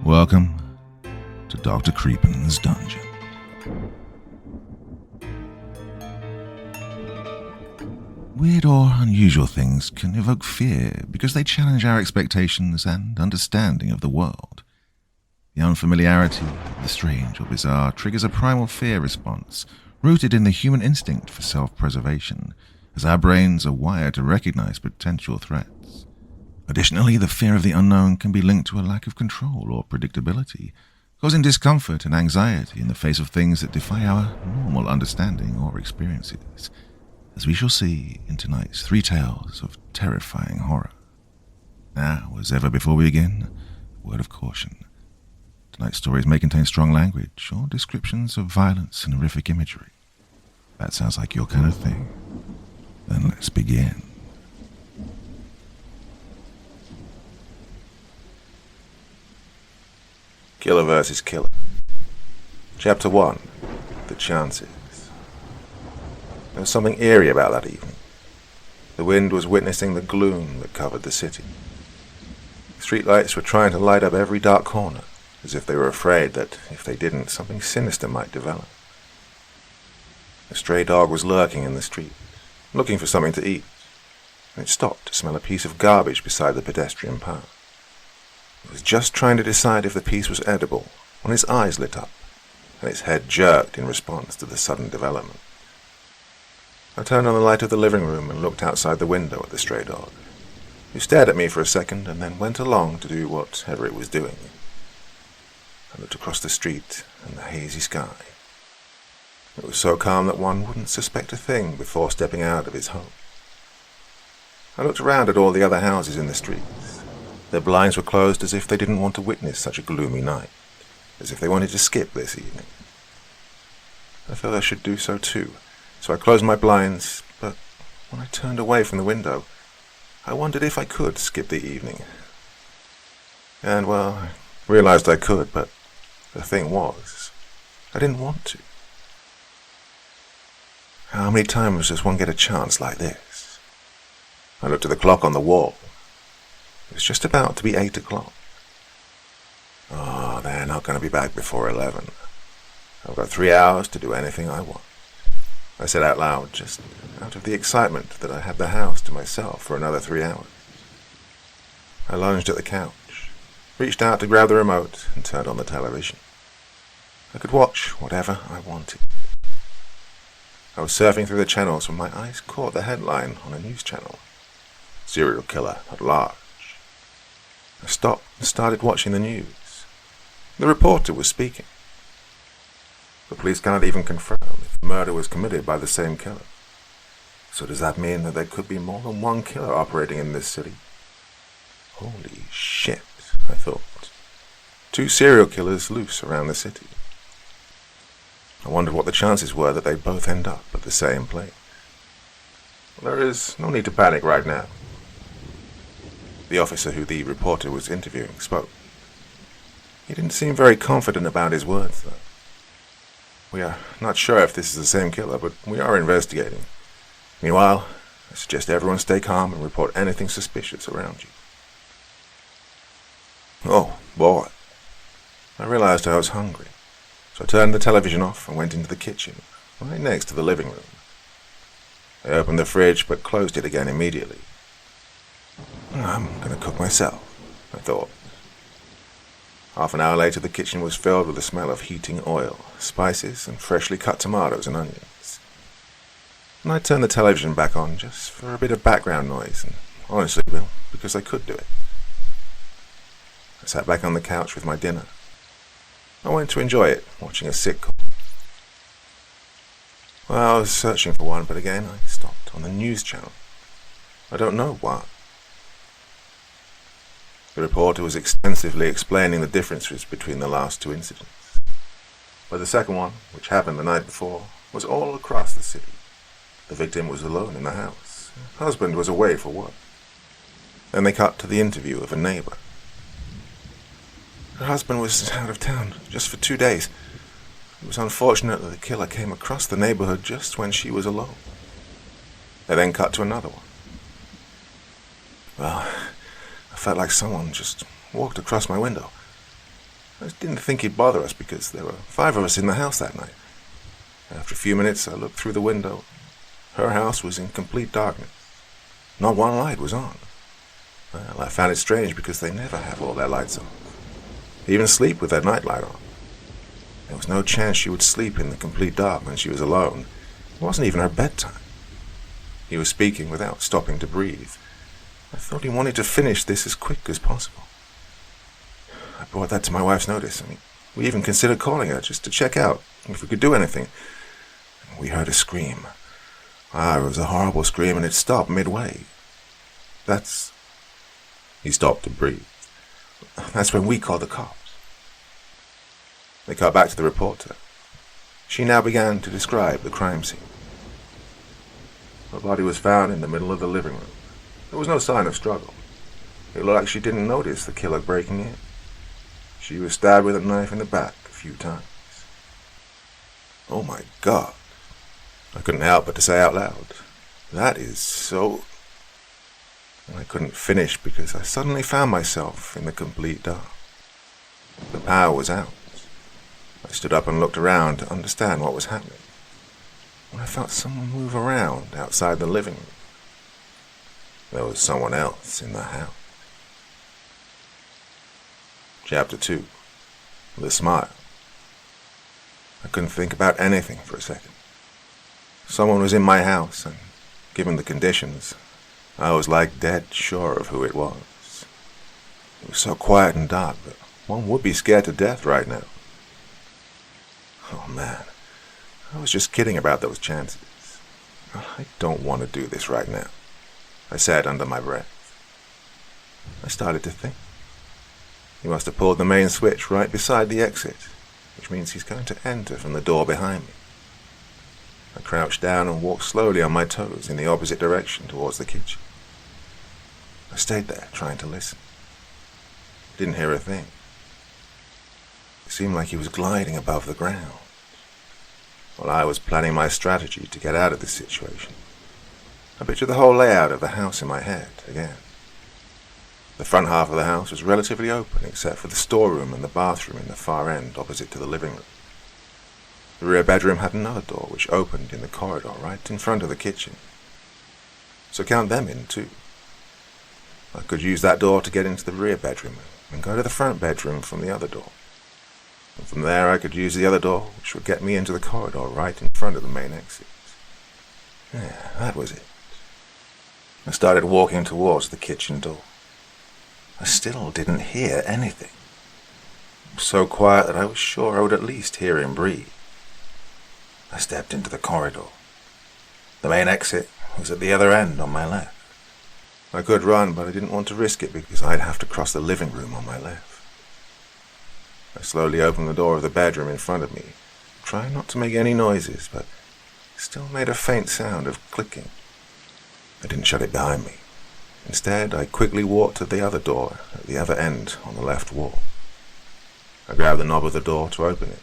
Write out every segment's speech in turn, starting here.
Welcome to Dr. Creepin's Dungeon. Weird or unusual things can evoke fear because they challenge our expectations and understanding of the world. The unfamiliarity, the strange or bizarre triggers a primal fear response rooted in the human instinct for self-preservation, as our brains are wired to recognize potential threats. Additionally, the fear of the unknown can be linked to a lack of control or predictability, causing discomfort and anxiety in the face of things that defy our normal understanding or experiences, as we shall see in tonight's 3 tales of terrifying horror. Now, as ever before we begin, a word of caution. Tonight's stories may contain strong language or descriptions of violence and horrific imagery. That sounds like your kind of thing. Then let's begin. Killer versus Killer. Chapter 1. The Chances. There was something eerie about that evening. The wind was witnessing the gloom that covered the city. Streetlights were trying to light up every dark corner, as if they were afraid that if they didn't, something sinister might develop. A stray dog was lurking in the street, looking for something to eat, and it stopped to smell a piece of garbage beside the pedestrian path. It was just trying to decide if the piece was edible when its eyes lit up, and its head jerked in response to the sudden development. I turned on the light of the living room and looked outside the window at the stray dog, who stared at me for a second and then went along to do whatever it was doing. I looked across the street and the hazy sky. It was so calm that one wouldn't suspect a thing before stepping out of his home. I looked around at all the other houses in the streets. Their blinds were closed as if they didn't want to witness such a gloomy night, as if they wanted to skip this evening. I felt I should do so too, so I closed my blinds, but when I turned away from the window, I wondered if I could skip the evening. And, well, I realized I could, but the thing was, I didn't want to. How many times does one get a chance like this? I looked at the clock on the wall. It was just about to be 8 o'clock. Oh, they're not going to be back before 11. I've got 3 hours to do anything I want. I said out loud, just out of the excitement that I had the house to myself for another 3 hours. I lunged at the couch, reached out to grab the remote, and turned on the television. I could watch whatever I wanted. I was surfing through the channels when my eyes caught the headline on a news channel. Serial killer at large. I stopped and started watching the news. The reporter was speaking. The police cannot even confirm if the murder was committed by the same killer. So does that mean that there could be more than one killer operating in this city? Holy shit, I thought. 2 serial killers loose around the city. I wondered what the chances were that they'd both end up at the same place. There is no need to panic right now. The officer who the reporter was interviewing spoke. He didn't seem very confident about his words, though. We are not sure if this is the same killer, but we are investigating. Meanwhile, I suggest everyone stay calm and report anything suspicious around you. Oh, boy. I realized I was hungry, so I turned the television off and went into the kitchen, right next to the living room. I opened the fridge but closed it again immediately. I'm going to cook myself, I thought. Half an hour later, the kitchen was filled with the smell of heating oil, spices, and freshly cut tomatoes and onions. And I turned the television back on just for a bit of background noise, and honestly, well, because I could do it. I sat back on the couch with my dinner. I went to enjoy it, watching a sitcom. Well, I was searching for one, but again, I stopped on the news channel. I don't know why. The reporter was extensively explaining the differences between the last 2 incidents. But the second one, which happened the night before, was all across the city. The victim was alone in the house. Her husband was away for work. Then they cut to the interview of a neighbor. Her husband was out of town just for 2 days. It was unfortunate that the killer came across the neighborhood just when she was alone. They then cut to another one. Well, I felt like someone just walked across my window. I didn't think he'd bother us because there were 5 of us in the house that night. After a few minutes, I looked through the window. Her house was in complete darkness. Not one light was on. Well, I found it strange because they never have all their lights on. They even sleep with their nightlight on. There was no chance she would sleep in the complete dark when she was alone. It wasn't even her bedtime. He was speaking without stopping to breathe. I thought he wanted to finish this as quick as possible. I brought that to my wife's notice. We even considered calling her just to check out if we could do anything. We heard a scream. It was a horrible scream, and it stopped midway. He stopped to breathe. That's when we called the cops. They cut back to the reporter. She now began to describe the crime scene. Her body was found in the middle of the living room. There was no sign of struggle. It looked like she didn't notice the killer breaking in. She was stabbed with a knife in the back a few times. Oh my God. I couldn't help but to say out loud, that is so... And I couldn't finish because I suddenly found myself in the complete dark. The power was out. I stood up and looked around to understand what was happening. When I felt someone move around outside the living room. There was someone else in the house. Chapter 2. The Smile. I couldn't think about anything for a second. Someone was in my house, and given the conditions, I was like dead sure of who it was. It was so quiet and dark that one would be scared to death right now. Oh man, I was just kidding about those chances. I don't want to do this right now, I said under my breath. I started to think. He must have pulled the main switch right beside the exit, which means he's going to enter from the door behind me. I crouched down and walked slowly on my toes in the opposite direction towards the kitchen. I stayed there, trying to listen. Didn't hear a thing. It seemed like he was gliding above the ground. While I was planning my strategy to get out of this situation, I pictured the whole layout of the house in my head again. The front half of the house was relatively open except for the storeroom and the bathroom in the far end opposite to the living room. The rear bedroom had another door which opened in the corridor right in front of the kitchen. So count them in too. I could use that door to get into the rear bedroom and go to the front bedroom from the other door. And from there I could use the other door which would get me into the corridor right in front of the main exit. Yeah, that was it. I started walking towards the kitchen door. I still didn't hear anything. It was so quiet that I was sure I would at least hear him breathe. I stepped into the corridor. The main exit was at the other end on my left. I could run, but I didn't want to risk it because I'd have to cross the living room on my left. I slowly opened the door of the bedroom in front of me, trying not to make any noises, but still made a faint sound of clicking. I didn't shut it behind me. Instead, I quickly walked to the other door at the other end on the left wall. I grabbed the knob of the door to open it,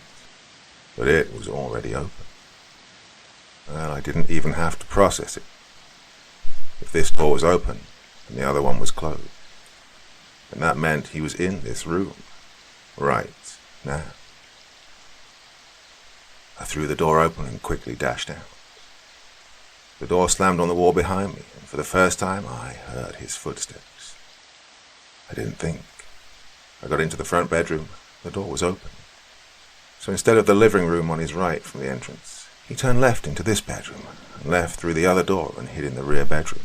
but it was already open. Well, I didn't even have to process it. If this door was open, and the other one was closed, then that meant he was in this room, right now. I threw the door open and quickly dashed out. The door slammed on the wall behind me, and for the first time I heard his footsteps. I didn't think. I got into the front bedroom. The door was open. So instead of the living room on his right from the entrance, he turned left into this bedroom, and left through the other door and hid in the rear bedroom.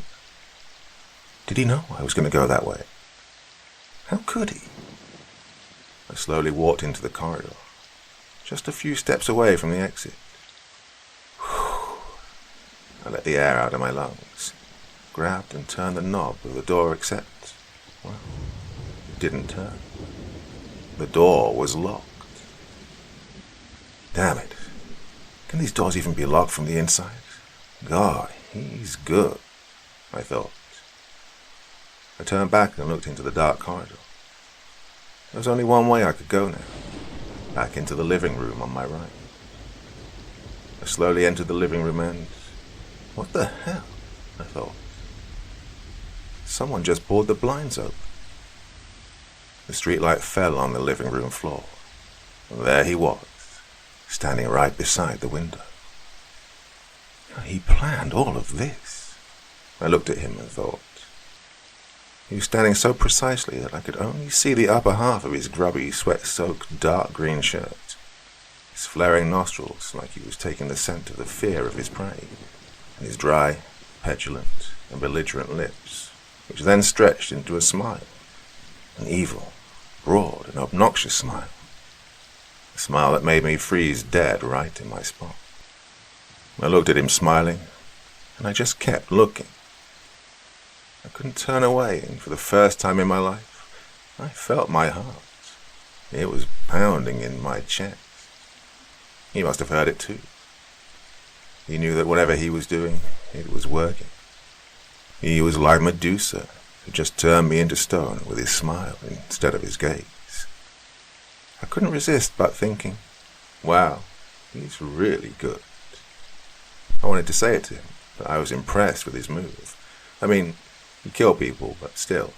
Did he know I was going to go that way? How could he? I slowly walked into the corridor, just a few steps away from the exit. I let the air out of my lungs, grabbed and turned the knob of the door except, well, it didn't turn. The door was locked. Damn it. Can these doors even be locked from the inside? God, he's good, I thought. I turned back and looked into the dark corridor. There was only one way I could go now, back into the living room on my right. I slowly entered the living room and... what the hell? I thought. Someone just pulled the blinds open. The streetlight fell on the living room floor, There he was, standing right beside the window. He planned all of this. I looked at him and thought. He was standing so precisely that I could only see the upper half of his grubby, sweat-soaked, dark green shirt, his flaring nostrils like he was taking the scent of the fear of his prey, and his dry, petulant, and belligerent lips, which then stretched into a smile, an evil, broad, and obnoxious smile, a smile that made me freeze dead right in my spot. I looked at him smiling, and I just kept looking. I couldn't turn away, and for the first time in my life, I felt my heart. It was pounding in my chest. He must have heard it too. He knew that whatever he was doing, it was working. He was like Medusa, who just turned me into stone with his smile instead of his gaze. I couldn't resist but thinking, wow, he's really good. I wanted to say it to him, but I was impressed with his move. I mean, he killed people, but still.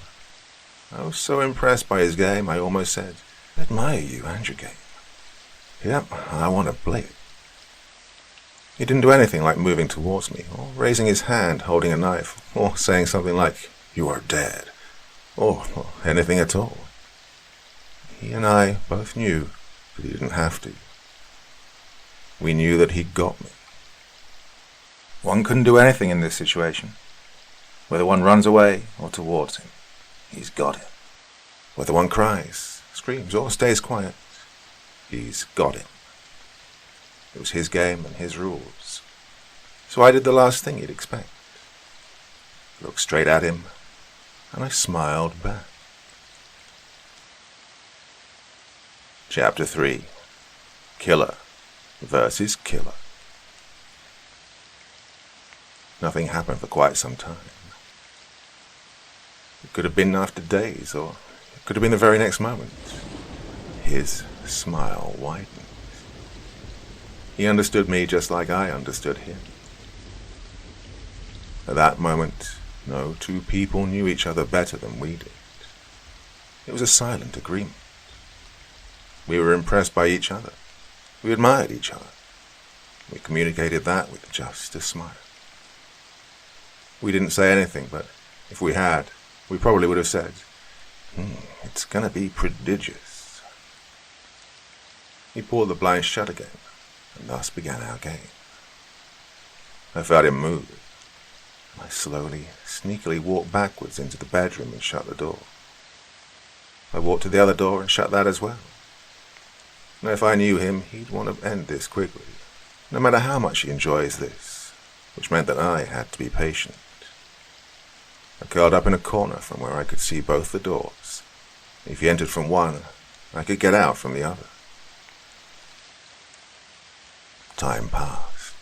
I was so impressed by his game, I almost said, I admire you and your game. Yep, I want to play it. He didn't do anything like moving towards me, or raising his hand holding a knife, or saying something like, you are dead, or anything at all. He and I both knew that he didn't have to. We knew that he got me. One couldn't do anything in this situation. Whether one runs away or towards him, he's got him. Whether one cries, screams, or stays quiet, he's got him. It was his game and his rules. So I did the last thing you'd expect. Looked straight at him, and I smiled back. Chapter 3. Killer versus Killer. Nothing happened for quite some time. It could have been after days, or it could have been the very next moment. His smile widened. He understood me just like I understood him. At that moment, no two people knew each other better than we did. It was a silent agreement. We were impressed by each other. We admired each other. We communicated that with just a smile. We didn't say anything, but if we had, we probably would have said, it's gonna be prodigious. He pulled the blinds shut again, and thus began our game. I felt him move, and I slowly, sneakily walked backwards into the bedroom and shut the door. I walked to the other door and shut that as well. Now if I knew him, he'd want to end this quickly, no matter how much he enjoys this, which meant that I had to be patient. I curled up in a corner from where I could see both the doors. If he entered from one, I could get out from the other. Time passed.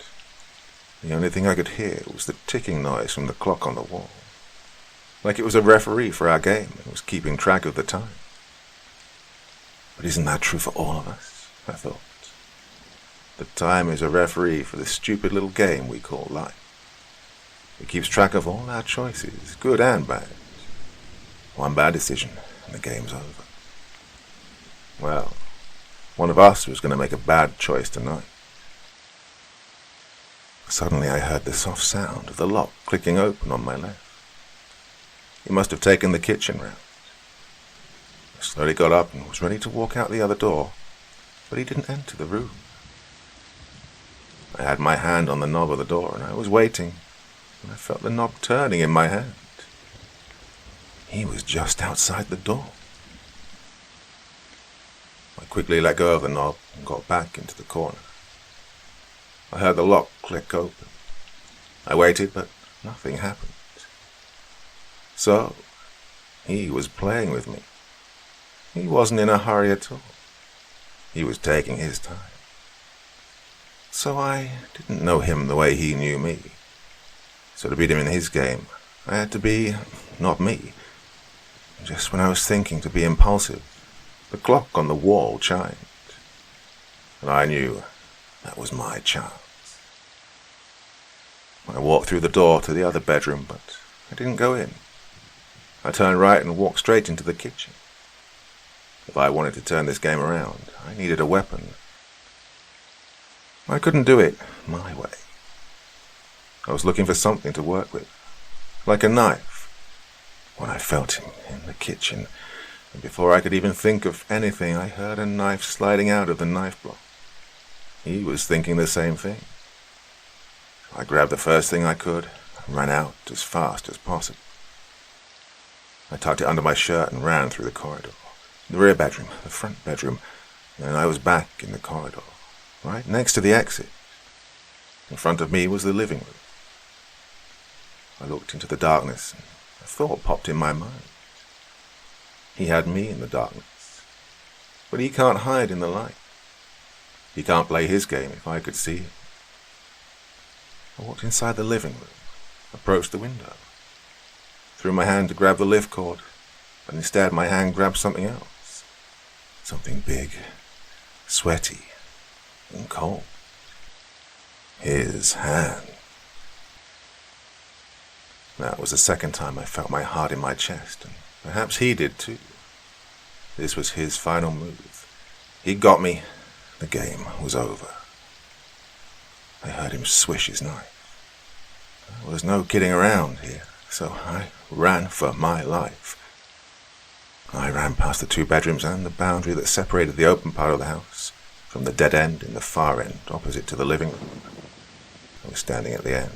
The only thing I could hear was the ticking noise from the clock on the wall, like it was a referee for our game and was keeping track of the time. But isn't that true for all of us? I thought. The time is a referee for the stupid little game we call life. It keeps track of all our choices, good and bad. One bad decision, and the game's over. Well, one of us was going to make a bad choice tonight. Suddenly I heard the soft sound of the lock clicking open on my left. He must have taken the kitchen round. I slowly got up and was ready to walk out the other door, but he didn't enter the room. I had my hand on the knob of the door, and I was waiting, and I felt the knob turning in my hand. He was just outside the door. I quickly let go of the knob and got back into the corner. I heard the lock click open. I waited, but nothing happened. So, he was playing with me. He wasn't in a hurry at all. He was taking his time. So I didn't know him the way he knew me. So to beat him in his game, I had to be not me. Just when I was thinking to be impulsive, the clock on the wall chimed. And I knew that was my chance. I walked through the door to the other bedroom, but I didn't go in. I turned right and walked straight into the kitchen. If I wanted to turn this game around, I needed a weapon. I couldn't do it my way. I was looking for something to work with, like a knife, when I felt him in the kitchen, and before I could even think of anything, I heard a knife sliding out of the knife block. He was thinking the same thing. I grabbed the first thing I could and ran out as fast as possible. I tucked it under my shirt and ran through the corridor, the rear bedroom, the front bedroom, and I was back in the corridor, right next to the exit. In front of me was the living room. I looked into the darkness, and a thought popped in my mind. He had me in the darkness, but he can't hide in the light. He can't play his game if I could see him. I walked inside the living room, approached the window, threw my hand to grab the lift cord, but instead my hand grabbed something else. Something big, sweaty, and cold. His hand. That was the second time I felt my heart in my chest, and perhaps he did too. This was his final move. He got me. The game was over. I heard him swish his knife. There was no kidding around here, so I ran for my life. I ran past the 2 bedrooms and the boundary that separated the open part of the house from the dead end in the far end opposite to the living room. I was standing at the end,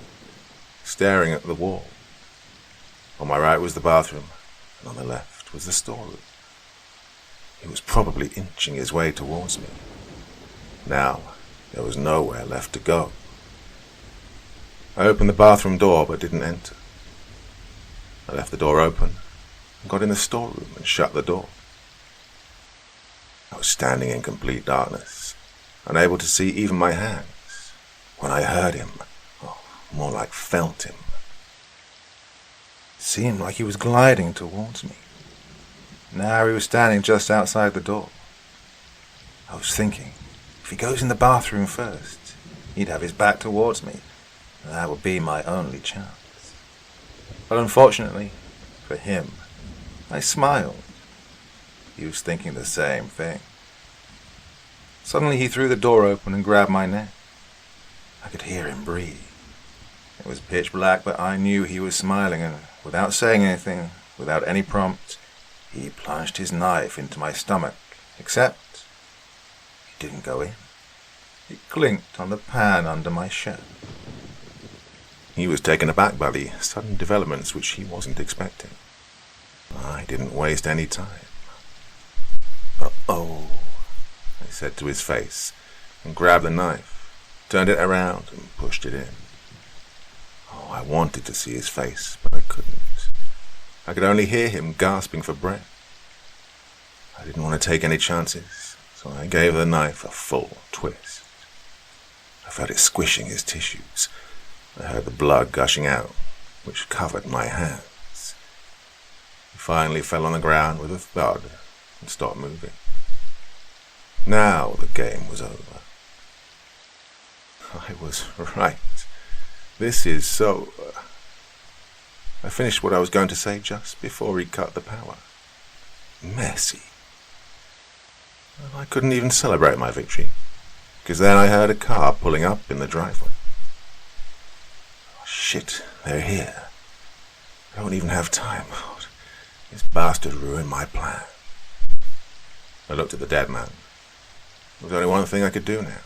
staring at the wall. On my right was the bathroom, and on the left was the storeroom. He was probably inching his way towards me. Now, there was nowhere left to go. I opened the bathroom door but didn't enter. I left the door open, and got in the storeroom and shut the door. I was standing in complete darkness, unable to see even my hands, when I heard him, more like felt him. It seemed like he was gliding towards me. Now he was standing just outside the door. I was thinking, if he goes in the bathroom first, he'd have his back towards me, and that would be my only chance. But unfortunately, for him, I smiled. He was thinking the same thing. Suddenly he threw the door open and grabbed my neck. I could hear him breathe. It was pitch black, but I knew he was smiling, and without saying anything, without any prompt, he plunged his knife into my stomach, except it didn't go in. It clinked on the pan under my shirt. He was taken aback by the sudden developments which he wasn't expecting. I didn't waste any time. "Uh-oh," I said to his face, and grabbed the knife, turned it around and pushed it in. Oh, I wanted to see his face, but I couldn't. I could only hear him gasping for breath. I didn't want to take any chances, so I gave the knife a full twist. I felt it squishing his tissues. I heard the blood gushing out, which covered my hands. He finally fell on the ground with a thud and stopped moving. Now the game was over. I was right. This is so... I finished what I was going to say just before he cut the power. Messy. I couldn't even celebrate my victory, because then I heard a car pulling up in the driveway. Oh, shit, they're here. I don't even have time. Oh, this bastard ruined my plan. I looked at the dead man. There was only one thing I could do now.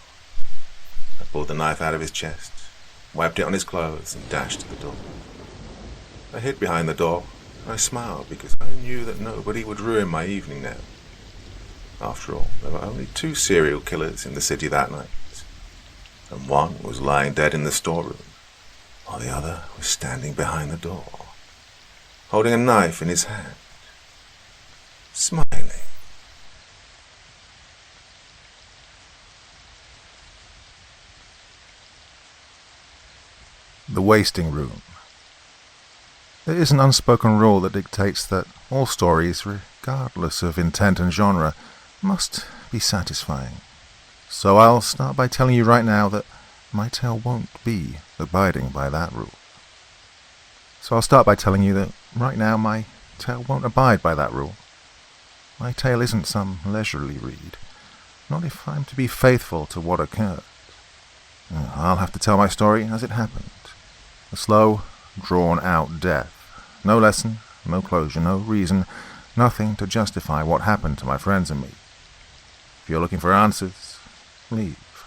I pulled the knife out of his chest, wiped it on his clothes, and dashed to the door. I hid behind the door, and I smiled because I knew that nobody would ruin my evening now. After all, there were only 2 serial killers in the city that night, and one was lying dead in the storeroom, while the other was standing behind the door, holding a knife in his hand, smiling. The wasting room. There is an unspoken rule that dictates that all stories, regardless of intent and genre, must be satisfying. So I'll start by telling you right now that my tale won't be abiding by that rule. My tale isn't some leisurely read, not if I'm to be faithful to what occurred. I'll have to tell my story as it happened. A slow, drawn-out death. No lesson, no closure, no reason, nothing to justify what happened to my friends and me. If you're looking for answers, leave.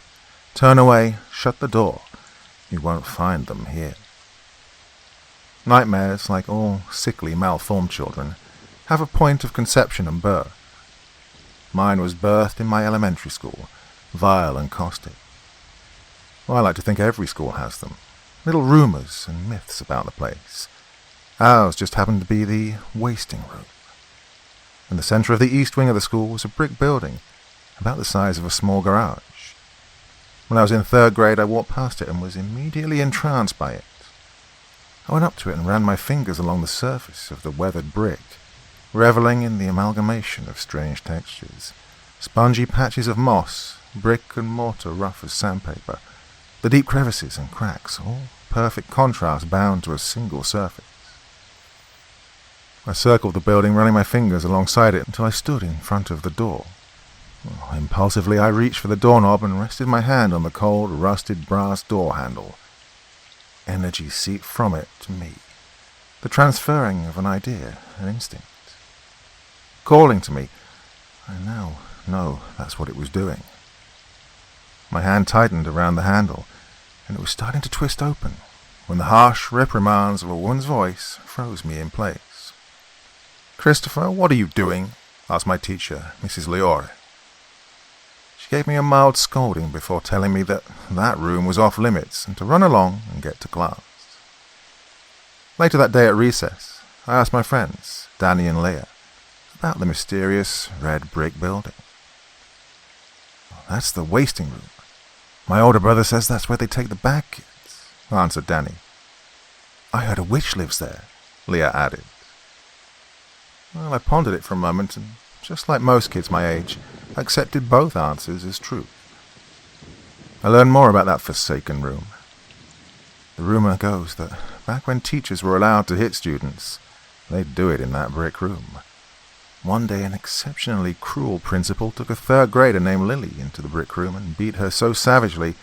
Turn away, shut the door. You won't find them here. Nightmares, like all sickly, malformed children, have a point of conception and birth. Mine was birthed in my elementary school, vile and caustic. Well, I like to think every school has them. Little rumours and myths about the place. Ours just happened to be the wasting room. In the centre of the east wing of the school was a brick building, about the size of a small garage. When I was in 3rd grade, I walked past it and was immediately entranced by it. I went up to it and ran my fingers along the surface of the weathered brick, revelling in the amalgamation of strange textures. Spongy patches of moss, brick and mortar rough as sandpaper, the deep crevices and cracks, all perfect contrast bound to a single surface. I circled the building, running my fingers alongside it until I stood in front of the door. Impulsively, I reached for the doorknob and rested my hand on the cold, rusted brass door handle. Energy seeped from it to me, the transferring of an idea, an instinct. Calling to me. I now know that's what it was doing. My hand tightened around the handle, and it was starting to twist open, when the harsh reprimands of a woman's voice froze me in place. "Christopher, what are you doing?" asked my teacher, Mrs. Leore. She gave me a mild scolding before telling me that room was off limits and to run along and get to class. Later that day at recess, I asked my friends, Danny and Leah, about the mysterious red brick building. "That's the wasting room. My older brother says that's where they take the bad kids," answered Danny. "I heard a witch lives there," Leah added. Well, I pondered it for a moment, and just like most kids my age, I accepted both answers as true. I learned more about that forsaken room. The rumor goes that back when teachers were allowed to hit students, they'd do it in that brick room. One day an exceptionally cruel principal took a 3rd grader named Lily into the brick room and beat her so savagely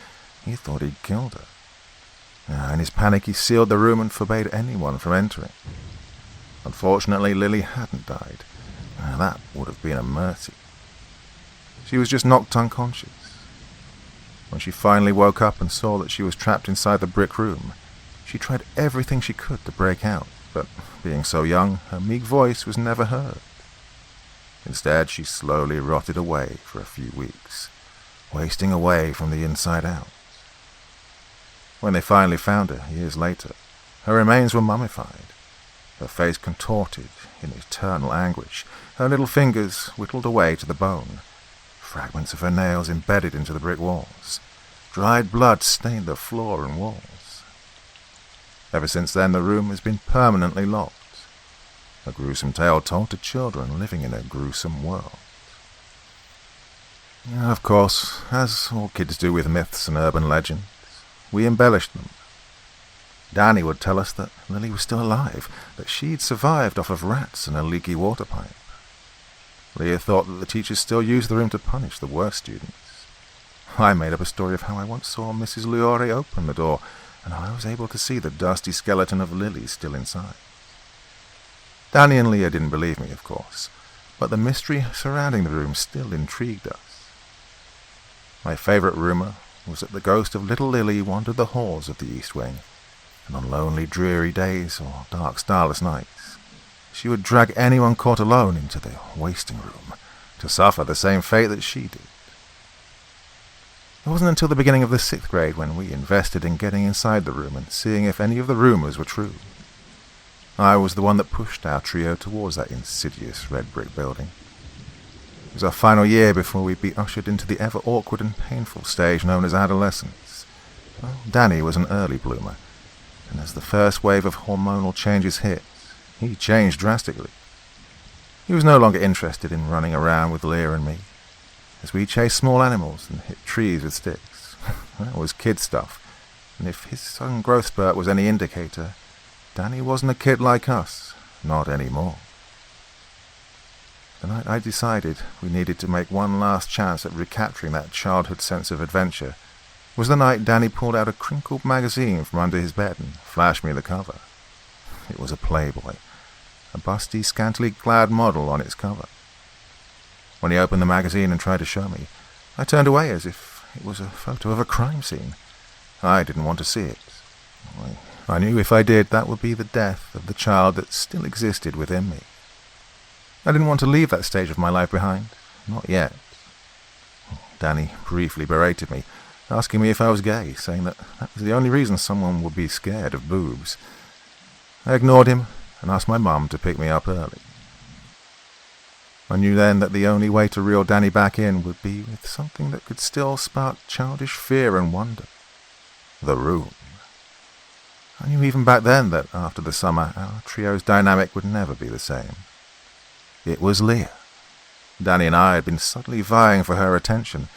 he thought he'd killed her. In his panic he sealed the room and forbade anyone from entering. Unfortunately, Lily hadn't died. That would have been a mercy. She was just knocked unconscious. When she finally woke up and saw that she was trapped inside the brick room, she tried everything she could to break out, but being so young, her meek voice was never heard. Instead, she slowly rotted away for a few weeks, wasting away from the inside out. When they finally found her, years later, her remains were mummified, her face contorted in eternal anguish, her little fingers whittled away to the bone, fragments of her nails embedded into the brick walls. Dried blood stained the floor and walls. Ever since then, the room has been permanently locked. A gruesome tale told to children living in a gruesome world. Of course, as all kids do with myths and urban legends, we embellished them. Danny would tell us that Lily was still alive, that she'd survived off of rats and a leaky water pipe. Leah thought that the teachers still used the room to punish the worst students. I made up a story of how I once saw Mrs. Leore open the door, and I was able to see the dusty skeleton of Lily still inside. Danny and Leah didn't believe me, of course, but the mystery surrounding the room still intrigued us. My favourite rumour was that the ghost of little Lily wandered the halls of the East Wing, and on lonely, dreary days or dark, starless nights, she would drag anyone caught alone into the wasting room to suffer the same fate that she did. It wasn't until the beginning of the 6th grade when we invested in getting inside the room and seeing if any of the rumours were true. I was the one that pushed our trio towards that insidious red brick building. It was our final year before we'd be ushered into the ever awkward and painful stage known as adolescence. Well, Danny was an early bloomer, and as the first wave of hormonal changes hit, he changed drastically. He was no longer interested in running around with Leah and me, as we chased small animals and hit trees with sticks. That was kid stuff, and if his sudden growth spurt was any indicator, Danny wasn't a kid like us, not anymore. The night I decided we needed to make one last chance at recapturing that childhood sense of adventure was the night Danny pulled out a crinkled magazine from under his bed and flashed me the cover. It was a Playboy, a busty, scantily clad model on its cover. When he opened the magazine and tried to show me, I turned away as if it was a photo of a crime scene. I didn't want to see it. I knew if I did, that would be the death of the child that still existed within me. I didn't want to leave that stage of my life behind. Not yet. Danny briefly berated me, asking me if I was gay, saying that was the only reason someone would be scared of boobs. I ignored him and asked my mum to pick me up early. I knew then that the only way to reel Danny back in would be with something that could still spark childish fear and wonder. The room. I knew even back then that after the summer, our trio's dynamic would never be the same. It was Leah. Danny and I had been subtly vying for her attention.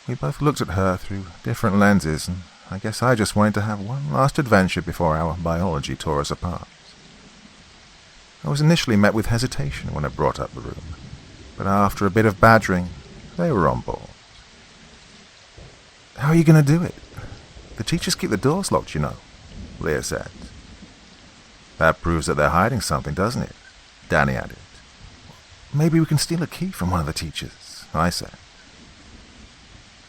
We both looked at her through different lenses, and I guess I just wanted to have one last adventure before our biology tore us apart. I was initially met with hesitation when I brought up the room, but after a bit of badgering, they were on board. "How are you going to do it? The teachers keep the doors locked, you know," Leah said. "That proves that they're hiding something, doesn't it?" Danny added. "Maybe we can steal a key from one of the teachers," I said.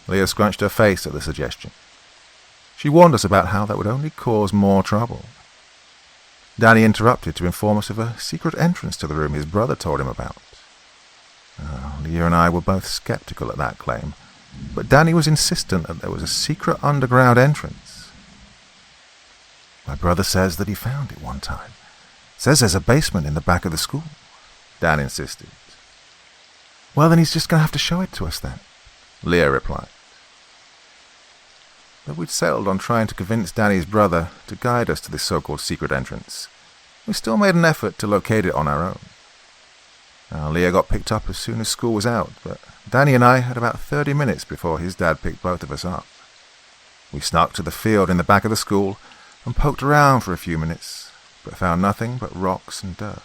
Leah scrunched her face at the suggestion. She warned us about how that would only cause more trouble. Danny interrupted to inform us of a secret entrance to the room his brother told him about. Leah and I were both skeptical at that claim, but Danny was insistent that there was a secret underground entrance. "My brother says that he found it one time. Says there's a basement in the back of the school," Dan insisted. "Well, then he's just going to have to show it to us then," Leah replied. Though we'd settled on trying to convince Danny's brother to guide us to this so-called secret entrance, we still made an effort to locate it on our own. Leah got picked up as soon as school was out, but Danny and I had about 30 minutes before his dad picked both of us up. We snuck to the field in the back of the school and poked around for a few minutes, but found nothing but rocks and dirt.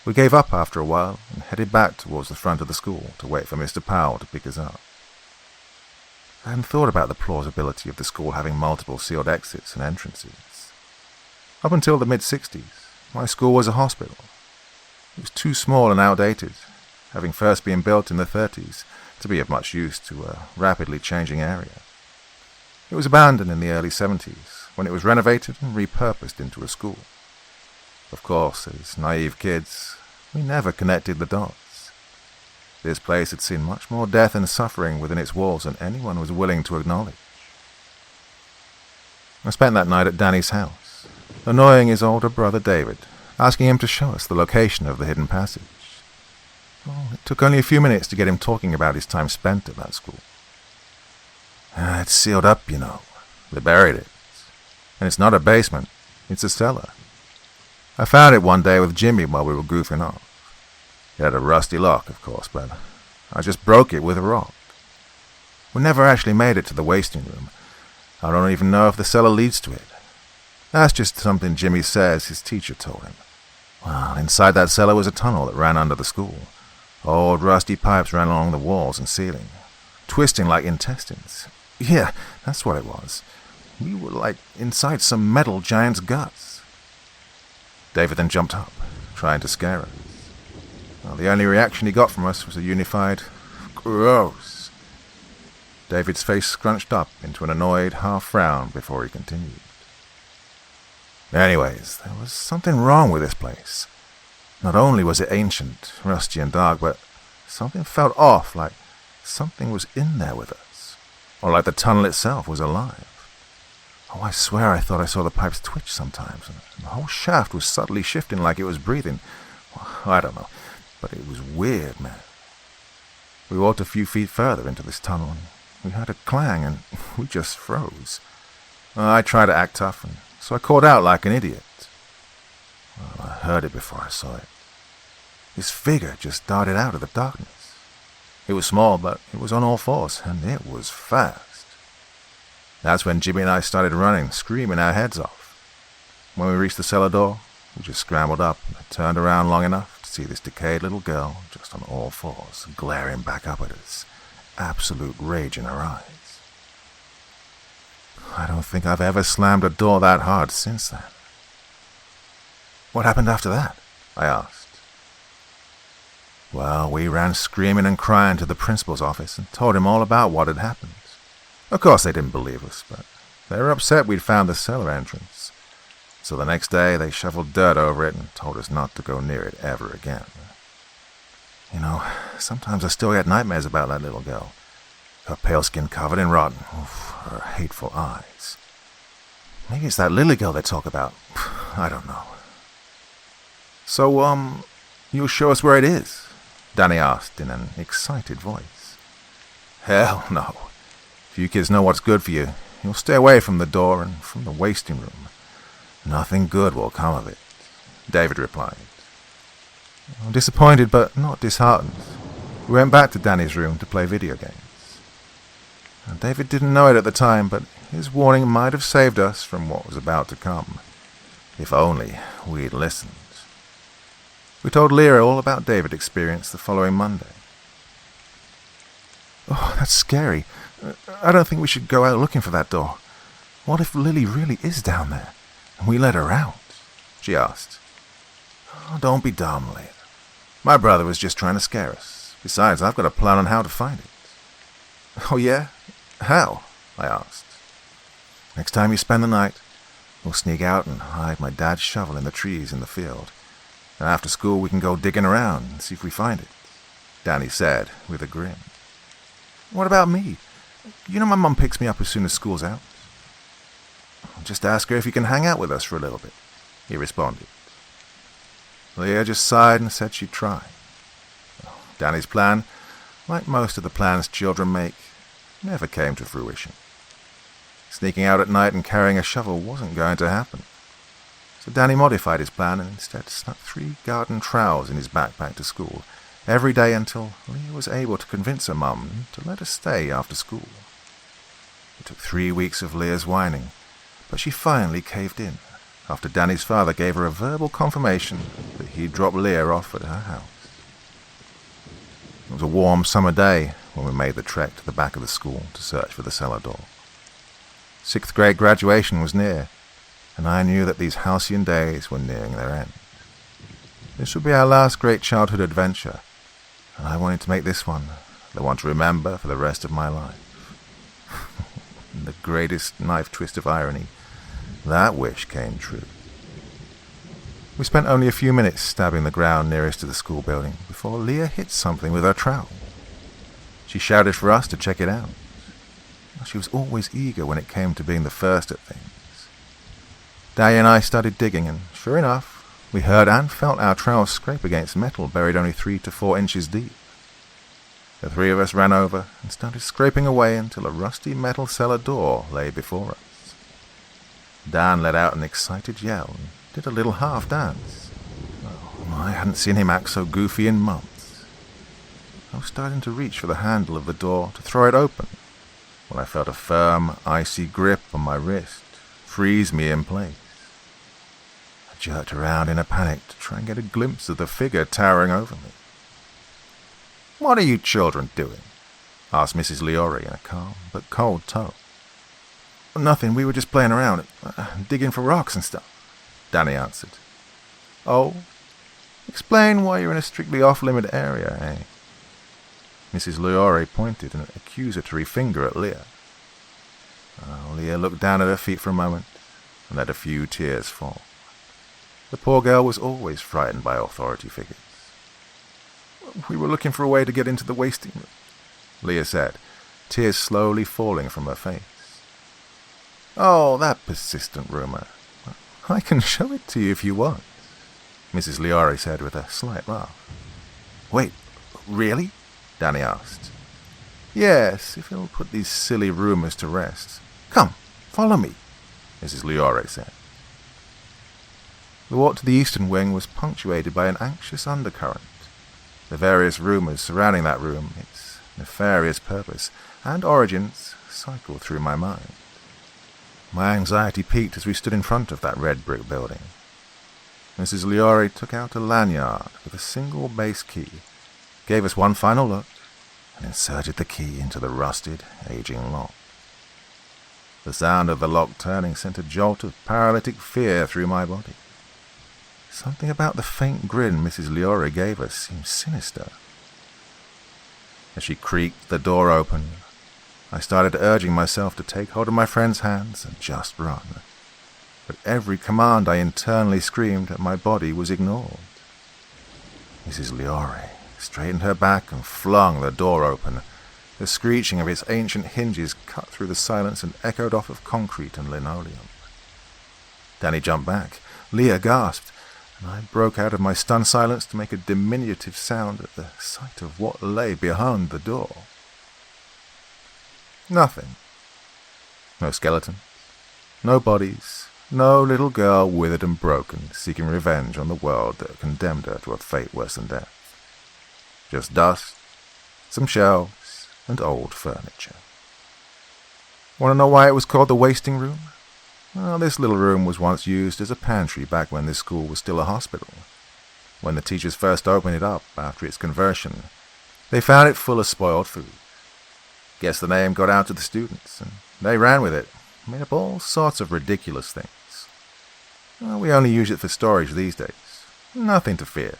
We gave up after a while and headed back towards the front of the school to wait for Mr. Powell to pick us up. I hadn't thought about the plausibility of the school having multiple sealed exits and entrances. Up until the mid-60s, my school was a hospital. It was too small and outdated, having first been built in the 30s, to be of much use to a rapidly changing area. It was abandoned in the early 70s, when it was renovated and repurposed into a school. Of course, as naive kids, we never connected the dots. This place had seen much more death and suffering within its walls than anyone was willing to acknowledge. I spent that night at Danny's house, annoying his older brother David, asking him to show us the location of the hidden passage. It took only a few minutes to get him talking about his time spent at that school. "It's sealed up, you know. They buried it. And it's not a basement, it's a cellar. I found it one day with Jimmy while we were goofing off. It had a rusty lock, of course, but I just broke it with a rock. We never actually made it to the wasting room. I don't even know if the cellar leads to it. That's just something Jimmy says his teacher told him. Well, inside that cellar was a tunnel that ran under the school. Old rusty pipes ran along the walls and ceiling, twisting like intestines. Yeah, that's what it was. We were like inside some metal giant's guts." David then jumped up, trying to scare us. The only reaction he got from us was a unified, "Gross." David's face scrunched up into an annoyed half-frown before he continued. "Anyways, there was something wrong with this place. Not only was it ancient, rusty and dark, but something felt off, like something was in there with us, or like the tunnel itself was alive. I swear I thought I saw the pipes twitch sometimes, and the whole shaft was subtly shifting like it was breathing. I don't know, but it was weird, man. We walked a few feet further into this tunnel, and we heard a clang, and we just froze. I tried to act tough, and so I called out like an idiot. I heard it before I saw it. This figure just darted out of the darkness. It was small, but it was on all fours, and it was fast. That's when Jimmy and I started running, screaming our heads off. When we reached the cellar door, we just scrambled up and turned around long enough to see this decayed little girl, just on all fours, glaring back up at us, absolute rage in her eyes. I don't think I've ever slammed a door that hard since then. What happened after that? I asked. Well, we ran screaming and crying to the principal's office and told him all about what had happened. Of course they didn't believe us, but they were upset we'd found the cellar entrance. So the next day they shoveled dirt over it and told us not to go near it ever again. You know, sometimes I still get nightmares about that little girl. Her pale skin covered in rotten, her hateful eyes. Maybe it's that Lily girl they talk about. I don't know. So, you'll show us where it is? Danny asked in an excited voice. Hell no. If you kids know what's good for you, you'll stay away from the door and from the wasting room. Nothing good will come of it, David replied. I'm disappointed but not disheartened. We went back to Danny's room to play video games. And David didn't know it at the time, but his warning might have saved us from what was about to come. If only we'd listened. We told Leah all about David's experience the following Monday. Oh, that's scary. I don't think we should go out looking for that door. What if Lily really is down there, and we let her out? She asked. Oh, don't be dumb, Leah. My brother was just trying to scare us. Besides, I've got a plan on how to find it. Oh, yeah? How? I asked. Next time you spend the night, we'll sneak out and hide my dad's shovel in the trees in the field. And after school we can go digging around and see if we find it, Danny said with a grin. What about me? You know my mum picks me up as soon as school's out. Just ask her if you can hang out with us for a little bit, he responded. Leah just sighed and said she'd try. Danny's plan, like most of the plans children make, never came to fruition. Sneaking out at night and carrying a shovel wasn't going to happen. So Danny modified his plan and instead snuck 3 garden trowels in his backpack to school every day until Leah was able to convince her mum to let her stay after school. It took 3 weeks of Leah's whining, but she finally caved in after Danny's father gave her a verbal confirmation that he'd drop Leah off at her house. It was a warm summer day when we made the trek to the back of the school to search for the cellar door. 6th grade graduation was near, and I knew that these halcyon days were nearing their end. This would be our last great childhood adventure, and I wanted to make this one the one to remember for the rest of my life. In the greatest knife twist of irony, that wish came true. We spent only a few minutes stabbing the ground nearest to the school building before Leah hit something with her trowel. She shouted for us to check it out. She was always eager when it came to being the first at things. Day and I started digging, and sure enough, we heard and felt our trowels scrape against metal buried only 3 to 4 inches deep. The 3 of us ran over and started scraping away until a rusty metal cellar door lay before us. Dan let out an excited yell and did a little half-dance. Oh, I hadn't seen him act so goofy in months. I was starting to reach for the handle of the door to throw it open when I felt a firm, icy grip on my wrist freeze me in place. I jerked around in a panic to try and get a glimpse of the figure towering over me. "What are you children doing?" asked Mrs. Leory in a calm but cold tone. "Nothing, we were just playing around, digging for rocks and stuff," Danny answered. "Oh? Explain why you're in a strictly off-limit area, eh?" Mrs. Leory pointed an accusatory finger at Leah. Leah looked down at her feet for a moment and let a few tears fall. The poor girl was always frightened by authority figures. "We were looking for a way to get into the wasting room," Leah said, tears slowly falling from her face. "Oh, that persistent rumor. I can show it to you if you want," Mrs. Leory said with a slight laugh. "Wait, really?" Danny asked. "Yes, if it'll put these silly rumors to rest. Come, follow me," Mrs. Leory said. The walk to the eastern wing was punctuated by an anxious undercurrent. The various rumors surrounding that room, its nefarious purpose, and origins cycled through my mind. My anxiety peaked as we stood in front of that red brick building. Mrs. Leary took out a lanyard with a single base key, gave us one final look, and inserted the key into the rusted, aging lock. The sound of the lock turning sent a jolt of paralytic fear through my body. Something about the faint grin Mrs. Leary gave us seemed sinister. As she creaked the door open, I started urging myself to take hold of my friend's hands and just run. But every command I internally screamed at my body was ignored. Mrs. Leary straightened her back and flung the door open. The screeching of its ancient hinges cut through the silence and echoed off of concrete and linoleum. Danny jumped back. Leah gasped, and I broke out of my stunned silence to make a diminutive sound at the sight of what lay behind the door. Nothing. No skeletons, no bodies, no little girl withered and broken, seeking revenge on the world that condemned her to a fate worse than death. Just dust, some shelves, and old furniture. Want to know why it was called the wasting room? Well, this little room was once used as a pantry back when this school was still a hospital. When the teachers first opened it up after its conversion, they found it full of spoiled food. Guess the name got out to the students, and they ran with it, made up all sorts of ridiculous things. Well, we only use it for storage these days. Nothing to fear.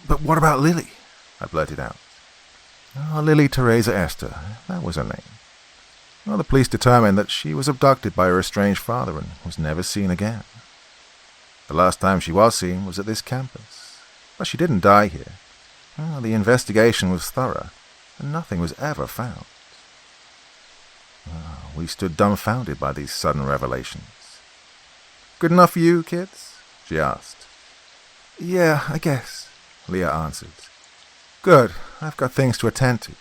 But what about Lily? I blurted out. Oh, Lily Teresa Esther, that was her name. Well, the police determined that she was abducted by her estranged father and was never seen again. The last time she was seen was at this campus, but she didn't die here. Well, the investigation was thorough, and nothing was ever found. We stood dumbfounded by these sudden revelations. Good enough for you, kids? She asked. Yeah, I guess, Leah answered. Good, I've got things to attend to,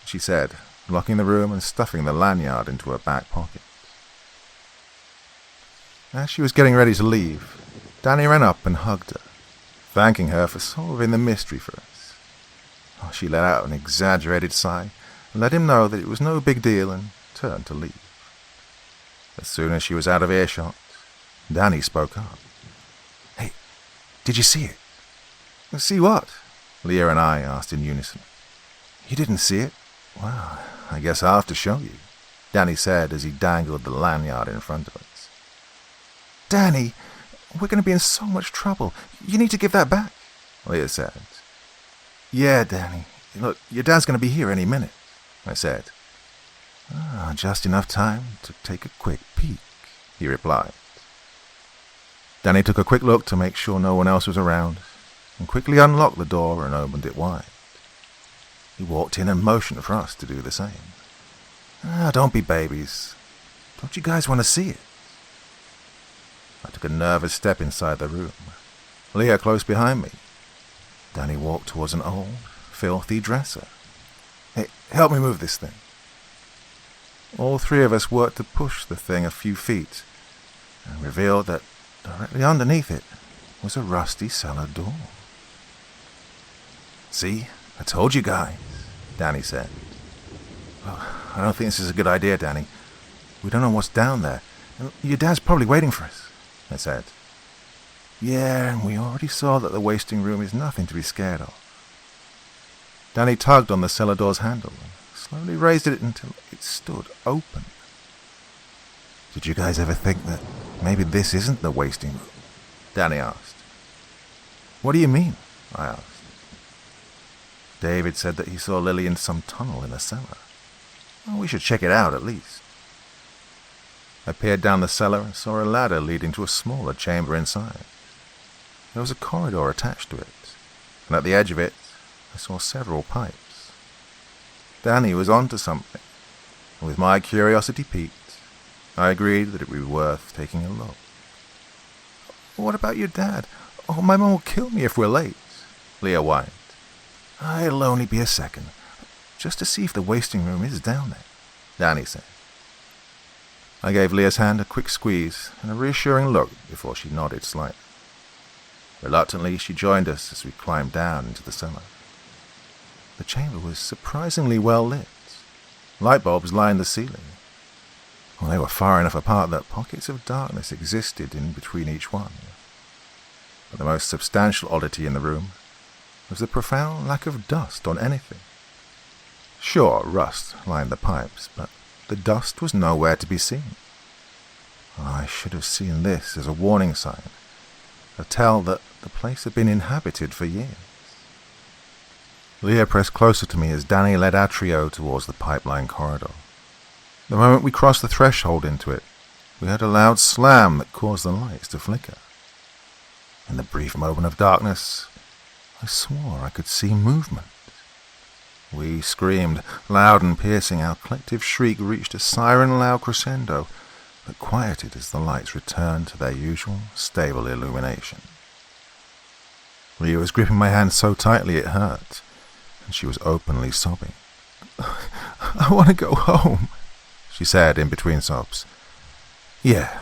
she said, locking the room and stuffing the lanyard into her back pocket. As she was getting ready to leave, Danny ran up and hugged her, thanking her for solving the mystery for us. She let out an exaggerated sigh and let him know that it was no big deal and turned to leave. As soon as she was out of earshot, Danny spoke up. Hey, did you see it? See what? Leah and I asked in unison. You didn't see it? Well, I guess I'll have to show you, Danny said as he dangled the lanyard in front of us. Danny, we're going to be in so much trouble. You need to give that back, Leah said. Yeah, Danny. Look, your dad's going to be here any minute, I said. Just enough time to take a quick peek, he replied. Danny took a quick look to make sure no one else was around, and quickly unlocked the door and opened it wide. He walked in and motioned for us to do the same. Don't be babies. Don't you guys want to see it? I took a nervous step inside the room, Leah close behind me. Danny walked towards an old, filthy dresser. Hey, help me move this thing. All three of us worked to push the thing a few feet, and revealed that directly underneath it was a rusty cellar door. See, I told you guys, Danny said. Well, I don't think this is a good idea, Danny. We don't know what's down there. Your dad's probably waiting for us, I said. Yeah, and we already saw that the wasting room is nothing to be scared of. Danny tugged on the cellar door's handle and slowly raised it until it stood open. Did you guys ever think that maybe this isn't the wasting room? Danny asked. What do you mean? I asked. David said that he saw Lily in some tunnel in the cellar. Well, we should check it out at least. I peered down the cellar and saw a ladder leading to a smaller chamber inside. There was a corridor attached to it, and at the edge of it, I saw several pipes. Danny was onto something, and with my curiosity piqued, I agreed that it would be worth taking a look. What about your dad? Oh, my mom will kill me if we're late, Leah whined. It'll only be a second, just to see if the wasting room is down there, Danny said. I gave Leah's hand a quick squeeze and a reassuring look before she nodded slightly. Reluctantly, she joined us as we climbed down into the cellar. The chamber was surprisingly well lit. Light bulbs lined the ceiling. Well, they were far enough apart that pockets of darkness existed in between each one. But the most substantial oddity in the room was the profound lack of dust on anything. Sure, rust lined the pipes, but the dust was nowhere to be seen. I should have seen this as a warning sign, a tell that the place had been inhabited for years. Leah pressed closer to me as Danny led our trio towards the pipeline corridor. The moment we crossed the threshold into it, we heard a loud slam that caused the lights to flicker. In the brief moment of darkness, I swore I could see movement. We screamed, loud and piercing. Our collective shriek reached a siren-loud crescendo that quieted as the lights returned to their usual, stable illumination. Leah was gripping my hand so tightly it hurt, and she was openly sobbing. "I want to go home," she said in between sobs. "Yeah,"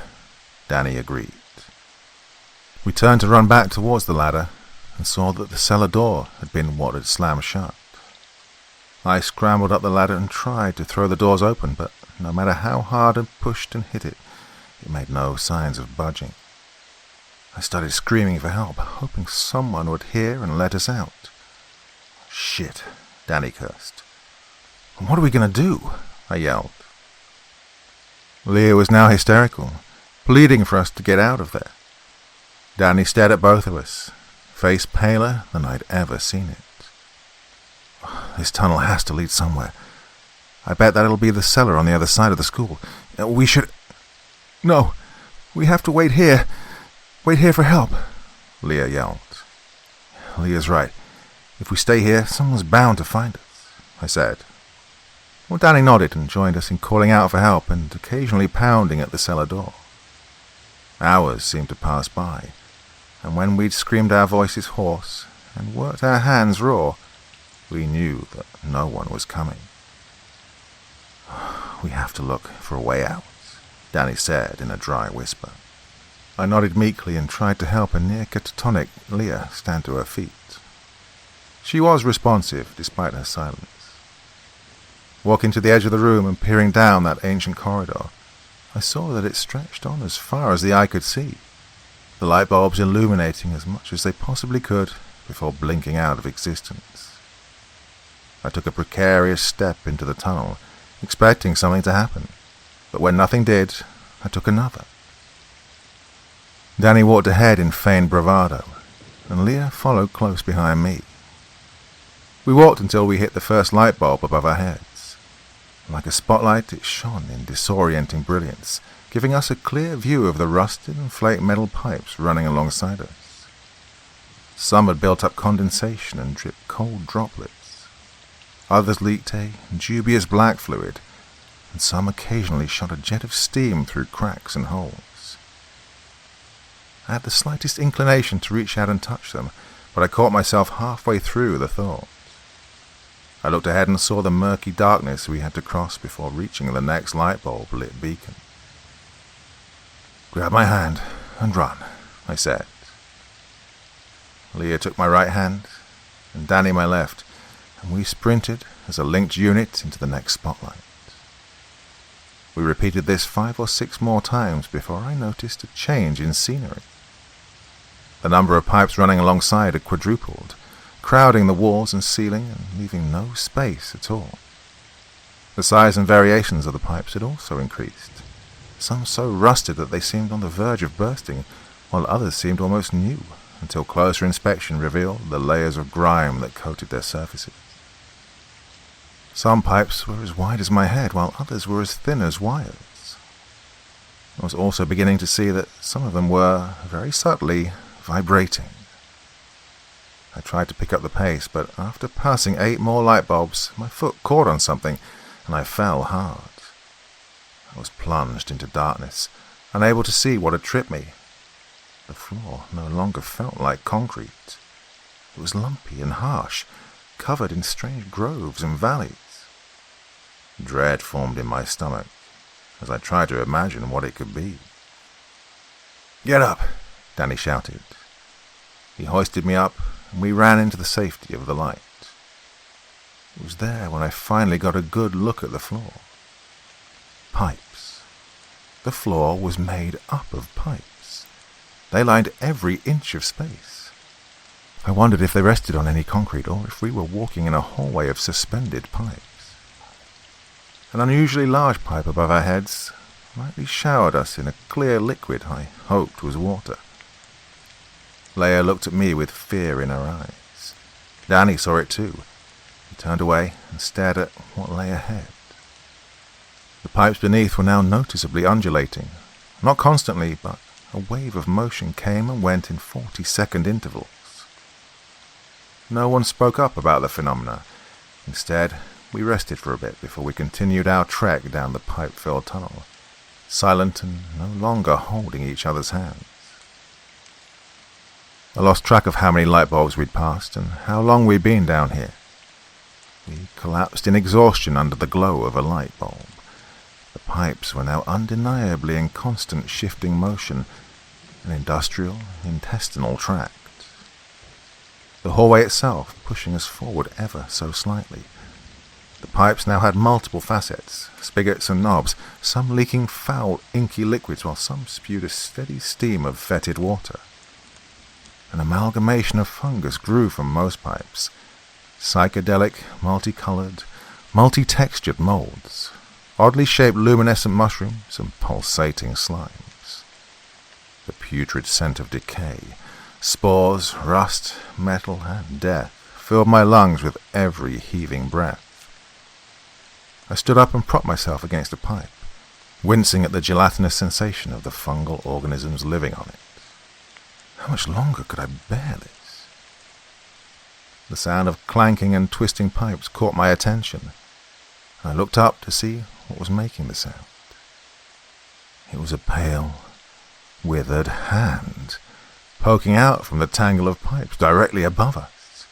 Danny agreed. We turned to run back towards the ladder and saw that the cellar door had been what had slammed shut. I scrambled up the ladder and tried to throw the doors open, but no matter how hard I pushed and hit it, it made no signs of budging. I started screaming for help, hoping someone would hear and let us out. "Shit," Danny cursed. "What are we going to do?" I yelled. Leah was now hysterical, pleading for us to get out of there. Danny stared at both of us, face paler than I'd ever seen it. "This tunnel has to lead somewhere. I bet that it'll be the cellar on the other side of the school. We should—" "No, we have to wait here. Wait here for help," Leah yelled. "Leah's right. If we stay here, someone's bound to find us," I said. Well, Danny nodded and joined us in calling out for help and occasionally pounding at the cellar door. Hours seemed to pass by, and when we'd screamed our voices hoarse and worked our hands raw, we knew that no one was coming. "We have to look for a way out," Danny said in a dry whisper. I nodded meekly and tried to help a near catatonic Leah stand to her feet. She was responsive, despite her silence. Walking to the edge of the room and peering down that ancient corridor, I saw that it stretched on as far as the eye could see, the light bulbs illuminating as much as they possibly could before blinking out of existence. I took a precarious step into the tunnel, expecting something to happen, but when nothing did, I took another. Danny walked ahead in feigned bravado, and Leah followed close behind me. We walked until we hit the first light bulb above our heads. Like a spotlight, it shone in disorienting brilliance, giving us a clear view of the rusted and flake metal pipes running alongside us. Some had built up condensation and dripped cold droplets. Others leaked a dubious black fluid, and some occasionally shot a jet of steam through cracks and holes. I had the slightest inclination to reach out and touch them, but I caught myself halfway through the thought. I looked ahead and saw the murky darkness we had to cross before reaching the next light bulb lit beacon. "Grab my hand and run," I said. Leah took my right hand and Danny my left, and we sprinted as a linked unit into the next spotlight. We repeated this 5 or 6 more times before I noticed a change in scenery. The number of pipes running alongside had quadrupled, crowding the walls and ceiling and leaving no space at all. The size and variations of the pipes had also increased, some so rusted that they seemed on the verge of bursting, while others seemed almost new, until closer inspection revealed the layers of grime that coated their surfaces. Some pipes were as wide as my head, while others were as thin as wires. I was also beginning to see that some of them were, very subtly, vibrating. I tried to pick up the pace, but after passing 8 more light bulbs, my foot caught on something, and I fell hard. I was plunged into darkness, unable to see what had tripped me. The floor no longer felt like concrete. It was lumpy and harsh, covered in strange groves and valleys. Dread formed in my stomach as I tried to imagine what it could be. "Get up!" Danny shouted. He hoisted me up, and we ran into the safety of the light. It was there when I finally got a good look at the floor. Pipes. The floor was made up of pipes. They lined every inch of space. I wondered if they rested on any concrete or if we were walking in a hallway of suspended pipes. An unusually large pipe above our heads lightly showered us in a clear liquid I hoped was water. Leia looked at me with fear in her eyes. Danny saw it too. He turned away and stared at what lay ahead. The pipes beneath were now noticeably undulating. Not constantly, but a wave of motion came and went in 40-second intervals. No one spoke up about the phenomena. Instead, we rested for a bit before we continued our trek down the pipe-filled tunnel, silent and no longer holding each other's hands. I lost track of how many light bulbs we'd passed and how long we'd been down here. We collapsed in exhaustion under the glow of a light bulb. The pipes were now undeniably in constant shifting motion, an industrial, intestinal tract. The hallway itself pushing us forward ever so slightly. The pipes now had multiple facets, spigots and knobs, some leaking foul, inky liquids while some spewed a steady steam of fetid water. An amalgamation of fungus grew from most pipes. Psychedelic, multicolored, multi-textured molds, oddly shaped luminescent mushrooms and pulsating slimes. The putrid scent of decay, spores, rust, metal, and death filled my lungs with every heaving breath. I stood up and propped myself against a pipe, wincing at the gelatinous sensation of the fungal organisms living on it. How much longer could I bear this? The sound of clanking and twisting pipes caught my attention. I looked up to see what was making the sound. It was a pale, withered hand poking out from the tangle of pipes directly above us.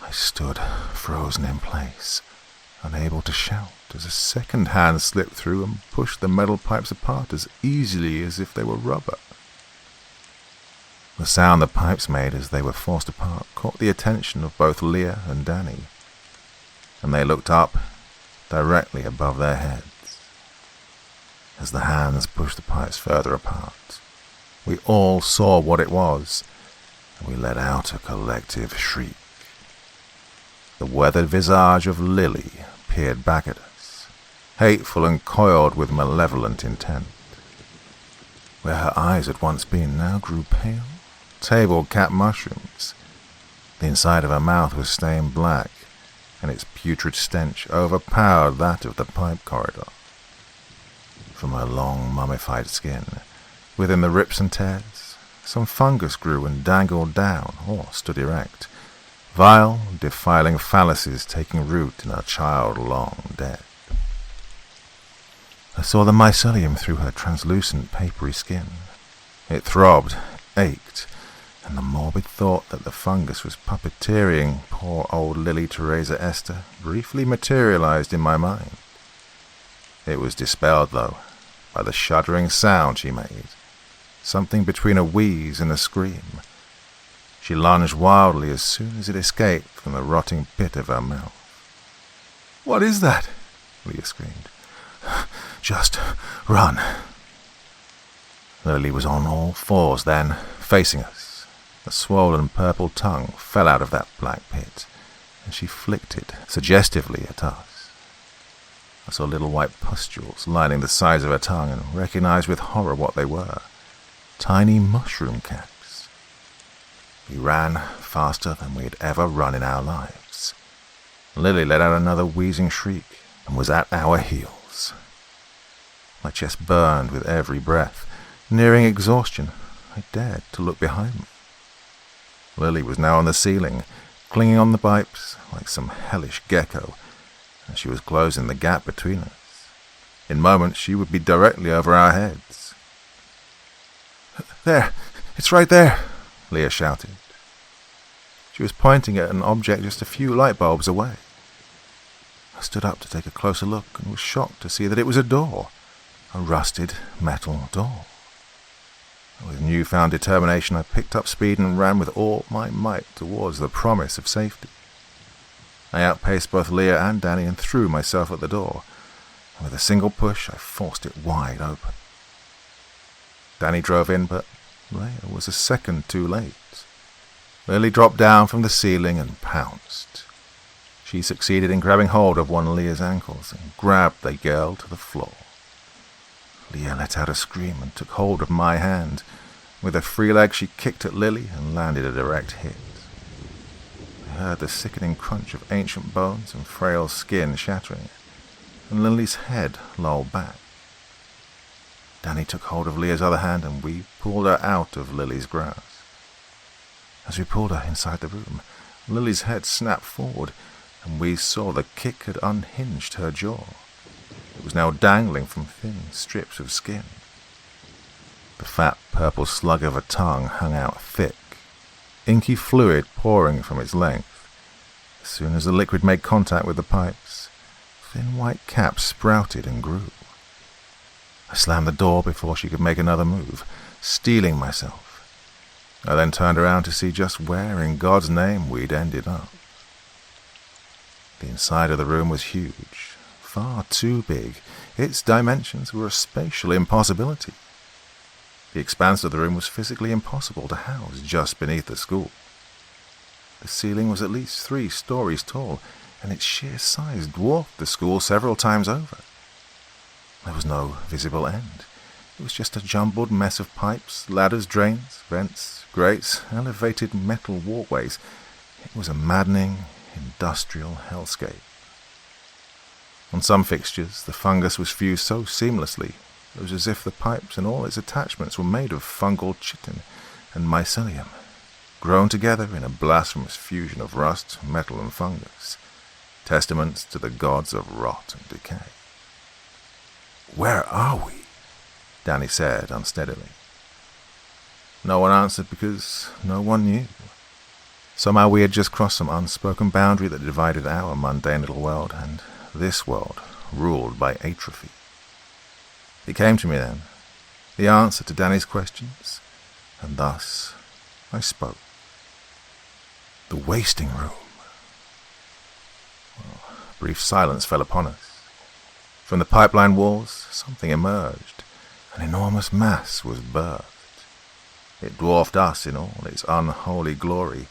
I stood frozen in place, unable to shout, as a second hand slipped through and pushed the metal pipes apart as easily as if they were rubber. The sound the pipes made as they were forced apart caught the attention of both Leah and Danny, and they looked up, directly above their heads. As the hands pushed the pipes further apart, we all saw what it was, and we let out a collective shriek. The weathered visage of Lily peered back at us, hateful and coiled with malevolent intent. Where her eyes had once been now grew pale, table-cap mushrooms. The inside of her mouth was stained black, and its putrid stench overpowered that of the pipe corridor. From her long, mummified skin, within the rips and tears, some fungus grew and dangled down or stood erect, vile, defiling fallacies taking root in her child long dead. I saw the mycelium through her translucent, papery skin. It throbbed, ached, and the morbid thought that the fungus was puppeteering poor old Lily Teresa Esther briefly materialized in my mind. It was dispelled, though, by the shuddering sound she made, something between a wheeze and a scream. She lunged wildly as soon as it escaped from the rotting pit of her mouth. "What is that?" Leah screamed. "Just run." Lily was on all fours then, facing us. A swollen purple tongue fell out of that black pit, and she flicked it suggestively at us. I saw little white pustules lining the sides of her tongue and recognized with horror what they were. Tiny mushroom caps. We ran faster than we had ever run in our lives. Lily let out another wheezing shriek and was at our heels. My chest burned with every breath. Nearing exhaustion, I dared to look behind me. Lily was now on the ceiling, clinging on the pipes like some hellish gecko, and she was closing the gap between us. In moments, she would be directly over our heads. "There! It's right there!" Leah shouted. She was pointing at an object just a few light bulbs away. I stood up to take a closer look and was shocked to see that it was a door, a rusted metal door. With newfound determination, I picked up speed and ran with all my might towards the promise of safety. I outpaced both Leah and Danny and threw myself at the door, and with a single push I forced it wide open. Danny drove in, but Leia was a second too late. Lily dropped down from the ceiling and pounced. She succeeded in grabbing hold of one of Leah's ankles and grabbed the girl to the floor. Leah let out a scream and took hold of my hand. With her free leg, she kicked at Lily and landed a direct hit. I heard the sickening crunch of ancient bones and frail skin shattering, and Lily's head lolled back. Danny took hold of Leah's other hand and we pulled her out of Lily's grasp. As we pulled her inside the room, Lily's head snapped forward and we saw the kick had unhinged her jaw. It was now dangling from thin strips of skin. The fat purple slug of a tongue hung out thick, inky fluid pouring from its length. As soon as the liquid made contact with the pipes, thin white caps sprouted and grew. I slammed the door before she could make another move, steeling myself. I then turned around to see just where in God's name we'd ended up. The inside of the room was huge, far too big. Its dimensions were a spatial impossibility. The expanse of the room was physically impossible to house just beneath the school. The ceiling was at least 3 stories tall, and its sheer size dwarfed the school several times over. There was no visible end. It was just a jumbled mess of pipes, ladders, drains, vents, grates, elevated metal walkways. It was a maddening, industrial hellscape. On some fixtures, the fungus was fused so seamlessly, it was as if the pipes and all its attachments were made of fungal chitin and mycelium, grown together in a blasphemous fusion of rust, metal, and fungus, testaments to the gods of rot and decay. "Where are we?" Danny said unsteadily. No one answered because no one knew. Somehow we had just crossed some unspoken boundary that divided our mundane little world and this world ruled by atrophy. It came to me then, the answer to Danny's questions, and thus I spoke. The wasting room. Well, a brief silence fell upon us. From the pipeline walls, something emerged. An enormous mass was birthed. It dwarfed us in all its unholy glory.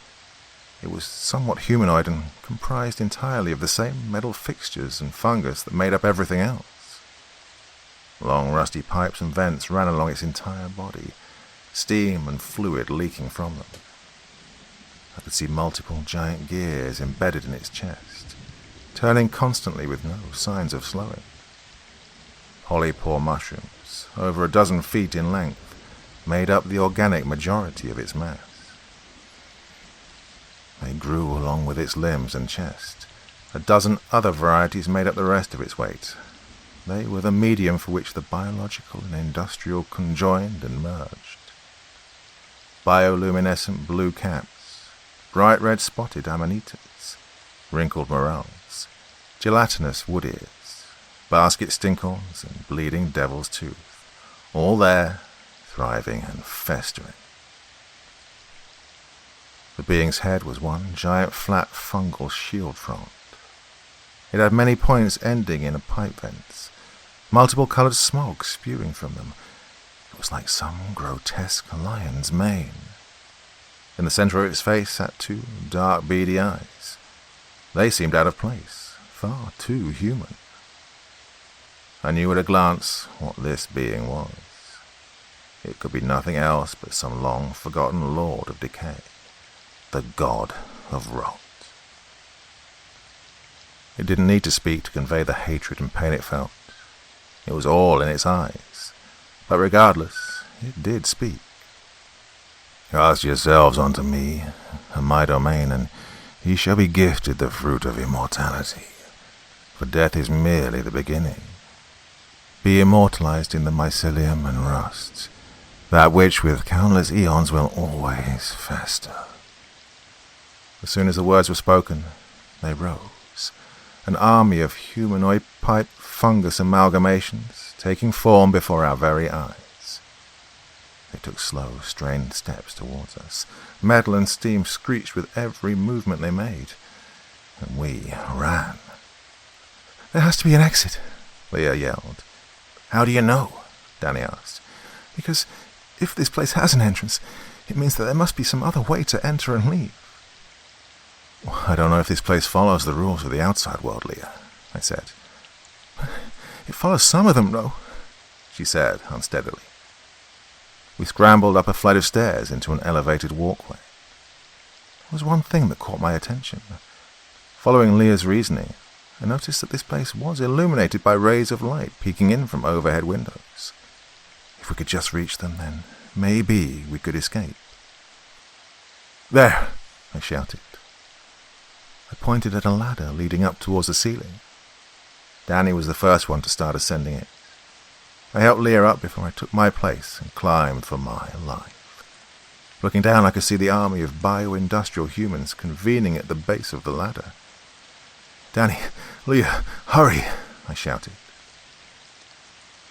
It was somewhat humanoid and comprised entirely of the same metal fixtures and fungus that made up everything else. Long rusty pipes and vents ran along its entire body, steam and fluid leaking from them. I could see multiple giant gears embedded in its chest, turning constantly with no signs of slowing. Polypore mushrooms, over a dozen feet in length, made up the organic majority of its mass. They grew along with its limbs and chest. A dozen other varieties made up the rest of its weight. They were the medium for which the biological and industrial conjoined and merged. Bioluminescent blue caps, bright red spotted amanitas, wrinkled morels, gelatinous wood ears, basket stinkhorns, and bleeding devil's tooth, all there, thriving and festering. The being's head was one giant flat fungal shield front. It had many points ending in pipe vents, multiple coloured smoke spewing from them. It was like some grotesque lion's mane. In the centre of its face sat 2 dark, beady eyes. They seemed out of place, far too human. I knew at a glance what this being was. It could be nothing else but some long-forgotten lord of decay, the god of rot. It didn't need to speak to convey the hatred and pain it felt. It was all in its eyes. But regardless, it did speak. Cast yourselves unto me, and my domain, and ye shall be gifted the fruit of immortality. For death is merely the beginning. Be immortalized in the mycelium and rust, that which with countless eons will always fester. As soon as the words were spoken, they rose, an army of humanoid pipe fungus amalgamations taking form before our very eyes. They took slow, strained steps towards us. Metal and steam screeched with every movement they made, and we ran. "There has to be an exit," Leah yelled. "How do you know?" Danny asked. "Because If this place has an entrance, it means that there must be some other way to enter and leave. I don't know if this place follows the rules of the outside world, Leah, I said. It follows some of them, though, she said unsteadily. We scrambled up a flight of stairs into an elevated walkway. There was one thing that caught my attention. Following Leah's reasoning, I noticed that this place was illuminated by rays of light peeking in from overhead windows. If we could just reach them, then maybe we could escape. There, I shouted. I pointed at a ladder leading up towards the ceiling. Danny was the first one to start ascending it. I helped Leah up before I took my place and climbed for my life. Looking down, I could see the army of bio-industrial humans convening at the base of the ladder. Danny, Leah, hurry, I shouted.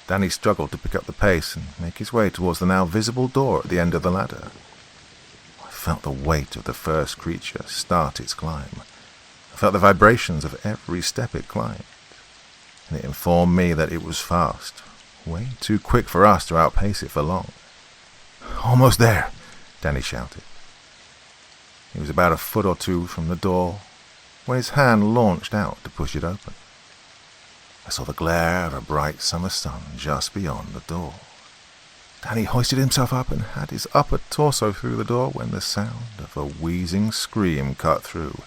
Danny struggled to pick up the pace and make his way towards the now visible door at the end of the ladder. I felt the weight of the first creature start its climb. I felt the vibrations of every step it climbed, and it informed me that it was fast, way too quick for us to outpace it for long. Almost there, Danny shouted. He was about a foot or two from the door when his hand launched out to push it open. I saw the glare of a bright summer sun just beyond the door. Danny hoisted himself up and had his upper torso through the door when the sound of a wheezing scream cut through,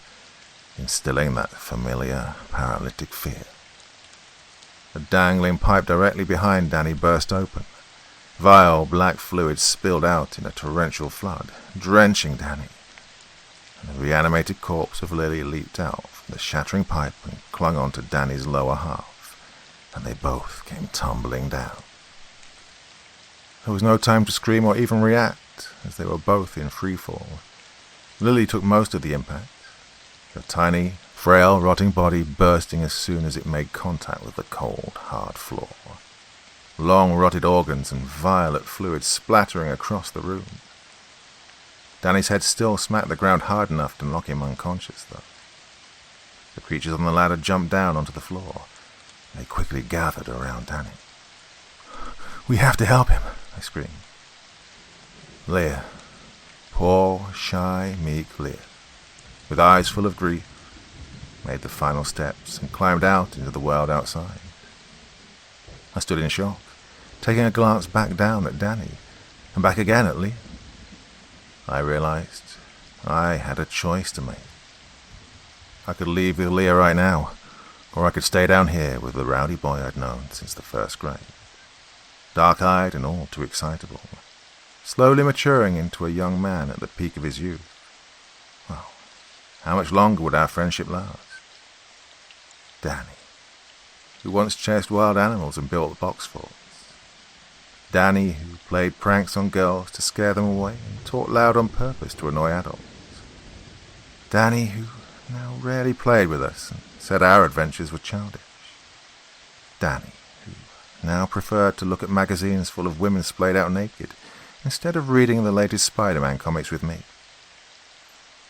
instilling that familiar paralytic fear. The dangling pipe directly behind Danny burst open. Vile black fluid spilled out in a torrential flood, drenching Danny. And the reanimated corpse of Lily leaped out from the shattering pipe and clung onto Danny's lower half, and they both came tumbling down. There was no time to scream or even react, as they were both in free fall. Lily took most of the impact, her tiny, frail, rotting body bursting as soon as it made contact with the cold, hard floor. Long rotted organs and violet fluid splattering across the room. Danny's head still smacked the ground hard enough to knock him unconscious, though. The creatures on the ladder jumped down onto the floor. They quickly gathered around Danny. We have to help him, I screamed. Leah, poor, shy, meek Leah, with eyes full of grief, made the final steps and climbed out into the world outside. I stood in shock, taking a glance back down at Danny and back again at Leah. I realized I had a choice to make. I could leave with Leah right now, or I could stay down here with the rowdy boy I'd known since the first grade. Dark-eyed and all too excitable, slowly maturing into a young man at the peak of his youth. Well, how much longer would our friendship last? Danny, who once chased wild animals and built box forts. Danny, who played pranks on girls to scare them away and talked loud on purpose to annoy adults. Danny, who now rarely played with us and said our adventures were childish. Danny, who now preferred to look at magazines full of women splayed out naked instead of reading the latest Spider-Man comics with me.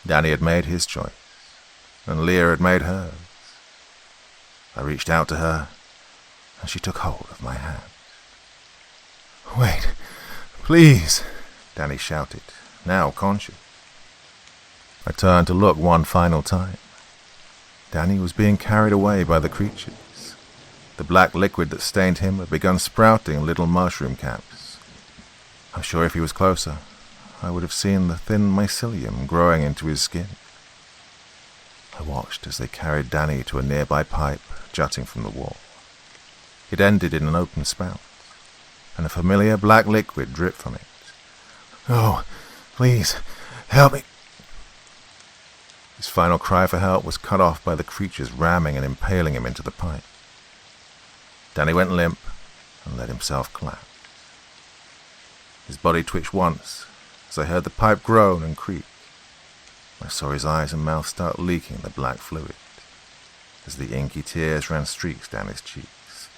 Danny had made his choice, and Leah had made hers. I reached out to her, and she took hold of my hand. Wait, please, Danny shouted, now conscious. I turned to look one final time. Danny was being carried away by the creatures. The black liquid that stained him had begun sprouting little mushroom caps. I'm sure if he was closer, I would have seen the thin mycelium growing into his skin. I watched as they carried Danny to a nearby pipe jutting from the wall. It ended in an open spout, and a familiar black liquid dripped from it. Oh, please, help me. His final cry for help was cut off by the creatures ramming and impaling him into the pipe. Danny went limp and let himself collapse. His body twitched once as I heard the pipe groan and creak. I saw his eyes and mouth start leaking the black fluid as the inky tears ran streaks down his cheeks.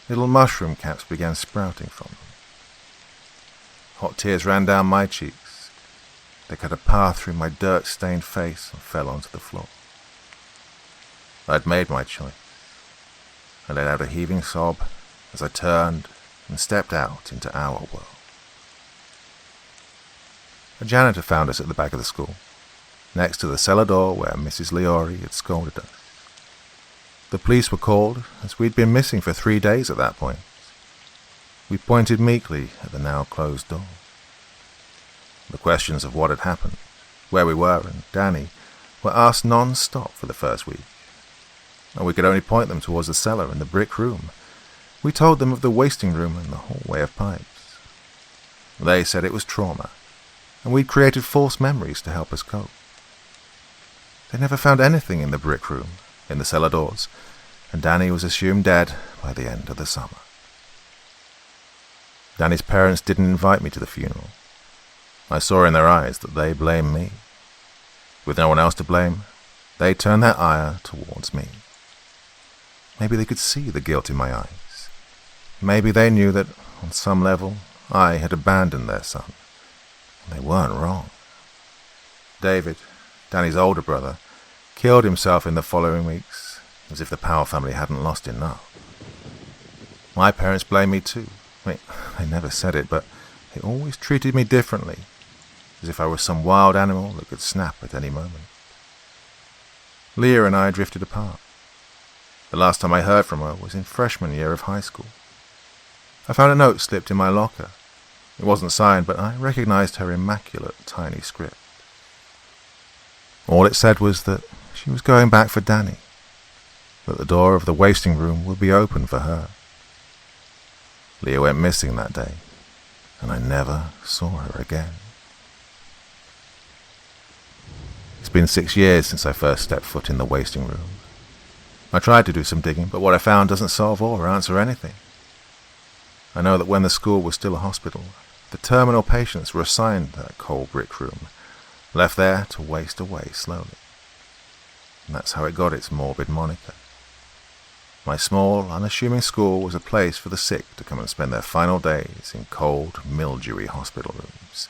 Little mushroom caps began sprouting from them. Hot tears ran down my cheeks. They cut a path through my dirt-stained face and fell onto the floor. I'd made my choice. I let out a heaving sob as I turned and stepped out into our world. A janitor found us at the back of the school, next to the cellar door where Mrs. Leori had scolded us. The police were called, as we'd been missing for 3 days at that point. We pointed meekly at the now closed door. The questions of what had happened, where we were, and Danny were asked non-stop for the first week. And we could only point them towards the cellar and the brick room. We told them of the wasting room and the hallway of pipes. They said it was trauma, and we'd created false memories to help us cope. They never found anything in the brick room, in the cellar doors, and Danny was assumed dead by the end of the summer. Danny's parents didn't invite me to the funeral. I saw in their eyes that they blamed me. With no one else to blame, they turned their ire towards me. Maybe they could see the guilt in my eyes. Maybe they knew that, on some level, I had abandoned their son. And they weren't wrong. David, Danny's older brother, killed himself in the following weeks, as if the Powell family hadn't lost enough. My parents blamed me too. They never said it, but they always treated me differently, as if I was some wild animal that could snap at any moment. Leah and I drifted apart. The last time I heard from her was in freshman year of high school. I found a note slipped in my locker. It wasn't signed, but I recognized her immaculate tiny script. All it said was that she was going back for Danny, that the door of the wasting room would be open for her. Leah went missing that day, and I never saw her again. It's been 6 years since I first stepped foot in the wasting room. I tried to do some digging, but what I found doesn't solve or answer anything. I know that when the school was still a hospital, the terminal patients were assigned that cold brick room, left there to waste away slowly. And that's how it got its morbid moniker. My small, unassuming school was a place for the sick to come and spend their final days in cold, mildewy hospital rooms.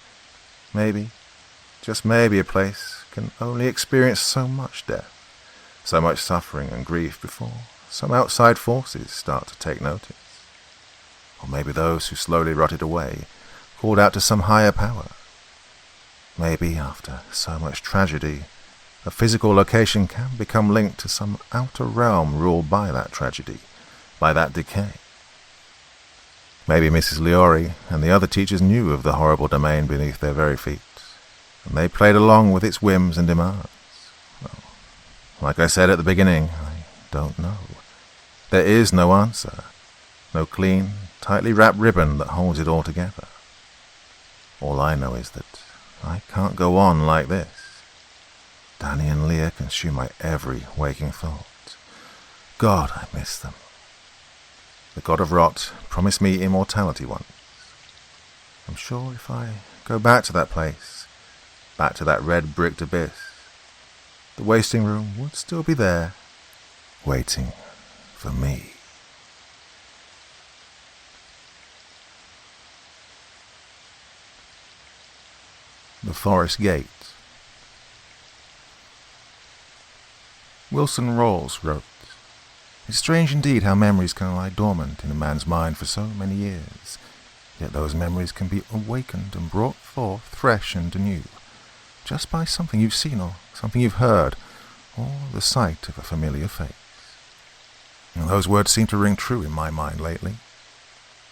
Maybe, just maybe, a place can only experience so much death, so much suffering and grief before some outside forces start to take notice. Or maybe those who slowly rotted away called out to some higher power. Maybe after so much tragedy, a physical location can become linked to some outer realm ruled by that tragedy, by that decay. Maybe Mrs. Leori and the other teachers knew of the horrible domain beneath their very feet, and they played along with its whims and demands. Well, like I said at the beginning, I don't know. There is no answer, no clean, tightly wrapped ribbon that holds it all together. All I know is that I can't go on like this. Danny and Leah consume my every waking thought. God, I miss them. The god of rot promised me immortality once. I'm sure if I go back to that place, back to that red-bricked abyss, the wasting room would still be there, waiting for me. The Forest Gate. Wilson Rawls wrote, "It's strange indeed how memories can lie dormant in a man's mind for so many years, yet those memories can be awakened and brought forth fresh and anew, just by something you've seen or something you've heard, or the sight of a familiar face." And those words seem to ring true in my mind lately.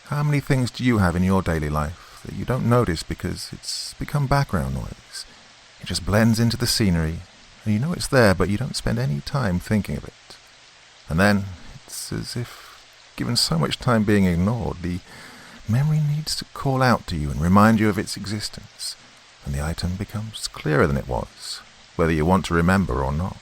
How many things do you have in your daily life that you don't notice because it's become background noise? It just blends into the scenery, and you know it's there, but you don't spend any time thinking of it. And then it's as if, given so much time being ignored, the memory needs to call out to you and remind you of its existence, and the item becomes clearer than it was, whether you want to remember or not.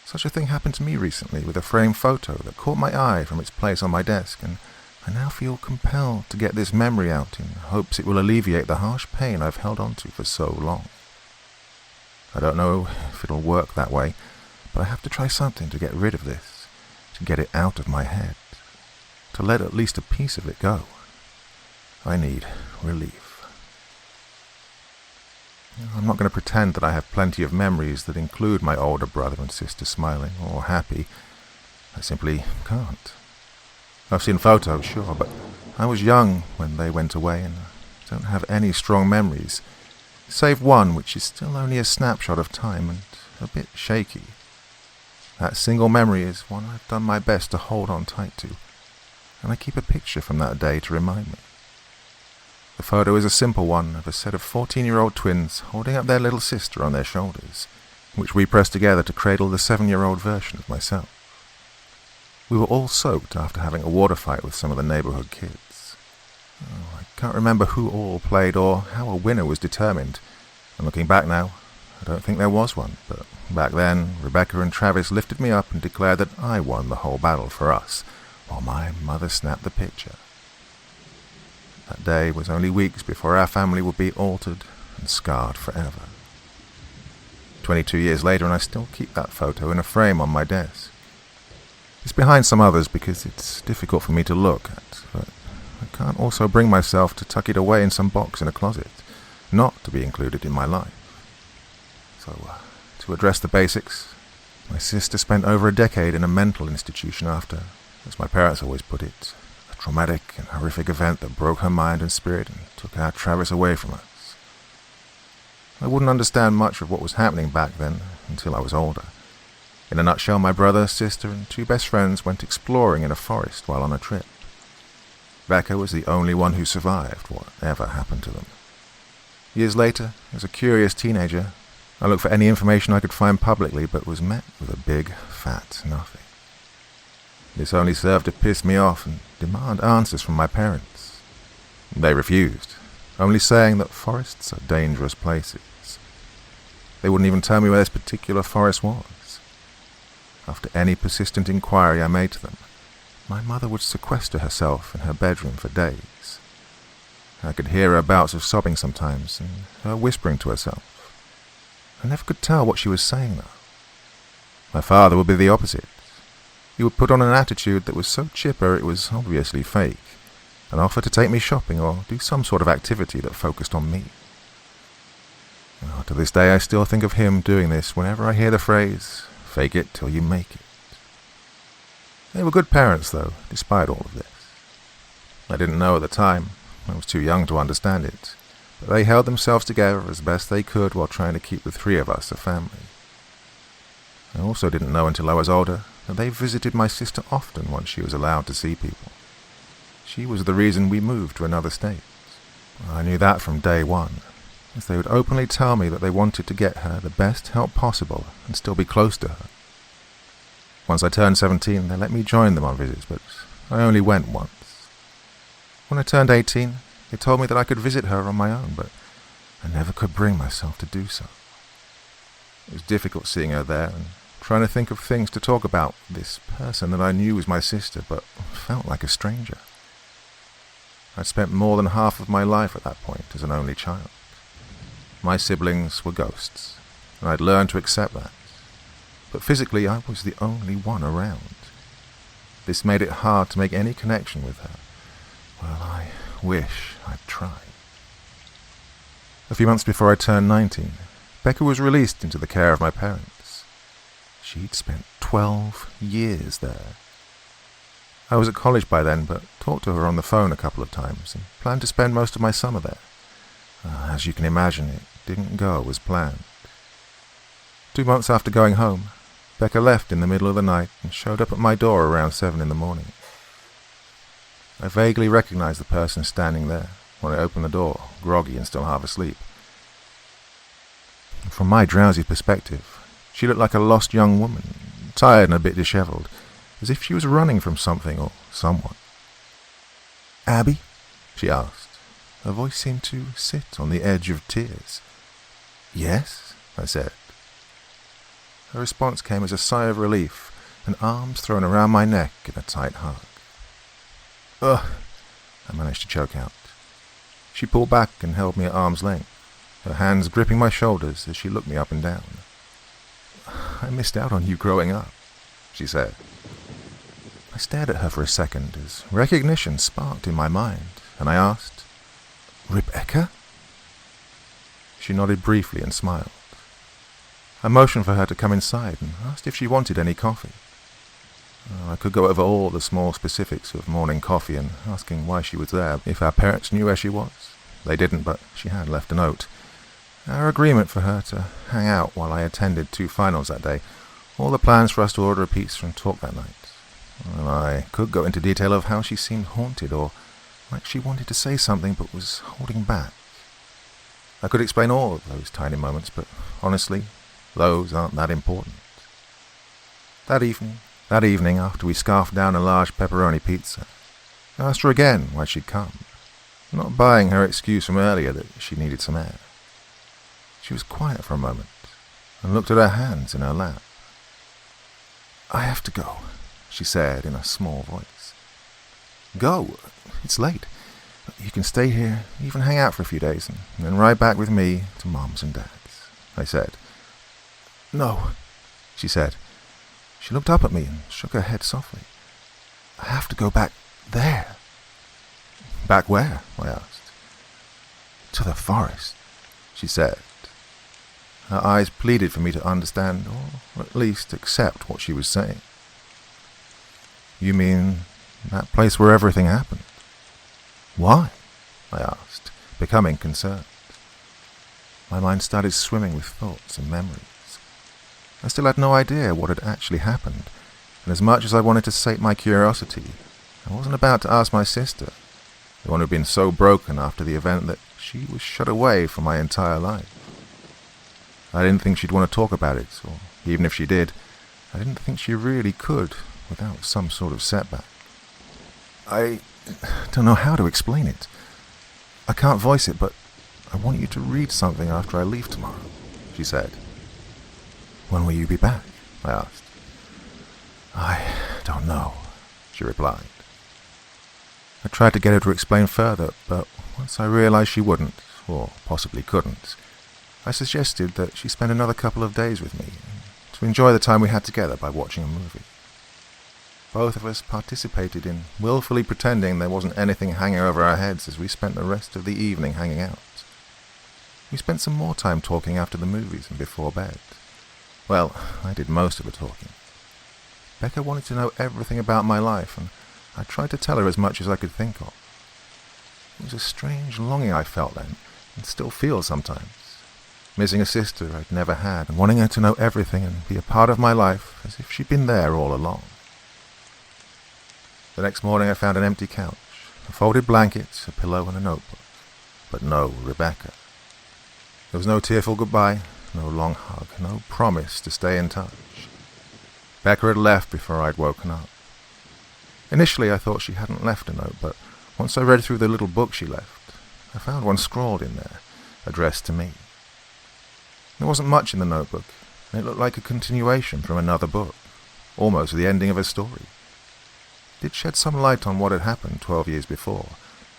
Such a thing happened to me recently with a framed photo that caught my eye from its place on my desk, and I now feel compelled to get this memory out in hopes it will alleviate the harsh pain I've held on to for so long. I don't know if it'll work that way, but I have to try something to get rid of this, to get it out of my head, to let at least a piece of it go. I need relief. I'm not going to pretend that I have plenty of memories that include my older brother and sister smiling or happy. I simply can't. I've seen photos, sure, but I was young when they went away, and don't have any strong memories, save one which is still only a snapshot of time and a bit shaky. That single memory is one I've done my best to hold on tight to, and I keep a picture from that day to remind me. The photo is a simple one of a set of 14-year-old twins holding up their little sister on their shoulders, which we pressed together to cradle the 7-year-old version of myself. We were all soaked after having a water fight with some of the neighborhood kids. I can't remember who all played or how a winner was determined, and looking back now, I don't think there was one, but back then, Rebecca and Travis lifted me up and declared that I won the whole battle for us, while my mother snapped the picture. That day was only weeks before our family would be altered and scarred forever. 22 years later, and I still keep that photo in a frame on my desk. It's behind some others because it's difficult for me to look at, but I can't also bring myself to tuck it away in some box in a closet, not to be included in my life. So, to address the basics, my sister spent over a decade in a mental institution after, as my parents always put it, a traumatic and horrific event that broke her mind and spirit and took our Travis away from us. I wouldn't understand much of what was happening back then until I was older. In a nutshell, my brother, sister, and 2 best friends went exploring in a forest while on a trip. Becca was the only one who survived whatever happened to them. Years later, as a curious teenager, I looked for any information I could find publicly, but was met with a big, fat nothing. This only served to piss me off and demand answers from my parents. They refused, only saying that forests are dangerous places. They wouldn't even tell me where this particular forest was. After any persistent inquiry I made to them, my mother would sequester herself in her bedroom for days. I could hear her bouts of sobbing sometimes, and her whispering to herself. I never could tell what she was saying, though. My father would be the opposite. He would put on an attitude that was so chipper it was obviously fake, and offer to take me shopping or do some sort of activity that focused on me. To this day I still think of him doing this whenever I hear the phrase, "Fake it till you make it." They were good parents, though, despite all of this. I didn't know at the time, I was too young to understand it, but they held themselves together as best they could while trying to keep the 3 of us a family. I also didn't know until I was older that they visited my sister often once she was allowed to see people. She was the reason we moved to another state. I knew that from day one, as they would openly tell me that they wanted to get her the best help possible and still be close to her. Once I turned 17, they let me join them on visits, but I only went once. When I turned 18, they told me that I could visit her on my own, but I never could bring myself to do so. It was difficult seeing her there and trying to think of things to talk about this person that I knew was my sister, but felt like a stranger. I'd spent more than half of my life at that point as an only child. My siblings were ghosts, and I'd learned to accept that. But physically, I was the only one around. This made it hard to make any connection with her. Well, I wish I'd tried. A few months before I turned 19, Becca was released into the care of my parents. She'd spent 12 years there. I was at college by then, but talked to her on the phone a couple of times and planned to spend most of my summer there. As you can imagine, it didn't go as planned. 2 months after going home, Becca left in the middle of the night and showed up at my door around 7 in the morning. I vaguely recognized the person standing there when I opened the door, groggy and still half asleep. From my drowsy perspective, she looked like a lost young woman, tired and a bit disheveled, as if she was running from something or someone. "Abby?" she asked. Her voice seemed to sit on the edge of tears. "Yes?" I said. Her response came as a sigh of relief and arms thrown around my neck in a tight hug. "Ugh," I managed to choke out. She pulled back and held me at arm's length, her hands gripping my shoulders as she looked me up and down. "I missed out on you growing up," she said. I stared at her for a second as recognition sparked in my mind, and I asked, "Rebecca?" She nodded briefly and smiled. I motioned for her to come inside and asked if she wanted any coffee. I could go over all the small specifics of morning coffee and asking why she was there, if our parents knew where she was. They didn't, but she had left a note. Our agreement for her to hang out while I attended 2 finals that day, all the plans for us to order a pizza and talk that night. Well, I could go into detail of how she seemed haunted or like she wanted to say something but was holding back. I could explain all of those tiny moments, but honestly, those aren't that important. That evening, after we scarfed down a large pepperoni pizza, I asked her again why she'd come, not buying her excuse from earlier that she needed some air. She was quiet for a moment and looked at her hands in her lap. "I have to go," she said in a small voice. "Go? It's late. You can stay here, even hang out for a few days, and then ride back with me to Mom's and Dad's," I said. "No," she said. She looked up at me and shook her head softly. "I have to go back there." "Back where?" I asked. "To the forest," she said. Her eyes pleaded for me to understand, or at least accept what she was saying. "You mean that place where everything happened?" "Why?" I asked, becoming concerned. My mind started swimming with thoughts and memories. I still had no idea what had actually happened, and as much as I wanted to sate my curiosity, I wasn't about to ask my sister, the one who'd been so broken after the event that she was shut away from my entire life. I didn't think she'd want to talk about it, or even if she did, I didn't think she really could without some sort of setback. "I don't know how to explain it. I can't voice it, but I want you to read something after I leave tomorrow," she said. "When will you be back?" I asked. "I don't know," she replied. I tried to get her to explain further, but once I realized she wouldn't, or possibly couldn't, I suggested that she spend another couple of days with me to enjoy the time we had together by watching a movie. Both of us participated in willfully pretending there wasn't anything hanging over our heads as we spent the rest of the evening hanging out. We spent some more time talking after the movies and before bed. Well, I did most of the talking. Becca wanted to know everything about my life, and I tried to tell her as much as I could think of. It was a strange longing I felt then, and still feel sometimes. Missing a sister I'd never had, and wanting her to know everything and be a part of my life as if she'd been there all along. The next morning I found an empty couch, a folded blanket, a pillow and a notebook. But no Rebecca. There was no tearful goodbye, no long hug, no promise to stay in touch. Becca had left before I'd woken up. Initially I thought she hadn't left a note, but once I read through the little book she left, I found one scrawled in there, addressed to me. There wasn't much in the notebook, and it looked like a continuation from another book, almost the ending of a story. It did shed some light on what had happened 12 years before,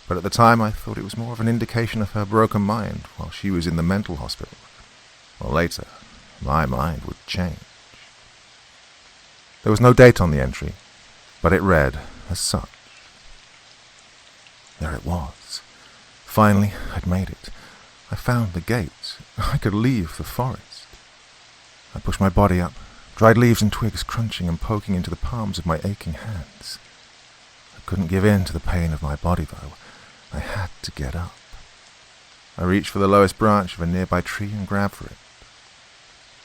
but at the time I thought it was more of an indication of her broken mind while she was in the mental hospital. Well, later, my mind would change. There was no date on the entry, but it read as such. There it was. Finally, I'd made it. I found the gate. I could leave the forest. I pushed my body up, dried leaves and twigs crunching and poking into the palms of my aching hands. I couldn't give in to the pain of my body, though. I had to get up. I reached for the lowest branch of a nearby tree and grabbed for it.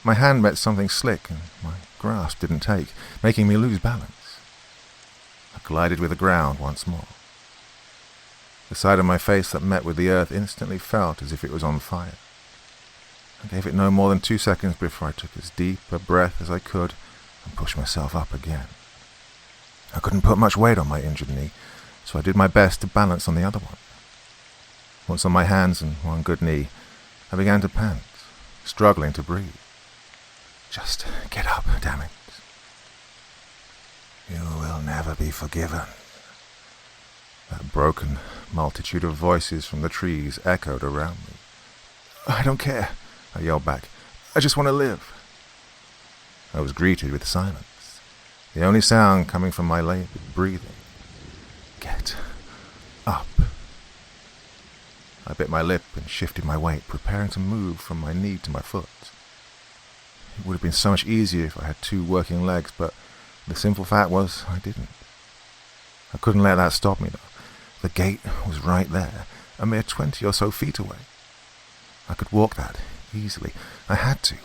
My hand met something slick, and my grasp didn't take, making me lose balance. I collided with the ground once more. The side of my face that met with the earth instantly felt as if it was on fire. I gave it no more than 2 seconds before I took as deep a breath as I could and pushed myself up again. I couldn't put much weight on my injured knee, so I did my best to balance on the other one. Once on my hands and one good knee, I began to pant, struggling to breathe. Just get up, damn it. You will never be forgiven. That broken multitude of voices from the trees echoed around me. I don't care, I yelled back. I just want to live. I was greeted with silence, the only sound coming from my labored breathing. Get up. I bit my lip and shifted my weight, preparing to move from my knee to my foot. It would have been so much easier if I had 2 working legs, but the simple fact was I didn't. I couldn't let that stop me, though. The gate was right there, a mere 20 or so feet away. I could walk that easily. I had to.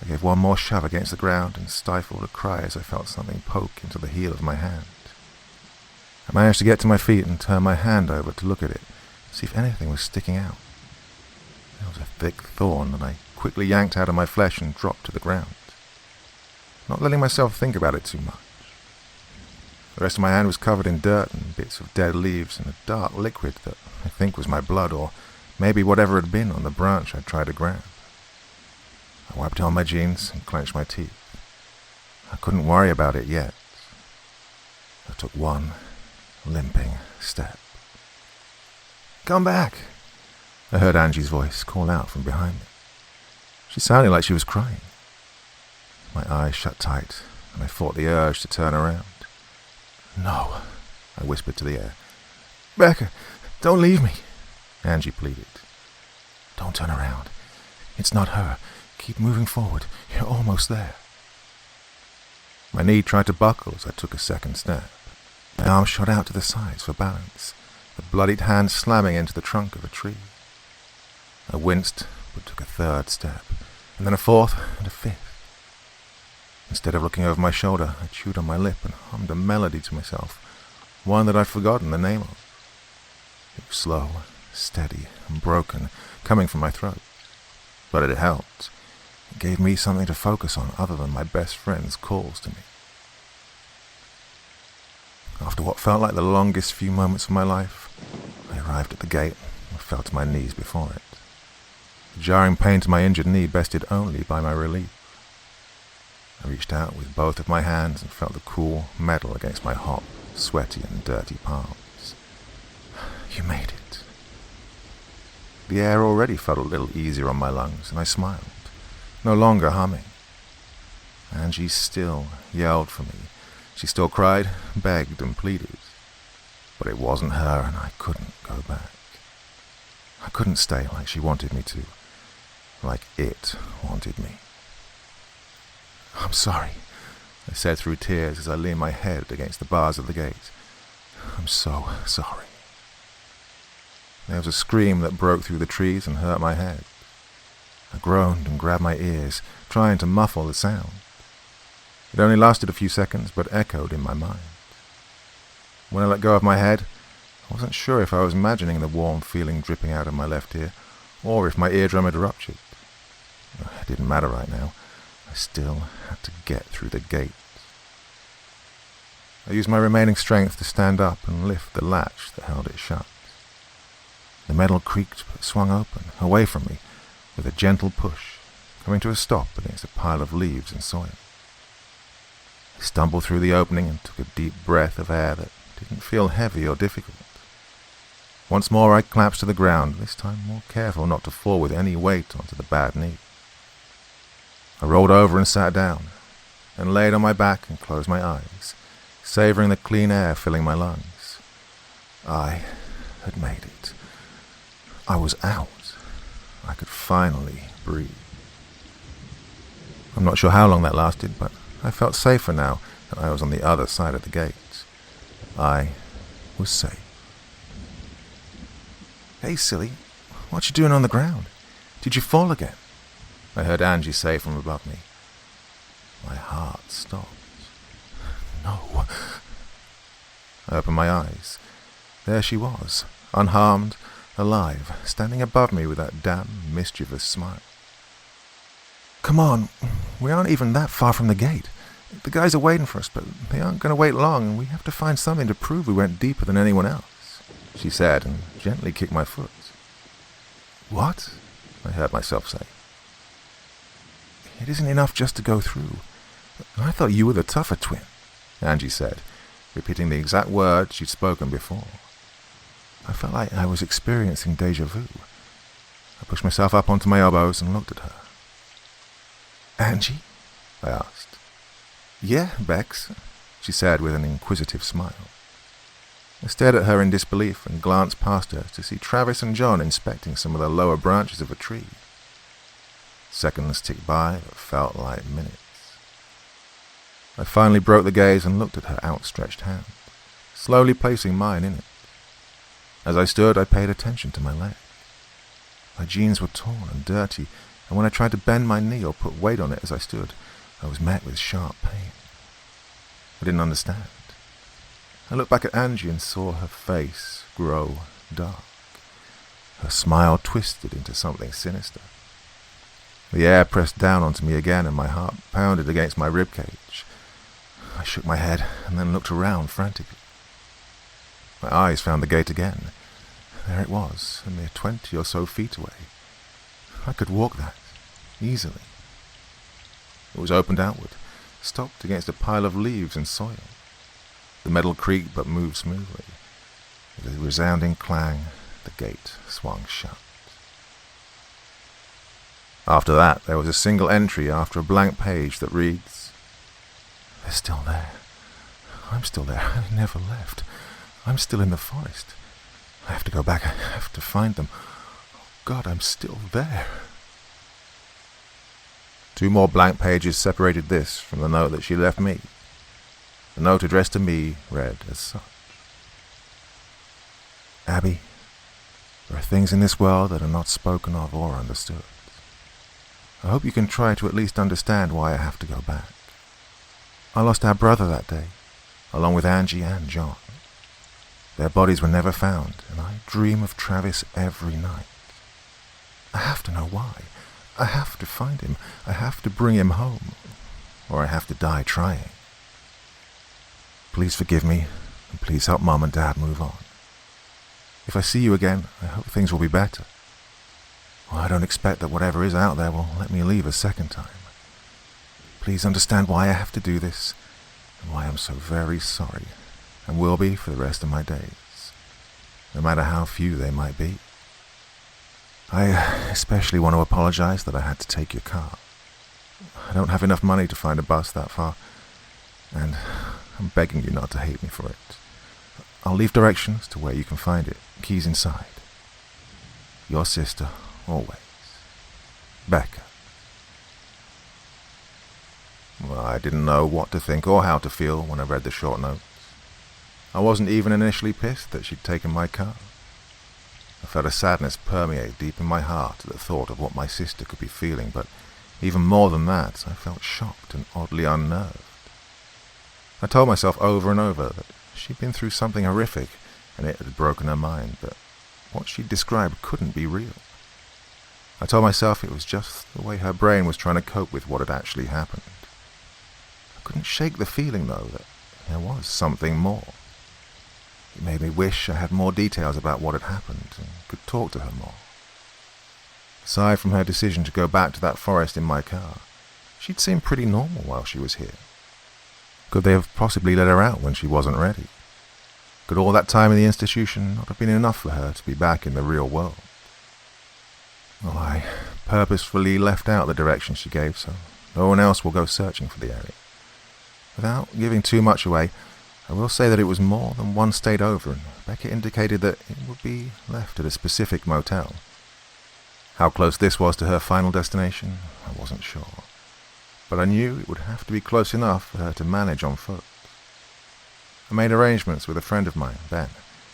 I gave one more shove against the ground and stifled a cry as I felt something poke into the heel of my hand. I managed to get to my feet and turn my hand over to look at it, see if anything was sticking out. There was a thick thorn that I quickly yanked out of my flesh and dropped to the ground, not letting myself think about it too much. The rest of my hand was covered in dirt and bits of dead leaves and a dark liquid that I think was my blood, or maybe whatever had been on the branch I'd tried to grab. I wiped on my jeans and clenched my teeth. I couldn't worry about it yet. I took one limping step. "Come back!" I heard Angie's voice call out from behind me. She sounded like she was crying. My eyes shut tight, and I fought the urge to turn around. "No," I whispered to the air. "Becca, don't leave me," Angie pleaded. "Don't turn around. It's not her. Keep moving forward. You're almost there." My knee tried to buckle as I took a second step. My arm shot out to the sides for balance, the bloodied hand slamming into the trunk of a tree. I winced, but took a third step, and then a fourth and a fifth. Instead of looking over my shoulder, I chewed on my lip and hummed a melody to myself, one that I'd forgotten the name of. It was slow, steady, and broken, coming from my throat. But it helped. It gave me something to focus on other than my best friend's calls to me. After what felt like the longest few moments of my life, I arrived at the gate and fell to my knees before it. The jarring pain to my injured knee bested only by my relief. I reached out with both of my hands and felt the cool metal against my hot, sweaty and dirty palms. "You made it." The air already felt a little easier on my lungs, and I smiled, no longer humming. Angie still yelled for me. She still cried, begged and pleaded. But it wasn't her, and I couldn't go back. I couldn't stay like she wanted me to, like it wanted me. "I'm sorry," I said through tears as I leaned my head against the bars of the gate. "I'm so sorry." There was a scream that broke through the trees and hurt my head. I groaned and grabbed my ears, trying to muffle the sound. It only lasted a few seconds, but echoed in my mind. When I let go of my head, I wasn't sure if I was imagining the warm feeling dripping out of my left ear, or if my eardrum had ruptured. It didn't matter right now. I still had to get through the gate. I used my remaining strength to stand up and lift the latch that held it shut. The metal creaked but swung open, away from me, with a gentle push, coming to a stop against a pile of leaves and soil. I stumbled through the opening and took a deep breath of air that didn't feel heavy or difficult. Once more I collapsed to the ground, this time more careful not to fall with any weight onto the bad knee. I rolled over and sat down, and laid on my back and closed my eyes, savoring the clean air filling my lungs. I had made it. I was out. I could finally breathe. I'm not sure how long that lasted, but I felt safer now that I was on the other side of the gate. I was safe. "Hey, silly, what you doing on the ground? Did you fall again?" I heard Angie say from above me. My heart stopped. No. I opened my eyes. There she was, unharmed, alive, standing above me with that damn mischievous smile. "Come on, we aren't even that far from the gate. The guys are waiting for us, but they aren't going to wait long, and we have to find something to prove we went deeper than anyone else," she said, and gently kicked my foot. "What?" I heard myself say. "It isn't enough just to go through. I thought you were the tougher twin," Angie said, repeating the exact words she'd spoken before. I felt like I was experiencing déjà vu. I pushed myself up onto my elbows and looked at her. "Angie?" I asked. "Yeah, Bex," she said with an inquisitive smile. I stared at her in disbelief and glanced past her to see Travis and John inspecting some of the lower branches of a tree. Seconds ticked by that felt like minutes. I finally broke the gaze and looked at her outstretched hand, slowly placing mine in it. As I stood, I paid attention to my leg. My jeans were torn and dirty, and when I tried to bend my knee or put weight on it as I stood, I was met with sharp pain. I didn't understand. I looked back at Angie and saw her face grow dark. Her smile twisted into something sinister. The air pressed down onto me again and my heart pounded against my ribcage. I shook my head and then looked around frantically. My eyes found the gate again. There it was, a mere 20 or so feet away. I could walk that, easily. It was opened outward, stopped against a pile of leaves and soil. The metal creaked but moved smoothly. With a resounding clang, the gate swung shut. After that, there was a single entry after a blank page that reads, "They're still there. I'm still there. I never left. I'm still in the forest. I have to go back. I have to find them. Oh God, I'm still there." 2 more blank pages separated this from the note that she left me. The note addressed to me read as such. "Abby, there are things in this world that are not spoken of or understood. I hope you can try to at least understand why I have to go back. I lost our brother that day, along with Angie and John. Their bodies were never found, and I dream of Travis every night. I have to know why. I have to find him. I have to bring him home, or I have to die trying. Please forgive me, and please help Mom and Dad move on. If I see you again, I hope things will be better. Well, I don't expect that whatever is out there will let me leave a second time. Please understand why I have to do this, and why I'm so very sorry, and will be for the rest of my days, no matter how few they might be. I especially want to apologize that I had to take your car. I don't have enough money to find a bus that far, and I'm begging you not to hate me for it. I'll leave directions to where you can find it, keys inside. Your sister, always, Becca." Well, I didn't know what to think or how to feel when I read the short notes. I wasn't even initially pissed that she'd taken my car. I felt a sadness permeate deep in my heart at the thought of what my sister could be feeling, but even more than that, I felt shocked and oddly unnerved. I told myself over and over that she'd been through something horrific and it had broken her mind, but what she'd described couldn't be real. I told myself it was just the way her brain was trying to cope with what had actually happened. I couldn't shake the feeling, though, that there was something more. It made me wish I had more details about what had happened and could talk to her more. Aside from her decision to go back to that forest in my car, she'd seemed pretty normal while she was here. Could they have possibly let her out when she wasn't ready? Could all that time in the institution not have been enough for her to be back in the real world? Well, I purposefully left out the directions she gave so no one else will go searching for the area. Without giving too much away, I will say that it was more than one state over, and Becca indicated that it would be left at a specific motel. How close this was to her final destination, I wasn't sure, but I knew it would have to be close enough for her to manage on foot. I made arrangements with a friend of mine, Ben,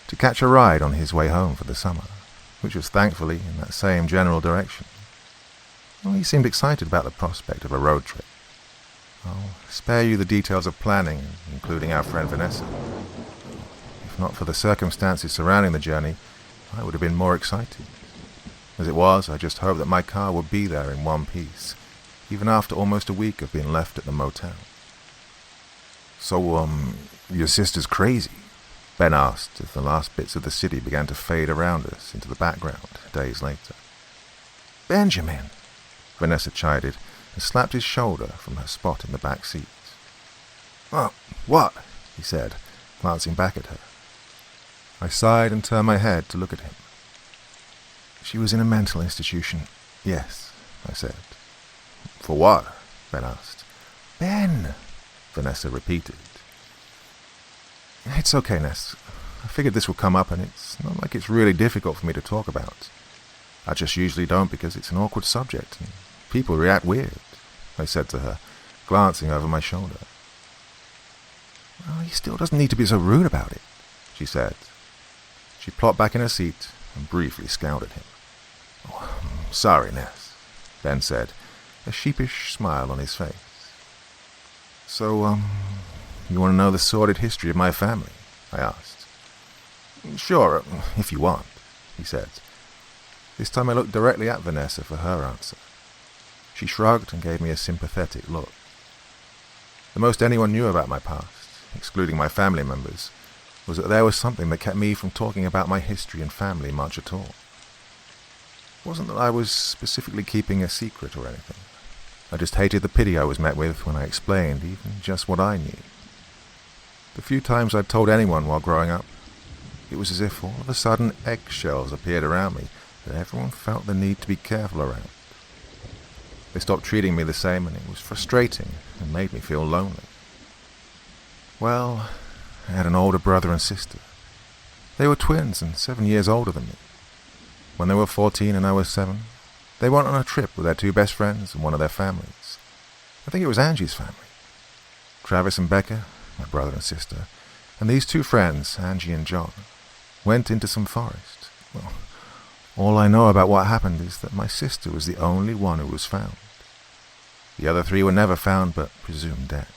to catch a ride on his way home for the summer, which was thankfully in that same general direction. Well, he seemed excited about the prospect of a road trip. I'll spare you the details of planning, including our friend Vanessa. If not for the circumstances surrounding the journey, I would have been more excited. As it was, I just hoped that my car would be there in one piece, even after almost a week of being left at the motel. "So, your sister's crazy?" Ben asked as the last bits of the city began to fade around us into the background days later. "Benjamin," Vanessa chided and slapped his shoulder from her spot in the back seat. "Oh, what?" he said, glancing back at her. I sighed and turned my head to look at him. "She was in a mental institution, yes," I said. "For what?" Ben asked. "Ben," Vanessa repeated. "It's okay, Ness. I figured this would come up, and it's not like it's really difficult for me to talk about. I just usually don't because it's an awkward subject, and people react weird," I said to her, glancing over my shoulder. "Well, he still doesn't need to be so rude about it," she said. She plopped back in her seat and briefly scowled at him. "Oh, sorry, Ness," Ben said, a sheepish smile on his face. "So, you want to know the sordid history of my family?" I asked. "Sure, if you want," he said. This time I looked directly at Vanessa for her answer. She shrugged and gave me a sympathetic look. The most anyone knew about my past, excluding my family members, was that there was something that kept me from talking about my history and family much at all. It wasn't that I was specifically keeping a secret or anything. I just hated the pity I was met with when I explained even just what I knew. The few times I'd told anyone while growing up, it was as if all of a sudden eggshells appeared around me that everyone felt the need to be careful around. They stopped treating me the same, and it was frustrating and made me feel lonely. Well, I had an older brother and sister. They were twins and 7 years older than me. When they were 14 and I was 7, they went on a trip with their 2 best friends and one of their families. I think it was Angie's family. Travis and Becca, my brother and sister, and these 2 friends, Angie and John, went into some forest. Well, all I know about what happened is that my sister was the only one who was found. The other 3 were never found but presumed dead.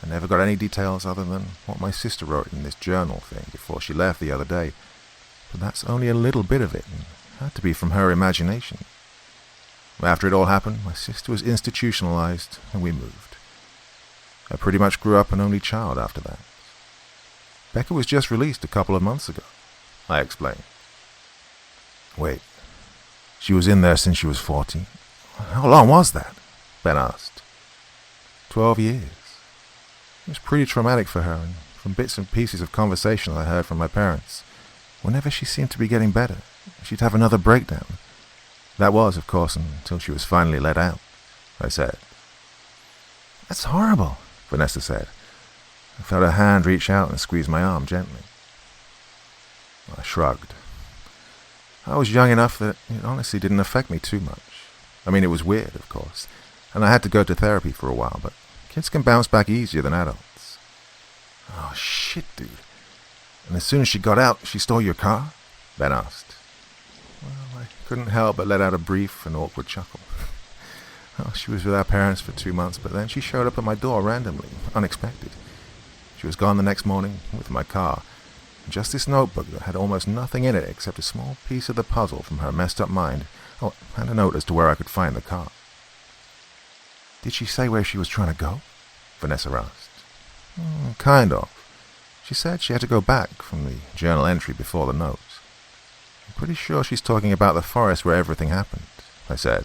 I never got any details other than what my sister wrote in this journal thing before she left the other day, but that's only a little bit of it and had to be from her imagination. After it all happened, my sister was institutionalized and we moved. I pretty much grew up an only child after that. Becca was just released a couple of months ago, I explained. Wait, she was in there since she was 14? How long was that? Ben asked. 12 years. It was pretty traumatic for her, and from bits and pieces of conversation I heard from my parents, whenever she seemed to be getting better, she'd have another breakdown. That was, of course, until she was finally let out, I said. That's horrible, Vanessa said. I felt her hand reach out and squeeze my arm gently. I shrugged. I was young enough that it honestly didn't affect me too much. I mean, it was weird, of course, and I had to go to therapy for a while, but kids can bounce back easier than adults. Oh, shit, dude. And as soon as she got out, she stole your car? Ben asked. Well, I couldn't help but let out a brief and awkward chuckle. Well, she was with our parents for 2 months, but then she showed up at my door randomly, unexpected. She was gone the next morning with my car. Just this notebook that had almost nothing in it except a small piece of the puzzle from her messed up mind. Oh, and a note as to where I could find the car. Did she say where she was trying to go? Vanessa asked. Kind of. She said she had to go back from the journal entry before the note. I'm pretty sure she's talking about the forest where everything happened, I said.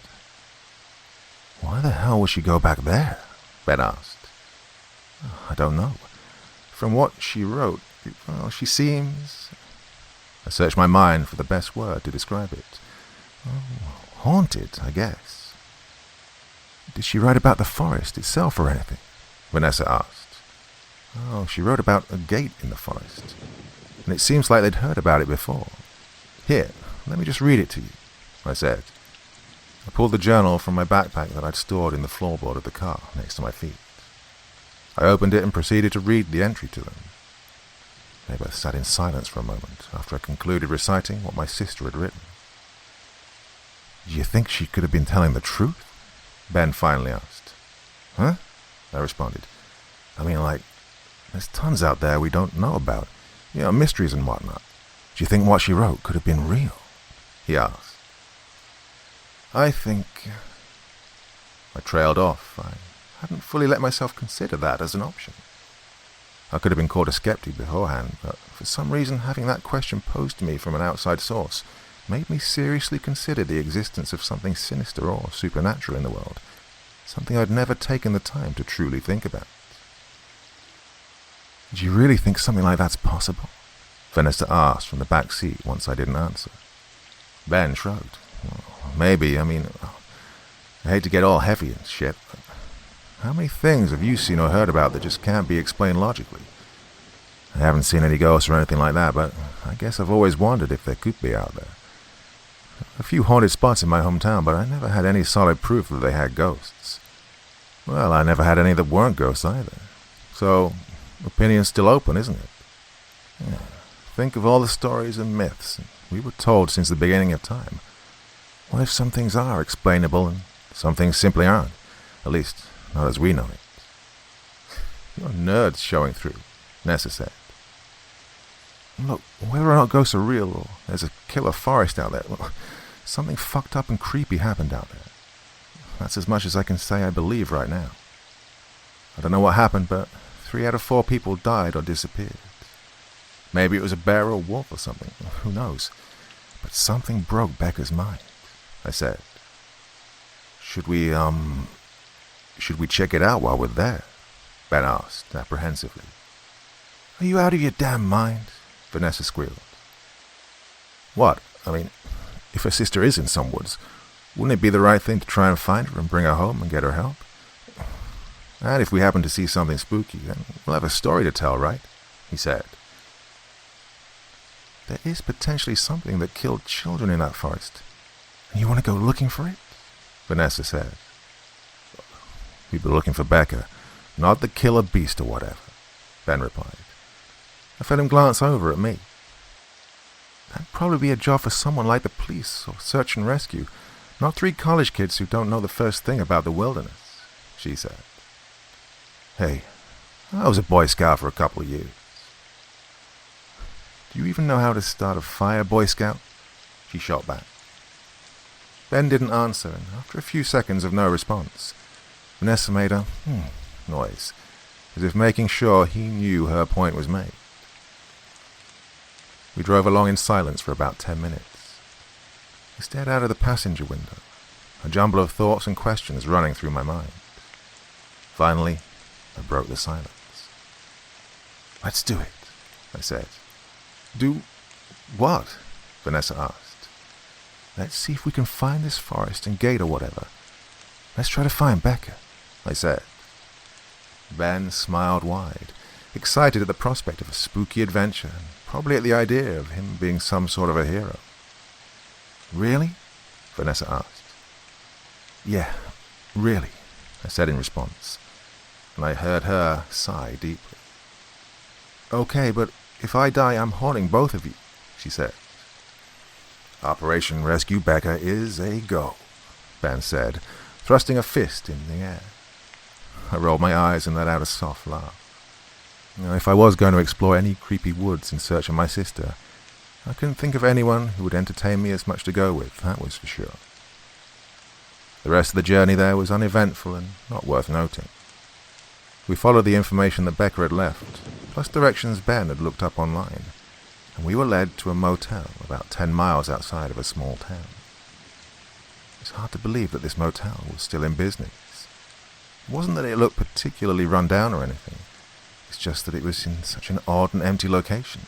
Why the hell would she go back there? Ben asked. I don't know. From what she wrote, well, she seems... I searched my mind for the best word to describe it. Haunted, I guess. Did she write about the forest itself or anything? Vanessa asked. Oh, she wrote about a gate in the forest, and it seems like they'd heard about it before. Here, let me just read it to you, I said. I pulled the journal from my backpack that I'd stored in the floorboard of the car next to my feet. I opened it and proceeded to read the entry to them. They both sat in silence for a moment after I concluded reciting what my sister had written. Do you think she could have been telling the truth? Ben finally asked. Huh? I responded. I mean, like, there's tons out there we don't know about. Mysteries and whatnot. Do you think what she wrote could have been real? He asked. I think... I trailed off. I hadn't fully let myself consider that as an option. I could have been called a skeptic beforehand, but for some reason having that question posed to me from an outside source made me seriously consider the existence of something sinister or supernatural in the world, something I'd never taken the time to truly think about. Do you really think something like that's possible? Vanessa asked from the back seat once I didn't answer. Ben shrugged. Well, maybe, I hate to get all heavy and shit, but how many things have you seen or heard about that just can't be explained logically? I haven't seen any ghosts or anything like that, but I guess I've always wondered if there could be out there. A few haunted spots in my hometown, but I never had any solid proof that they had ghosts. Well, I never had any that weren't ghosts either. So, opinion's still open, isn't it? Yeah, think of all the stories and myths we were told since the beginning of time. What if some things are explainable and some things simply aren't? At least, not as we know it. You're nerds showing through, Nessa said. Look, whether or not ghosts are real or there's a killer forest out there, well, something fucked up and creepy happened out there. That's as much as I can say I believe right now. I don't know what happened, but 3 out of 4 people died or disappeared. Maybe it was a bear or a wolf or something, who knows. But something broke Becca's mind, I said. Should we check it out while we're there? Ben asked, apprehensively. Are you out of your damn mind? Vanessa squealed. What? I mean, if her sister is in some woods, wouldn't it be the right thing to try and find her and bring her home and get her help? And if we happen to see something spooky, then we'll have a story to tell, right? He said. There is potentially something that killed children in that forest. And you want to go looking for it? Vanessa said. We'd be looking for Becca, not the killer beast or whatever, Ben replied. I felt him glance over at me. That'd probably be a job for someone like the police or search and rescue, not 3 college kids who don't know the first thing about the wilderness, she said. Hey, I was a Boy Scout for a couple of years. Do you even know how to start a fire, Boy Scout? She shot back. Ben didn't answer, and after a few seconds of no response, Vanessa made a noise, as if making sure he knew her point was made. We drove along in silence for about 10 minutes. I stared out of the passenger window, a jumble of thoughts and questions running through my mind. Finally, I broke the silence. Let's do it, I said. Do what? Vanessa asked. Let's see if we can find this forest and gate or whatever. Let's try to find Becca, I said. Ben smiled wide, excited at the prospect of a spooky adventure, and probably at the idea of him being some sort of a hero. Really? Vanessa asked. Yeah, really, I said in response, and I heard her sigh deeply. Okay, but if I die, I'm haunting both of you, she said. Operation Rescue Becca is a go, Ben said, thrusting a fist in the air. I rolled my eyes and let out a soft laugh. If I was going to explore any creepy woods in search of my sister, I couldn't think of anyone who would entertain me as much to go with, that was for sure. The rest of the journey there was uneventful and not worth noting. We followed the information that Becca had left, plus directions Ben had looked up online, and we were led to a motel about 10 miles outside of a small town. It's hard to believe that this motel was still in business. It wasn't that it looked particularly run down or anything, it's just that it was in such an odd and empty location.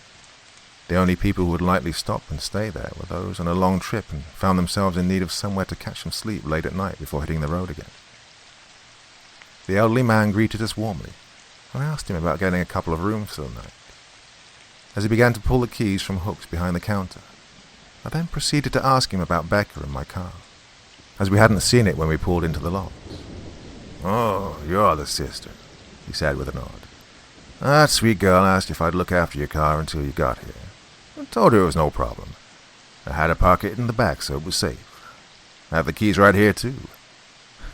The only people who would likely stop and stay there were those on a long trip and found themselves in need of somewhere to catch some sleep late at night before hitting the road again. The elderly man greeted us warmly, and I asked him about getting a couple of rooms for the night. As he began to pull the keys from hooks behind the counter, I then proceeded to ask him about Becca and my car, as we hadn't seen it when we pulled into the lot. Oh, you're the sister, he said with a nod. That sweet girl asked if I'd look after your car until you got here. I told her it was no problem. I had to park it in the back so it was safe. I have the keys right here, too.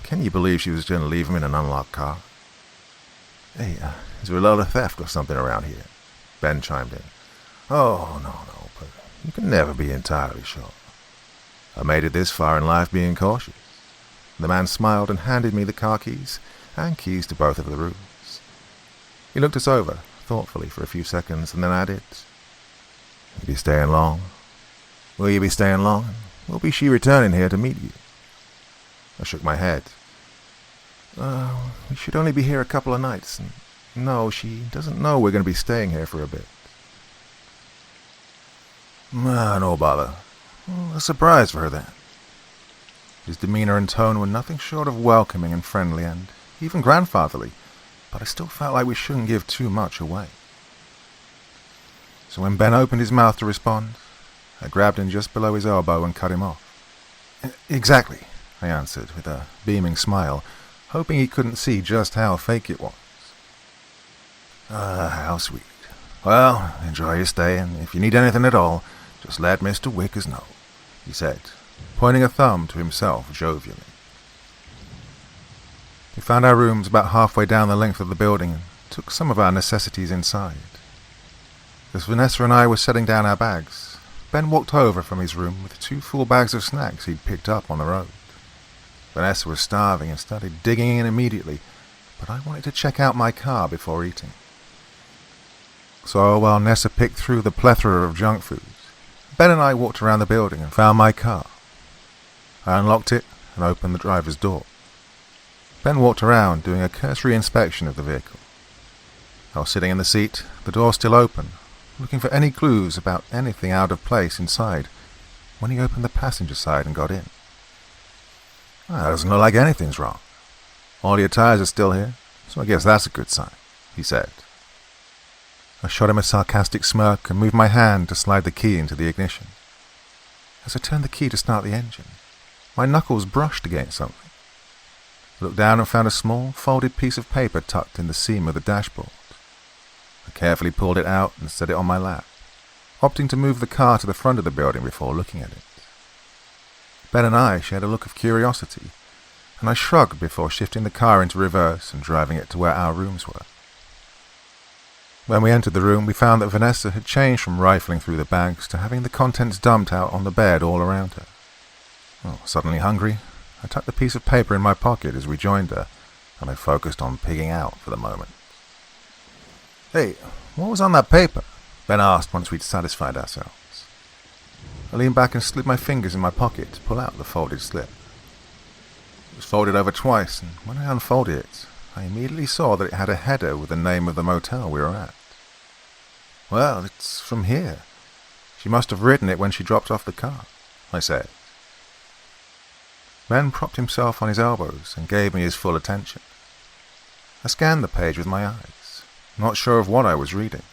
Can you believe she was going to leave them in an unlocked car? Hey, is there a lot of theft or something around here? Ben chimed in. Oh, no, but you can never be entirely sure. I made it this far in life being cautious. The man smiled and handed me the car keys and keys to both of the rooms. He looked us over, thoughtfully, for a few seconds, and then added, You be staying long? Will you be staying long? Will be she returning here to meet you? I shook my head. We should only be here a couple of nights, and no, she doesn't know we're going to be staying here for a bit. No bother. Well, a surprise for her, then. His demeanor and tone were nothing short of welcoming and friendly, and even grandfatherly, but I still felt like we shouldn't give too much away. So when Ben opened his mouth to respond, I grabbed him just below his elbow and cut him off. Exactly, I answered with a beaming smile, hoping he couldn't see just how fake it was. How sweet, "Well, enjoy your stay, and if you need anything at all, just let Mr. Wickers know," he said, pointing a thumb to himself jovially. We found our rooms about halfway down the length of the building and took some of our necessities inside. As Vanessa and I were setting down our bags, Ben walked over from his room with 2 full bags of snacks he'd picked up on the road. Vanessa was starving and started digging in immediately, but I wanted to check out my car before eating. So while Nessa picked through the plethora of junk foods, Ben and I walked around the building and found my car. I unlocked it and opened the driver's door. Ben walked around, doing a cursory inspection of the vehicle. I was sitting in the seat, the door still open, looking for any clues about anything out of place inside, when he opened the passenger side and got in. "That doesn't look like anything's wrong. All your tires are still here, so I guess that's a good sign," he said. I shot him a sarcastic smirk and moved my hand to slide the key into the ignition. As I turned the key to start the engine, my knuckles brushed against something. I looked down and found a small, folded piece of paper tucked in the seam of the dashboard. I carefully pulled it out and set it on my lap, opting to move the car to the front of the building before looking at it. Ben and I shared a look of curiosity, and I shrugged before shifting the car into reverse and driving it to where our rooms were. When we entered the room, we found that Vanessa had changed from rifling through the bags to having the contents dumped out on the bed all around her. Suddenly hungry, I tucked the piece of paper in my pocket as we joined her, and I focused on pigging out for the moment. "Hey, what was on that paper?" Ben asked once we'd satisfied ourselves. I leaned back and slid my fingers in my pocket to pull out the folded slip. It was folded over twice, and when I unfolded it, I immediately saw that it had a header with the name of the motel we were at. "Well, it's from here. She must have written it when she dropped off the car," I said. Ben propped himself on his elbows and gave me his full attention. I scanned the page with my eyes, not sure of what I was reading.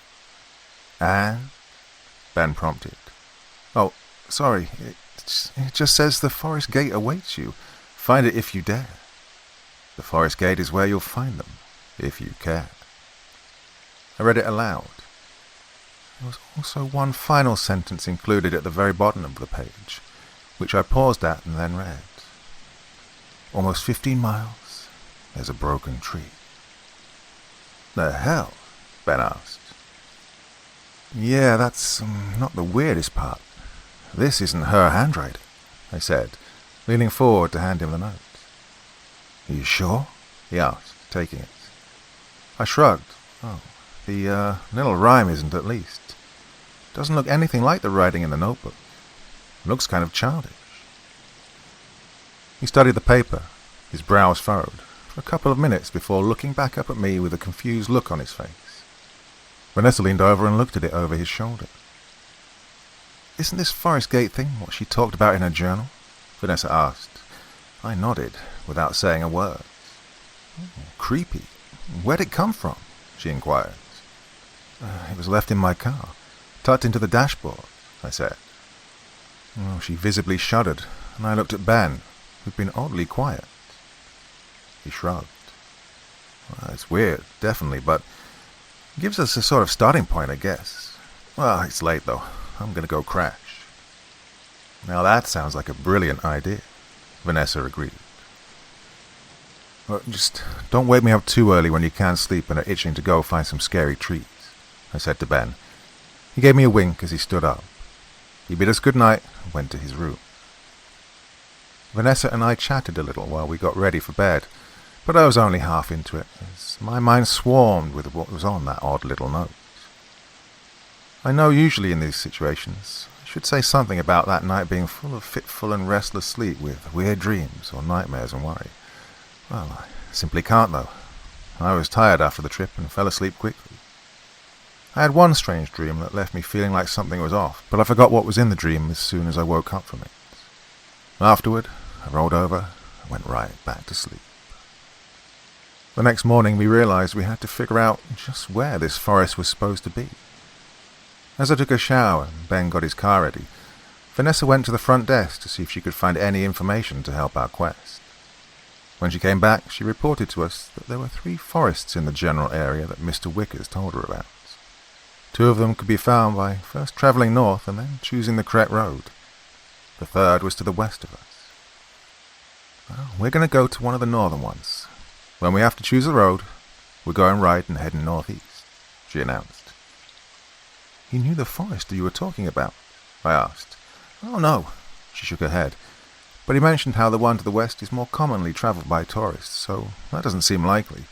"And?" Ben prompted. "Oh, sorry, it just says the forest gate awaits you. Find it if you dare. The forest gate is where you'll find them, if you care." I read it aloud. There was also one final sentence included at the very bottom of the page, which I paused at and then read. "Almost 15 miles, there's a broken tree." "The hell?" Ben asked. "Yeah, that's not the weirdest part. This isn't her handwriting," I said, leaning forward to hand him the note. "Are you sure?" he asked, taking it. I shrugged. The little rhyme isn't, at least. Doesn't look anything like the writing in the notebook. Looks kind of childish. He studied the paper, his brows furrowed, for a couple of minutes before looking back up at me with a confused look on his face. Vanessa leaned over and looked at it over his shoulder. "Isn't this Forest Gate thing what she talked about in her journal?" Vanessa asked. I nodded, without saying a word. "Creepy. Where'd it come from?" she inquired. "It was left in my car, tucked into the dashboard," I said. She visibly shuddered, and I looked at Ben, who'd been oddly quiet. He shrugged. "It's weird, definitely, but it gives us a sort of starting point, I guess. Well, it's late, though. I'm going to go crash." "Now that sounds like a brilliant idea," Vanessa agreed. "Well, just don't wake me up too early when you can't sleep and are itching to go find some scary treats," I said to Ben. He gave me a wink as he stood up. He bid us good night and went to his room. Vanessa and I chatted a little while we got ready for bed, but I was only half into it, as my mind swarmed with what was on that odd little note. I know usually in these situations I should say something about that night being full of fitful and restless sleep with weird dreams or nightmares and worry. Well, I simply can't, though. I was tired after the trip and fell asleep quickly. I had one strange dream that left me feeling like something was off, but I forgot what was in the dream as soon as I woke up from it. Afterward, I rolled over and went right back to sleep. The next morning we realized we had to figure out just where this forest was supposed to be. As I took a shower and Ben got his car ready, Vanessa went to the front desk to see if she could find any information to help our quest. When she came back, she reported to us that there were 3 forests in the general area that Mr. Wickers told her about. Two of them could be found by first travelling north and then choosing the correct road. The third was to the west of us. Well, we're going to go to one of the northern ones. When we have to choose a road, we're going right and heading northeast, she announced. You knew the forest you were talking about? I asked. Oh, no, she shook her head. But he mentioned how the one to the west is more commonly travelled by tourists, so that doesn't seem likely.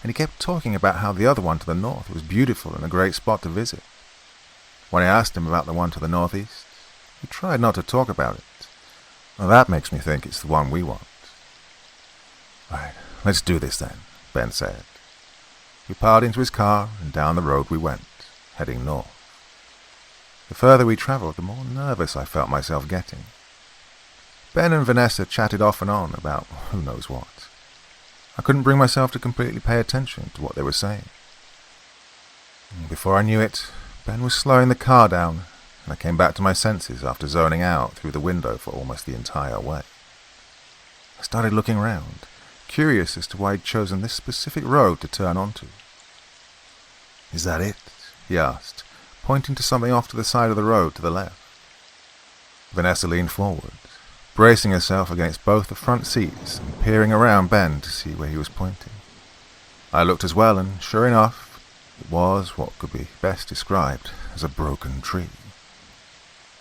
And he kept talking about how the other one to the north was beautiful and a great spot to visit. When I asked him about the one to the northeast, he tried not to talk about it. Well, that makes me think it's the one we want. Right, let's do this then, Ben said. He piled into his car and down the road we went, heading north. The further we travelled, the more nervous I felt myself getting. Ben and Vanessa chatted off and on about who knows what. I couldn't bring myself to completely pay attention to what they were saying. Before I knew it, Ben was slowing the car down, and I came back to my senses after zoning out through the window for almost the entire way. I started looking round, curious as to why he'd chosen this specific road to turn onto. Is that it? He asked, pointing to something off to the side of the road to the left. Vanessa leaned forward, bracing herself against both the front seats and peering around Ben to see where he was pointing. I looked as well, and sure enough, it was what could be best described as a broken tree.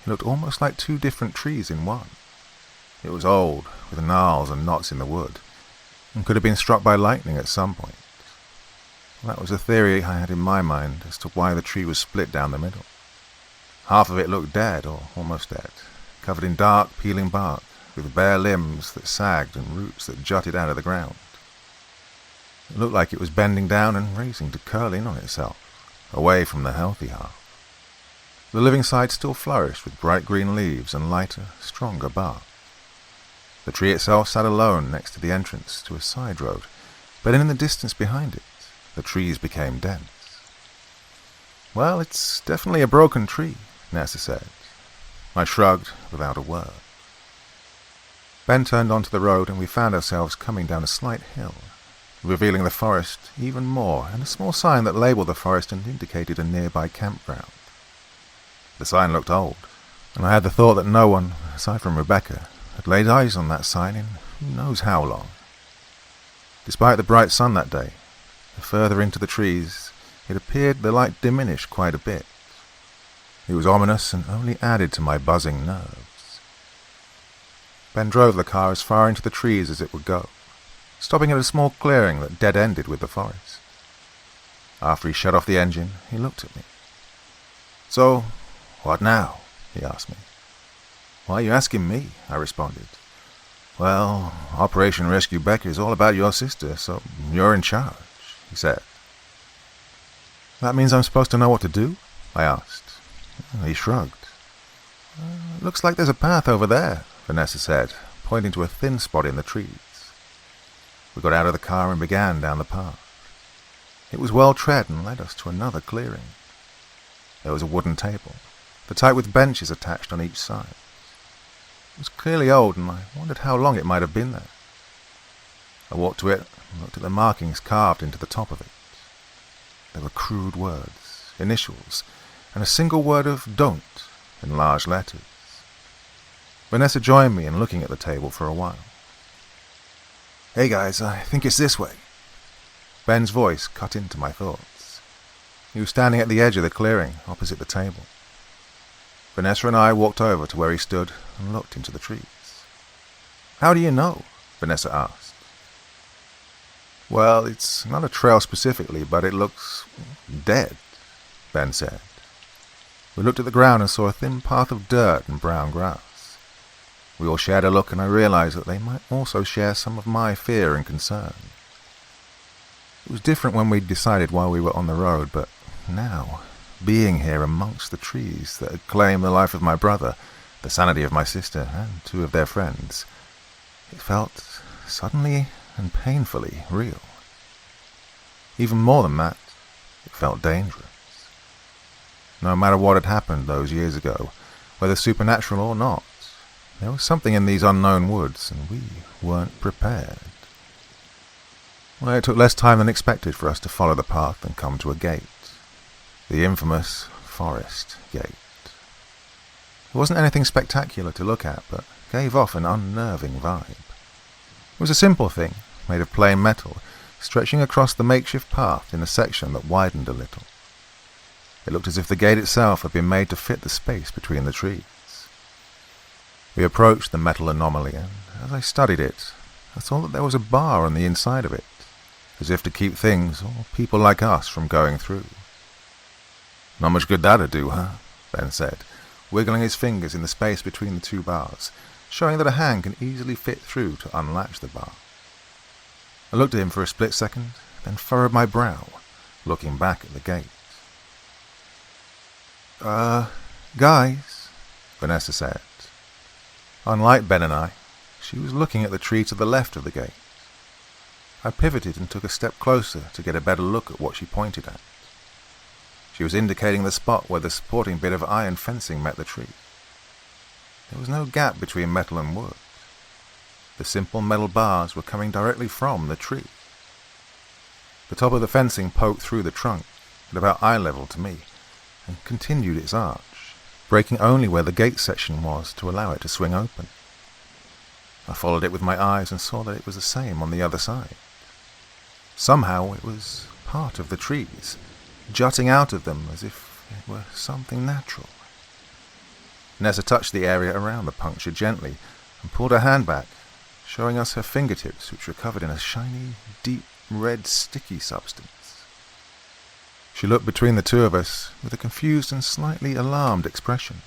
It looked almost like two different trees in one. It was old, with gnarls and knots in the wood, and could have been struck by lightning at some point. That was a theory I had in my mind as to why the tree was split down the middle. Half of it looked dead, or almost dead, covered in dark, peeling bark, with bare limbs that sagged and roots that jutted out of the ground. It looked like it was bending down and racing to curl in on itself, away from the healthy half. The living side still flourished with bright green leaves and lighter, stronger bark. The tree itself sat alone next to the entrance to a side road, but in the distance behind it, the trees became dense. Well, it's definitely a broken tree, Nessa said. I shrugged without a word. Ben turned onto the road and we found ourselves coming down a slight hill, revealing the forest even more and a small sign that labelled the forest and indicated a nearby campground. The sign looked old, and I had the thought that no one, aside from Rebecca, had laid eyes on that sign in who knows how long. Despite the bright sun that day, the further into the trees, it appeared the light diminished quite a bit. It was ominous and only added to my buzzing nerves. Ben drove the car as far into the trees as it would go, stopping at a small clearing that dead-ended with the forest. After he shut off the engine, he looked at me. So, what now? He asked me. Why are you asking me? I responded. Well, Operation Rescue Becca is all about your sister, so you're in charge, he said. That means I'm supposed to know what to do? I asked. He shrugged. Looks like there's a path over there, Vanessa said, pointing to a thin spot in the trees. We got out of the car and began down the path. It was well tread and led us to another clearing. There was a wooden table, the type with benches attached on each side. It was clearly old, and I wondered how long it might have been there. I walked to it and looked at the markings carved into the top of it. There were crude words, initials, and a single word of "don't" in large letters. Vanessa joined me in looking at the table for a while. Hey guys, I think it's this way. Ben's voice cut into my thoughts. He was standing at the edge of the clearing, opposite the table. Vanessa and I walked over to where he stood and looked into the trees. How do you know? Vanessa asked. Well, it's not a trail specifically, but it looks dead, Ben said. We looked at the ground and saw a thin path of dirt and brown grass. We all shared a look, and I realized that they might also share some of my fear and concern. It was different when we decided while we were on the road, but now, being here amongst the trees that had claimed the life of my brother, the sanity of my sister, and two of their friends, it felt suddenly and painfully real. Even more than that, it felt dangerous. No matter what had happened those years ago, whether supernatural or not, there was something in these unknown woods, and we weren't prepared. Well, it took less time than expected for us to follow the path and come to a gate. The infamous Forest Gate. It wasn't anything spectacular to look at, but gave off an unnerving vibe. It was a simple thing, made of plain metal, stretching across the makeshift path in a section that widened a little. It looked as if the gate itself had been made to fit the space between the trees. We approached the metal anomaly, and as I studied it, I saw that there was a bar on the inside of it, as if to keep things, or people like us, from going through. "Not much good that'd do, huh?" Ben said, wiggling his fingers in the space between the two bars, showing that a hand can easily fit through to unlatch the bar. I looked at him for a split second, then furrowed my brow, looking back at the gate. Guys," Vanessa said. Unlike Ben and I, she was looking at the tree to the left of the gate. I pivoted and took a step closer to get a better look at what she pointed at. She was indicating the spot where the supporting bit of iron fencing met the tree. There was no gap between metal and wood. The simple metal bars were coming directly from the tree. The top of the fencing poked through the trunk at about eye level to me, and continued its arch, breaking only where the gate section was to allow it to swing open. I followed it with my eyes and saw that it was the same on the other side. Somehow it was part of the trees, jutting out of them as if it were something natural. Nessa touched the area around the puncture gently and pulled her hand back, showing us her fingertips, which were covered in a shiny, deep red sticky substance. She looked between the two of us with a confused and slightly alarmed expression.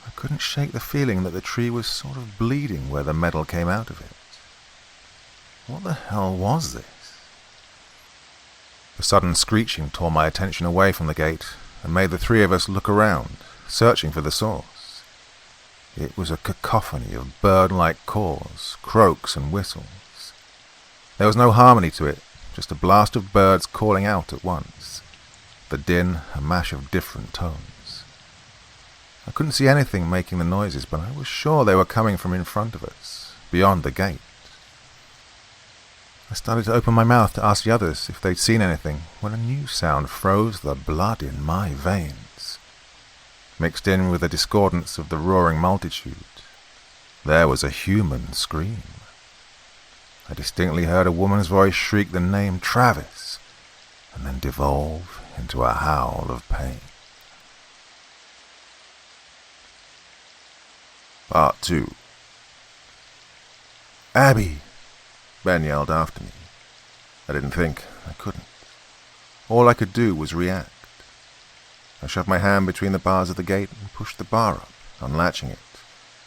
I couldn't shake the feeling that the tree was sort of bleeding where the metal came out of it. What the hell was this? The sudden screeching tore my attention away from the gate and made the three of us look around, searching for the source. It was a cacophony of bird-like calls, croaks and whistles. There was no harmony to it, just a blast of birds calling out at once, the din a mash of different tones. I couldn't see anything making the noises, but I was sure they were coming from in front of us, beyond the gate. I started to open my mouth to ask the others if they'd seen anything, when a new sound froze the blood in my veins. Mixed in with the discordance of the roaring multitude, there was a human scream. I distinctly heard a woman's voice shriek the name Travis, and then devolve into a howl of pain. Part 2. "Abby!" Ben yelled after me. I didn't think. I couldn't. All I could do was react. I shoved my hand between the bars of the gate and pushed the bar up, unlatching it,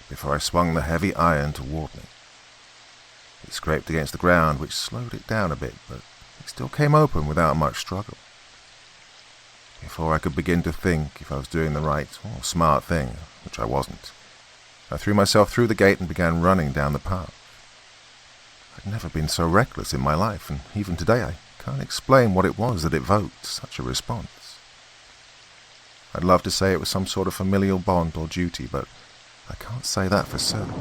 before I swung the heavy iron toward me. It scraped against the ground, which slowed it down a bit, but it still came open without much struggle. Before I could begin to think if I was doing the right or smart thing, which I wasn't, I threw myself through the gate and began running down the path. I'd never been so reckless in my life, and even today I can't explain what it was that evoked such a response. I'd love to say it was some sort of familial bond or duty, but I can't say that for certain.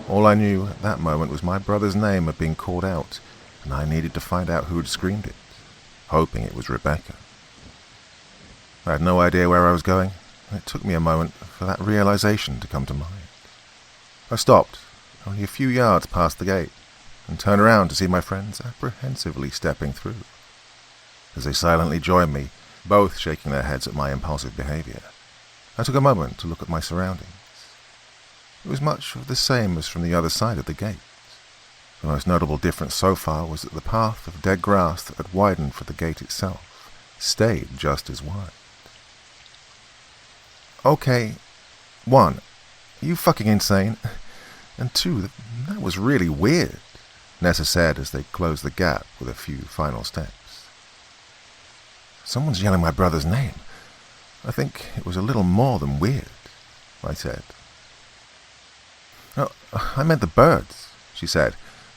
All I knew at that moment was my brother's name had been called out, and I needed to find out who had screamed it, hoping it was Rebecca. I had no idea where I was going, and it took me a moment for that realization to come to mind. I stopped, only a few yards past the gate, and turned around to see my friends apprehensively stepping through. As they silently joined me, both shaking their heads at my impulsive behavior, I took a moment to look at my surroundings. It was much of the same as from the other side of the gate. The most notable difference so far was that the path of dead grass that had widened for the gate itself stayed just as wide. "Okay, 1, are you fucking insane? And 2, that was really weird," Nessa said as they closed the gap with a few final steps. "Someone's yelling my brother's name. I think it was a little more than weird," I said. "Oh, I meant the birds," she said,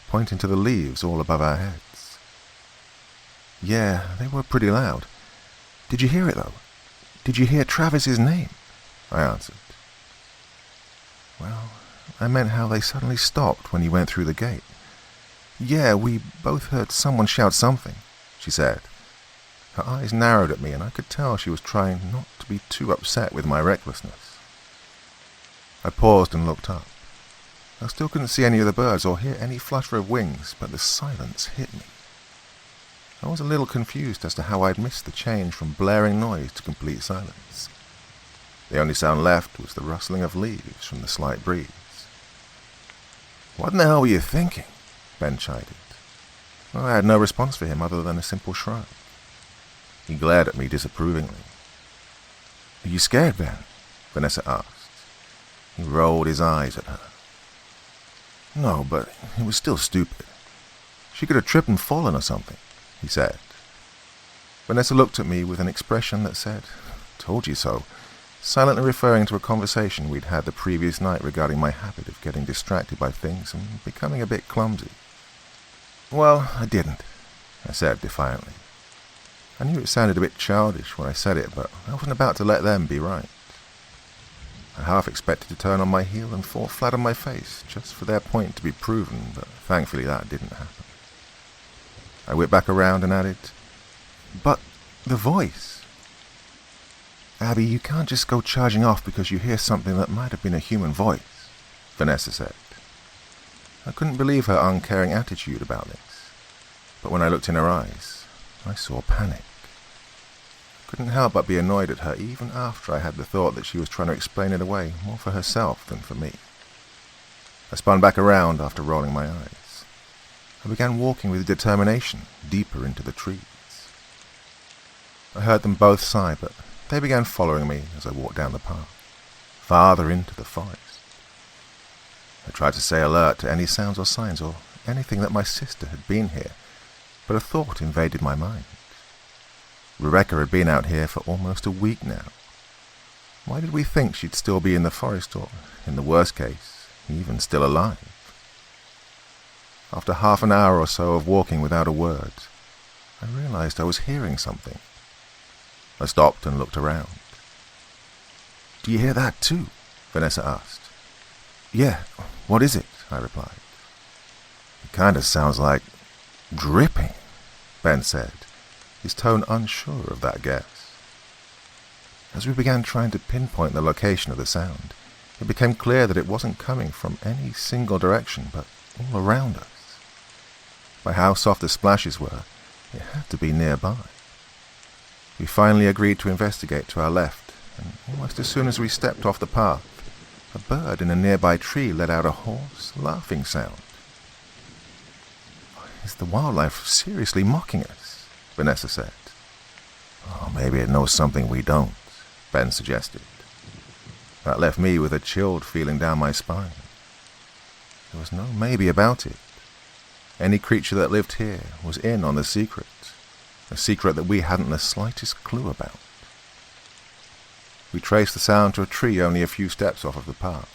pointing to the leaves all above our heads. "Yeah, they were pretty loud. Did you hear it, though? Did you hear Travis's name?" I answered. "Well, I meant how they suddenly stopped when you went through the gate. Yeah, we both heard someone shout something," she said. Her eyes narrowed at me, and I could tell she was trying not to be too upset with my recklessness. I paused and looked up. I still couldn't see any of the birds or hear any flutter of wings, but the silence hit me. I was a little confused as to how I'd missed the change from blaring noise to complete silence. The only sound left was the rustling of leaves from the slight breeze. "What in the hell were you thinking?" Ben chided. Well, I had no response for him other than a simple shrug. He glared at me disapprovingly. "Are you scared, Ben?" Vanessa asked. He rolled his eyes at her. "No, but it was still stupid. She could have tripped and fallen or something," he said. Vanessa looked at me with an expression that said, "Told you so," silently referring to a conversation we'd had the previous night regarding my habit of getting distracted by things and becoming a bit clumsy. "Well, I didn't," I said defiantly. I knew it sounded a bit childish when I said it, but I wasn't about to let them be right. I half expected to turn on my heel and fall flat on my face, just for their point to be proven, but thankfully that didn't happen. I whipped back around and added, "But the voice." "Abby, you can't just go charging off because you hear something that might have been a human voice," Vanessa said. I couldn't believe her uncaring attitude about this, but when I looked in her eyes, I saw panic. I couldn't help but be annoyed at her even after I had the thought that she was trying to explain it away more for herself than for me. I spun back around after rolling my eyes. I began walking with determination deeper into the trees. I heard them both sigh, but they began following me as I walked down the path, farther into the forest. I tried to stay alert to any sounds or signs or anything that my sister had been here, but a thought invaded my mind. Rebecca had been out here for almost a week now. Why did we think she'd still be in the forest or, in the worst case, even still alive? After half an hour or so of walking without a word, I realized I was hearing something. I stopped and looked around. "Do you hear that too?" Vanessa asked. "Yeah, what is it?" I replied. "It kind of sounds like dripping," Ben said, his tone unsure of that guess. As we began trying to pinpoint the location of the sound, it became clear that it wasn't coming from any single direction, but all around us. By how soft the splashes were, it had to be nearby. We finally agreed to investigate to our left, and almost as soon as we stepped off the path, a bird in a nearby tree let out a hoarse, laughing sound. "Is the wildlife seriously mocking us?" Vanessa said. "Oh, maybe it knows something we don't," Ben suggested. That left me with a chilled feeling down my spine. There was no maybe about it. Any creature that lived here was in on the secret, a secret that we hadn't the slightest clue about. We traced the sound to a tree only a few steps off of the path.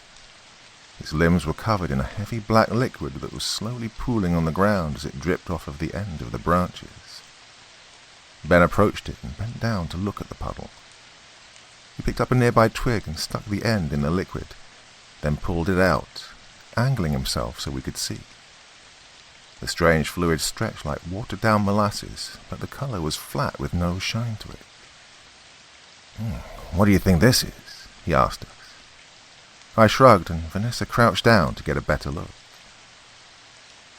Its limbs were covered in a heavy black liquid that was slowly pooling on the ground as it dripped off of the end of the branches. Ben approached it and bent down to look at the puddle. He picked up a nearby twig and stuck the end in the liquid, then pulled it out, angling himself so we could see. The strange fluid stretched like watered-down molasses, but the color was flat with no shine to it. "What do you think this is?" he asked us. I shrugged, and Vanessa crouched down to get a better look.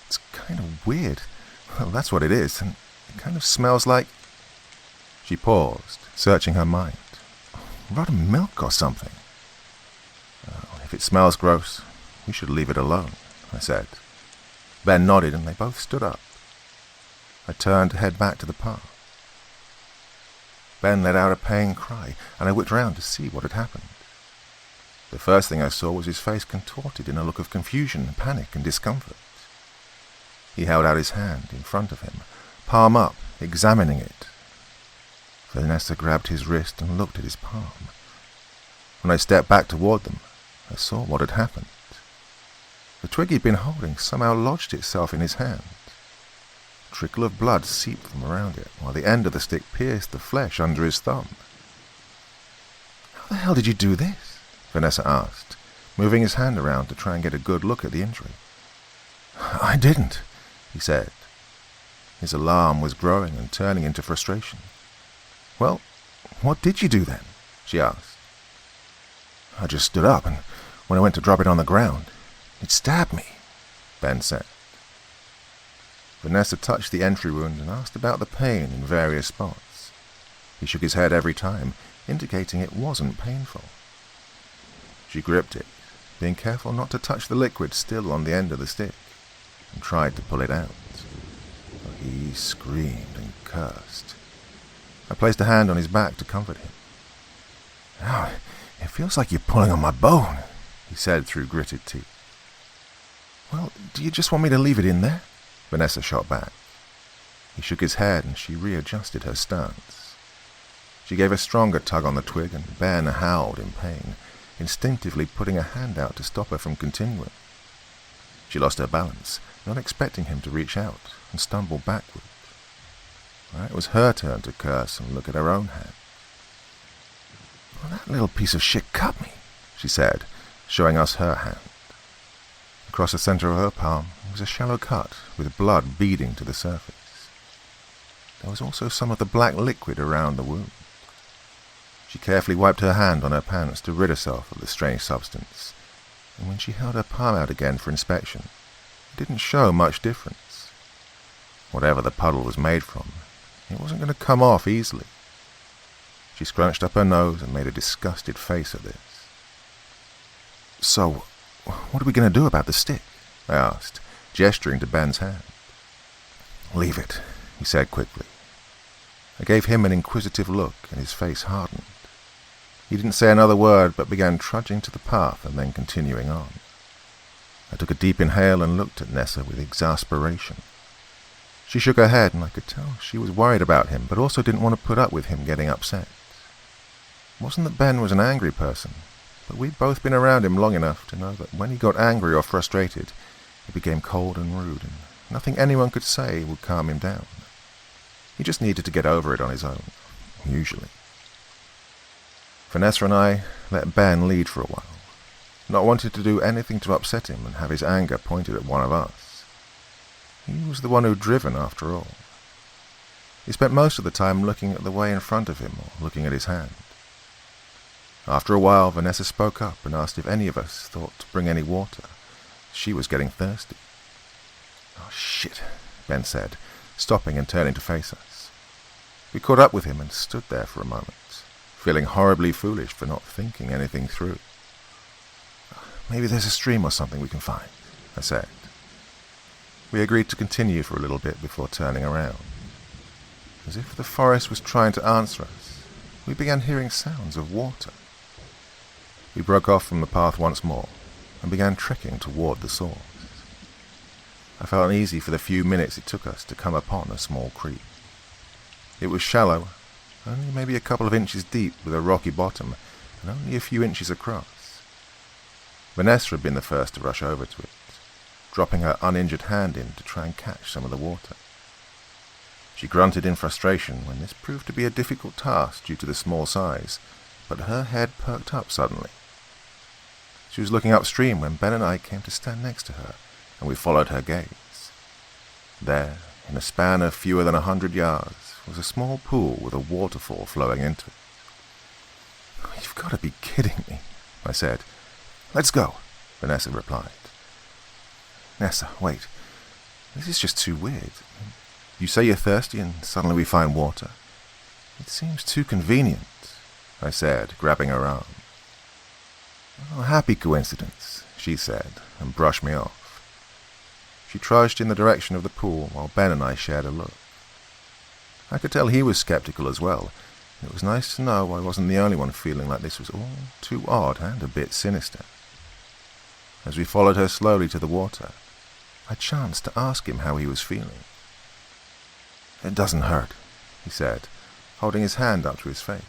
"It's kind of weird. Well, that's what it is, and it kind of smells like—" She paused, searching her mind. "Rotten milk or something." "If it smells gross, we should leave it alone," I said. Ben nodded, and they both stood up. I turned to head back to the path. Ben let out a paying cry, and I whipped round to see what had happened. The first thing I saw was his face contorted in a look of confusion, panic, and discomfort. He held out his hand in front of him, palm up, examining it. Vanessa grabbed his wrist and looked at his palm. When I stepped back toward them, I saw what had happened. The twig he'd been holding somehow lodged itself in his hand. A trickle of blood seeped from around it, while the end of the stick pierced the flesh under his thumb. "How the hell did you do this?" Vanessa asked, moving his hand around to try and get a good look at the injury. "I didn't," he said. His alarm was growing and turning into frustration. "Well, what did you do then?" she asked. "I just stood up, and when I went to drop it on the ground, it stabbed me," Ben said. Vanessa touched the entry wound and asked about the pain in various spots. He shook his head every time, indicating it wasn't painful. She gripped it, being careful not to touch the liquid still on the end of the stick, and tried to pull it out. He screamed and cursed. I placed a hand on his back to comfort him. "Oh, it feels like you're pulling on my bone," he said through gritted teeth. "Well, do you just want me to leave it in there?" Vanessa shot back. He shook his head and she readjusted her stance. She gave a stronger tug on the twig and Ben howled in pain, instinctively putting a hand out to stop her from continuing. She lost her balance, not expecting him to reach out, and stumbled backward. It was her turn to curse and look at her own hand. "Well, that little piece of shit cut me," she said, showing us her hand. Across the center of her palm was a shallow cut with blood beading to the surface. There was also some of the black liquid around the wound. She carefully wiped her hand on her pants to rid herself of the strange substance, and when she held her palm out again for inspection, it didn't show much difference. Whatever the puddle was made from, it wasn't going to come off easily. She scrunched up her nose and made a disgusted face at this. "So, what are we going to do about the stick?" I asked, gesturing to Ben's hand. "Leave it," he said quickly. I gave him an inquisitive look, and his face hardened. He didn't say another word, but began trudging to the path and then continuing on. I took a deep inhale and looked at Nessa with exasperation. She shook her head, and I could tell she was worried about him, but also didn't want to put up with him getting upset. It wasn't that Ben was an angry person, but we'd both been around him long enough to know that when he got angry or frustrated, he became cold and rude, and nothing anyone could say would calm him down. He just needed to get over it on his own, usually. Vanessa and I let Ben lead for a while, not wanting to do anything to upset him and have his anger pointed at one of us. He was the one who'd driven, after all. He spent most of the time looking at the way in front of him or looking at his hand. After a while, Vanessa spoke up and asked if any of us thought to bring any water. She was getting thirsty. "Oh, shit," Ben said, stopping and turning to face us. We caught up with him and stood there for a moment, feeling horribly foolish for not thinking anything through. "Maybe there's a stream or something we can find," I said. We agreed to continue for a little bit before turning around. As if the forest was trying to answer us, we began hearing sounds of water. We broke off from the path once more and began trekking toward the source. I felt uneasy for the few minutes it took us to come upon a small creek. It was shallow, only maybe a couple of inches deep with a rocky bottom and only a few inches across. Vanessa had been the first to rush over to it, dropping her uninjured hand in to try and catch some of the water. She grunted in frustration when this proved to be a difficult task due to the small size, but her head perked up suddenly. She was looking upstream when Ben and I came to stand next to her, and we followed her gaze. There, in a span of fewer than 100 yards, was a small pool with a waterfall flowing into it. "You've got to be kidding me," I said. "Let's go," Vanessa replied. "Nessa, wait. This is just too weird. You say you're thirsty and suddenly we find water. It seems too convenient," I said, grabbing her arm. "Oh, happy coincidence," she said, and brushed me off. She trudged in the direction of the pool while Ben and I shared a look. I could tell he was skeptical as well, and it was nice to know I wasn't the only one feeling like this was all too odd and a bit sinister. As we followed her slowly to the water, I chanced to ask him how he was feeling. "It doesn't hurt," he said, holding his hand up to his face.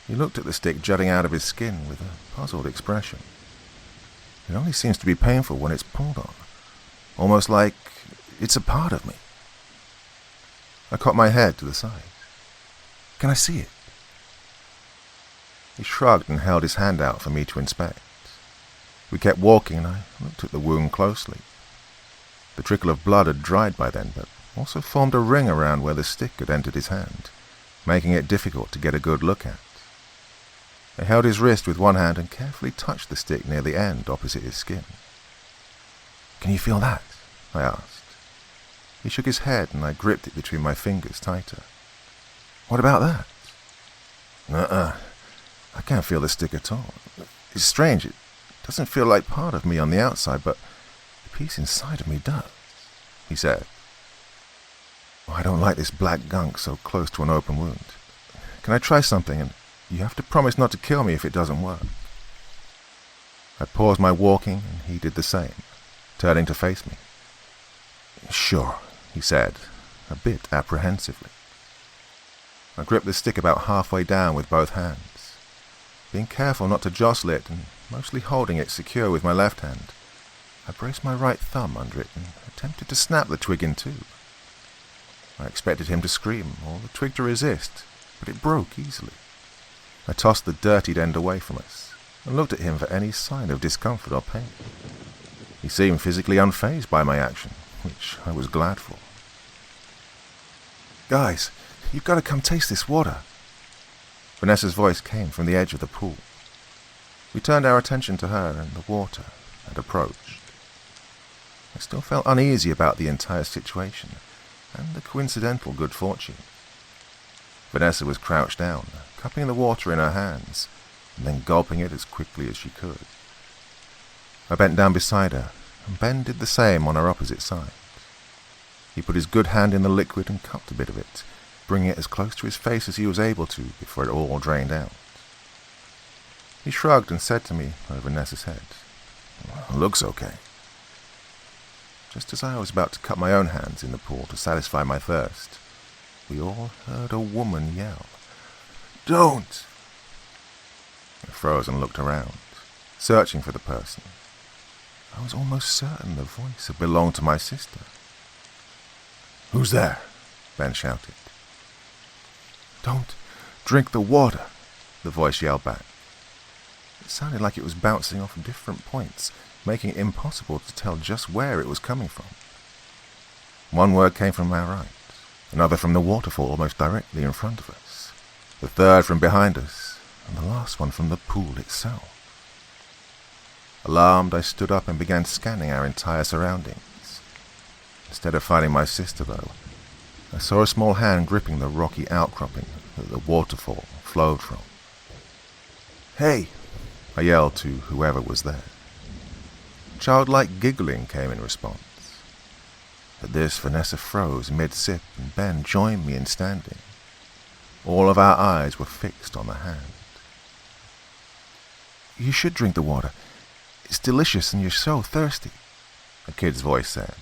He looked at the stick jutting out of his skin with a puzzled expression. "It only seems to be painful when it's pulled on, almost like it's a part of me." I cocked my head to the side. "Can I see it?" He shrugged and held his hand out for me to inspect. We kept walking and I looked at the wound closely. The trickle of blood had dried by then, but also formed a ring around where the stick had entered his hand, making it difficult to get a good look at. I held his wrist with one hand and carefully touched the stick near the end opposite his skin. "Can you feel that?" I asked. He shook his head and I gripped it between my fingers tighter. "What about that?" "Nuh-uh. I can't feel the stick at all. It's strange. It doesn't feel like part of me on the outside, but the piece inside of me does," he said. "I don't like this black gunk so close to an open wound. Can I try something? And you have to promise not to kill me if it doesn't work." I paused my walking and he did the same, turning to face me. "Sure," he said, a bit apprehensively. I gripped the stick about halfway down with both hands, being careful not to jostle it and mostly holding it secure with my left hand. I braced my right thumb under it and attempted to snap the twig in two. I expected him to scream or the twig to resist, but it broke easily. I tossed the dirtied end away from us and looked at him for any sign of discomfort or pain. He seemed physically unfazed by my action, which I was glad for. "Guys, you've got to come taste this water." Vanessa's voice came from the edge of the pool. We turned our attention to her and the water and approached. I still felt uneasy about the entire situation and the coincidental good fortune. Vanessa was crouched down, cupping the water in her hands, and then gulping it as quickly as she could. I bent down beside her, and Ben did the same on her opposite side. He put his good hand in the liquid and cupped a bit of it, bringing it as close to his face as he was able to before it all drained out. He shrugged and said to me over Vanessa's head, "Looks okay." Just as I was about to cup my own hands in the pool to satisfy my thirst, we all heard a woman yell, "Don't!" I froze and looked around, searching for the person. I was almost certain the voice had belonged to my sister. "Who's there?" Ben shouted. "Don't drink the water," the voice yelled back. It sounded like it was bouncing off different points, making it impossible to tell just where it was coming from. One word came from our right, another from the waterfall almost directly in front of us, the third from behind us, and the last one from the pool itself. Alarmed, I stood up and began scanning our entire surroundings. Instead of finding my sister, though, I saw a small hand gripping the rocky outcropping that the waterfall flowed from. "Hey!" I yelled to whoever was there. Childlike giggling came in response. At this, Vanessa froze mid-sip and Ben joined me in standing. All of our eyes were fixed on the hand. "You should drink the water. It's delicious and you're so thirsty," a kid's voice said.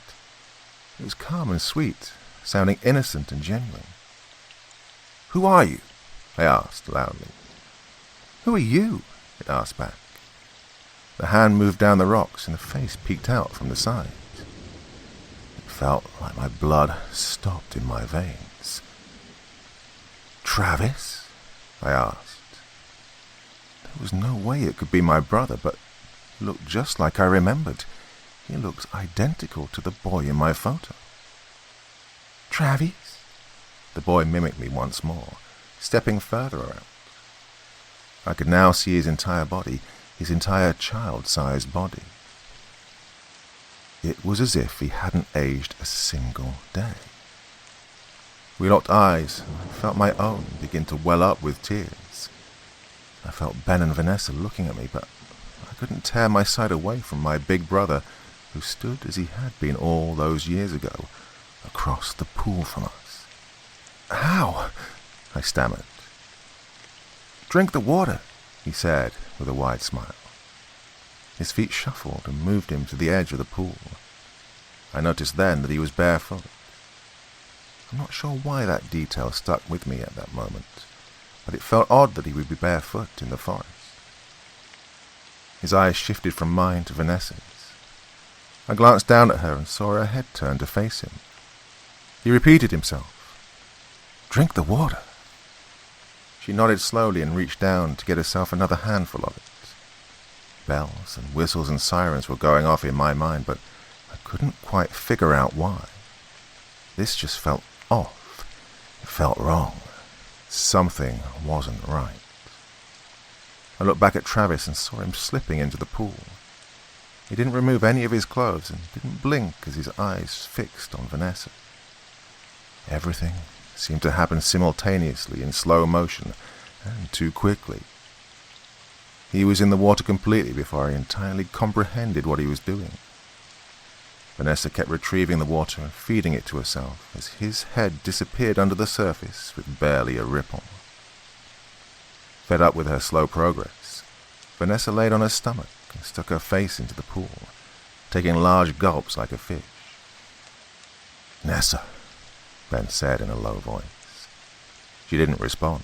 It was calm and sweet, sounding innocent and genuine. "Who are you?" I asked loudly. "Who are you?" it asked back. The hand moved down the rocks and the face peeked out from the side. It felt like my blood stopped in my veins. "Travis?" I asked. There was no way it could be my brother, but he looked just like I remembered. He looked identical to the boy in my photo. "Travis?" The boy mimicked me once more, stepping further around. I could now see his entire body, his entire child-sized body. It was as if he hadn't aged a single day. We locked eyes, and I felt my own begin to well up with tears. I felt Ben and Vanessa looking at me, but I couldn't tear my sight away from my big brother, who stood as he had been all those years ago, across the pool from us. "How?" I stammered. "Drink the water," he said with a wide smile. His feet shuffled and moved him to the edge of the pool. I noticed then that he was barefoot. I'm not sure why that detail stuck with me at that moment, but it felt odd that he would be barefoot in the forest. His eyes shifted from mine to Vanessa's. I glanced down at her and saw her head turn to face him. He repeated himself. "Drink the water." She nodded slowly and reached down to get herself another handful of it. Bells and whistles and sirens were going off in my mind, but I couldn't quite figure out why. This just felt off. It felt wrong. Something wasn't right. I looked back at Travis and saw him slipping into the pool. He didn't remove any of his clothes and didn't blink as his eyes fixed on Vanessa. Everything seemed to happen simultaneously in slow motion and too quickly. He was in the water completely before I entirely comprehended what he was doing. Vanessa kept retrieving the water and feeding it to herself as his head disappeared under the surface with barely a ripple. Fed up with her slow progress, Vanessa laid on her stomach and stuck her face into the pool, taking large gulps like a fish. "Nessa," Ben said in a low voice. She didn't respond,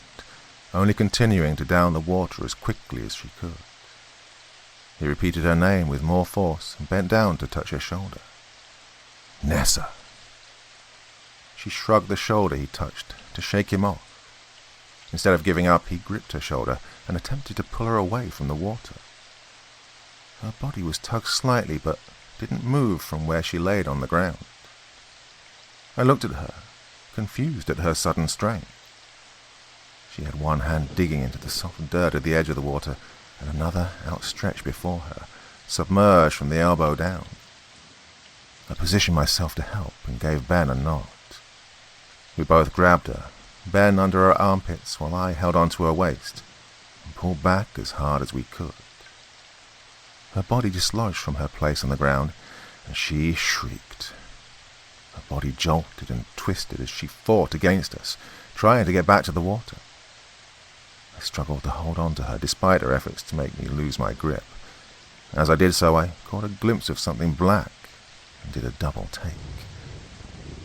only continuing to down the water as quickly as she could. He repeated her name with more force and bent down to touch her shoulder. "Nessa." She shrugged the shoulder he touched to shake him off. Instead of giving up, he gripped her shoulder and attempted to pull her away from the water. Her body was tugged slightly but didn't move from where she laid on the ground. I looked at her, confused at her sudden strength. She had one hand digging into the soft dirt at the edge of the water and another outstretched before her, submerged from the elbow down. I positioned myself to help and gave Ben a nod. We both grabbed her, Ben under her armpits while I held onto her waist, and pulled back as hard as we could. Her body dislodged from her place on the ground, and she shrieked. Her body jolted and twisted as she fought against us, trying to get back to the water. I struggled to hold on to her despite her efforts to make me lose my grip. As I did so, I caught a glimpse of something black and did a double take.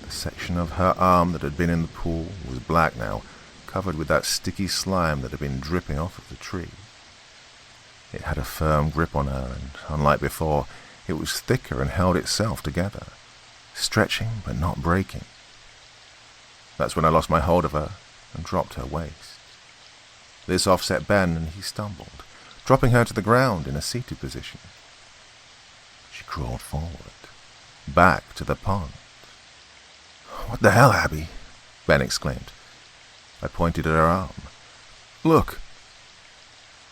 The section of her arm that had been in the pool was black now, covered with that sticky slime that had been dripping off of the tree. It had a firm grip on her, and unlike before, it was thicker and held itself together, stretching but not breaking. That's when I lost my hold of her and dropped her waist. This offset Ben, and he stumbled, dropping her to the ground in a seated position. She crawled forward, back to the pond. "What the hell, Abby?" Ben exclaimed. I pointed at her arm. "Look!"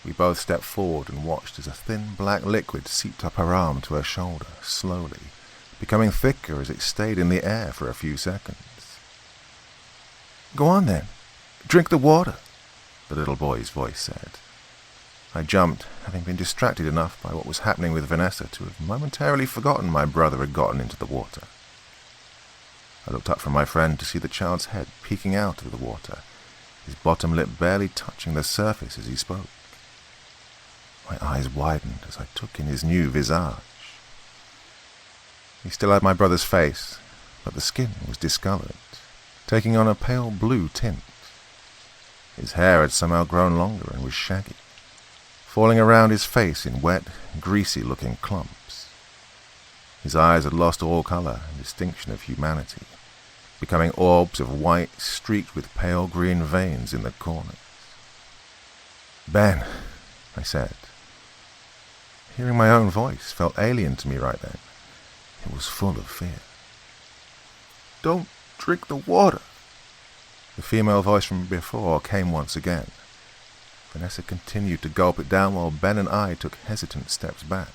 We both stepped forward and watched as a thin black liquid seeped up her arm to her shoulder, slowly, becoming thicker as it stayed in the air for a few seconds. "Go on then. Drink the water," the little boy's voice said. I jumped, having been distracted enough by what was happening with Vanessa to have momentarily forgotten my brother had gotten into the water. I looked up from my friend to see the child's head peeking out of the water, his bottom lip barely touching the surface as he spoke. My eyes widened as I took in his new visage. He still had my brother's face, but the skin was discolored, taking on a pale blue tint. His hair had somehow grown longer and was shaggy, falling around his face in wet, greasy-looking clumps. His eyes had lost all color and distinction of humanity, becoming orbs of white streaked with pale green veins in the corners. "Ben," I said. Hearing my own voice felt alien to me right then. It was full of fear. "Don't drink the water." The female voice from before came once again. Vanessa continued to gulp it down while Ben and I took hesitant steps back.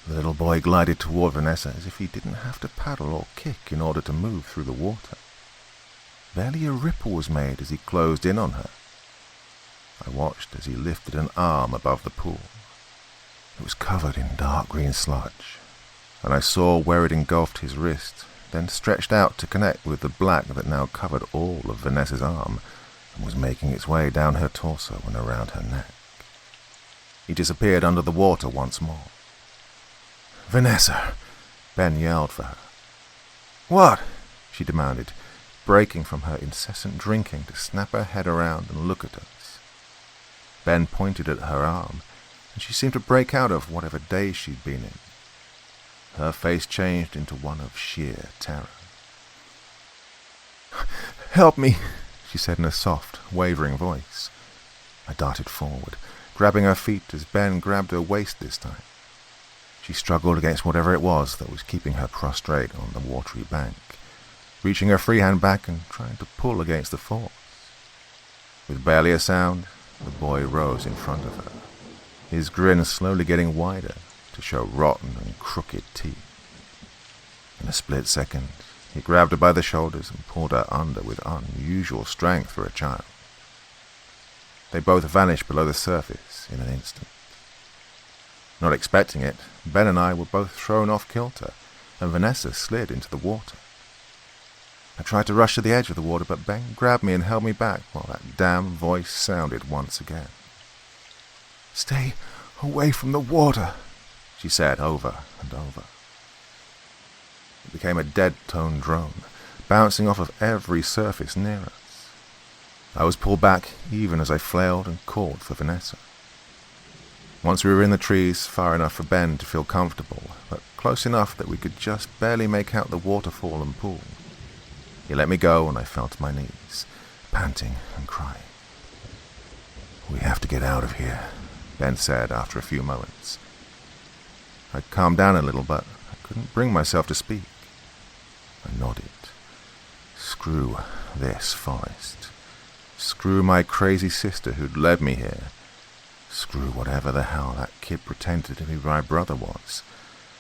The little boy glided toward Vanessa as if he didn't have to paddle or kick in order to move through the water. Barely a ripple was made as he closed in on her. I watched as he lifted an arm above the pool. It was covered in dark green sludge, and I saw where it engulfed his wrist, then stretched out to connect with the black that now covered all of Vanessa's arm and was making its way down her torso and around her neck. He disappeared under the water once more. "Vanessa!" Ben yelled for her. "What?" she demanded, breaking from her incessant drinking to snap her head around and look at us. Ben pointed at her arm, and she seemed to break out of whatever daze she'd been in. Her face changed into one of sheer terror. "Help me," she said in a soft, wavering voice. I darted forward, grabbing her feet as Ben grabbed her waist this time. She struggled against whatever it was that was keeping her prostrate on the watery bank, reaching her free hand back and trying to pull against the force. With barely a sound, the boy rose in front of her, his grin slowly getting wider to show rotten and crooked teeth. In a split second, he grabbed her by the shoulders and pulled her under with unusual strength for a child. They both vanished below the surface in an instant. Not expecting it, Ben and I were both thrown off kilter, and Vanessa slid into the water. I tried to rush to the edge of the water, but Ben grabbed me and held me back while that damn voice sounded once again. "Stay away from the water," she said over and over. It became a dead-tone drone, bouncing off of every surface near us. I was pulled back even as I flailed and called for Vanessa. Once we were in the trees, far enough for Ben to feel comfortable, but close enough that we could just barely make out the waterfall and pool, he let me go and I fell to my knees, panting and crying. "We have to get out of here," Ben said after a few moments. I calmed down a little, but I couldn't bring myself to speak. I nodded. Screw this forest. Screw my crazy sister who'd led me here. Screw whatever the hell that kid pretended to be my brother was.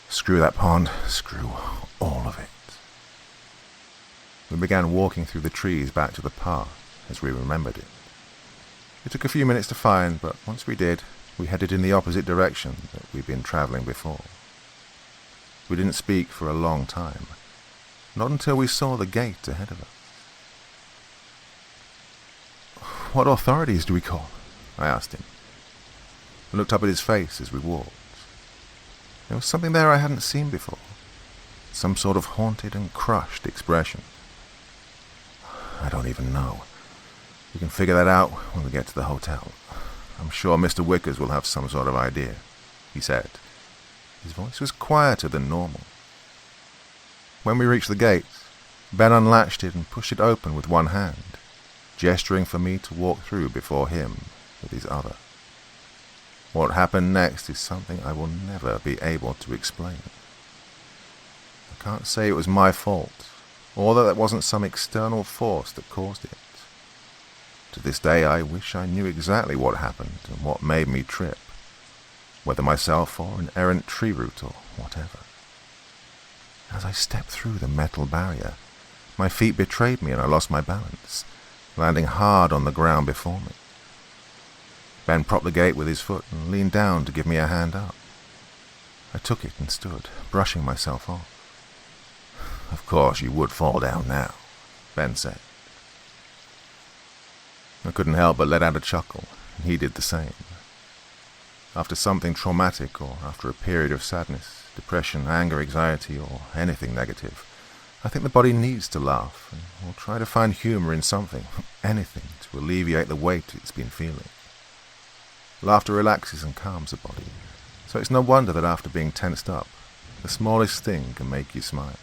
Screw that pond. Screw all of it. We began walking through the trees back to the path as we remembered it. It took a few minutes to find, but once we did, we headed in the opposite direction that we'd been traveling before. We didn't speak for a long time, not until we saw the gate ahead of us. "What authorities do we call?" I asked him. I looked up at his face as we walked. There was something there I hadn't seen before, some sort of haunted and crushed expression. "I don't even know. We can figure that out when we get to the hotel. I'm sure Mr. Wickers will have some sort of idea," he said. His voice was quieter than normal. When we reached the gate, Ben unlatched it and pushed it open with one hand, gesturing for me to walk through before him with his other. What happened next is something I will never be able to explain. I can't say it was my fault, or that it wasn't some external force that caused it. To this day, I wish I knew exactly what happened and what made me trip, whether myself or an errant tree root or whatever. As I stepped through the metal barrier, my feet betrayed me and I lost my balance, landing hard on the ground before me. Ben propped the gate with his foot and leaned down to give me a hand up. I took it and stood, brushing myself off. "Of course you would fall down now," Ben said. I couldn't help but let out a chuckle, and he did the same. After something traumatic, or after a period of sadness, depression, anger, anxiety, or anything negative, I think the body needs to laugh, and will try to find humor in something, anything, to alleviate the weight it's been feeling. Laughter relaxes and calms the body, so it's no wonder that after being tensed up, the smallest thing can make you smile.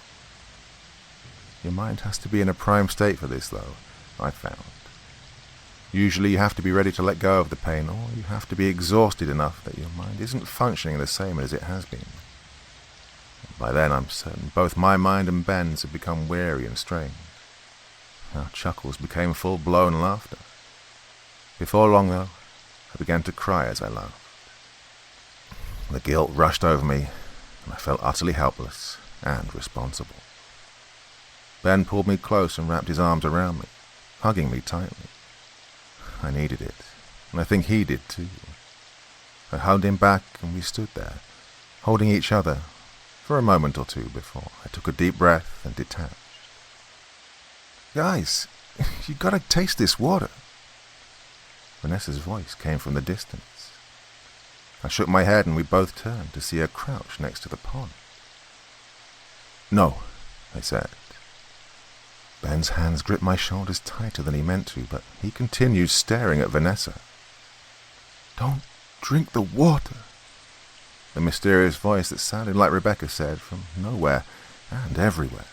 Your mind has to be in a prime state for this, though, I found. Usually you have to be ready to let go of the pain, or you have to be exhausted enough that your mind isn't functioning the same as it has been. By then I'm certain both my mind and Ben's had become weary and strained. Our chuckles became full-blown laughter. Before long, though, I began to cry as I laughed. The guilt rushed over me, and I felt utterly helpless and responsible. Ben pulled me close and wrapped his arms around me, hugging me tightly. I needed it, and I think he did too. I hugged him back, and we stood there, holding each other, for a moment or two before I took a deep breath and detached. "Guys, you gotta taste this water." Vanessa's voice came from the distance. I shook my head and we both turned to see her crouch next to the pond. "No," I said. Ben's hands gripped my shoulders tighter than he meant to, but he continued staring at Vanessa. "Don't drink the water," the mysterious voice that sounded like Rebecca said from nowhere and everywhere.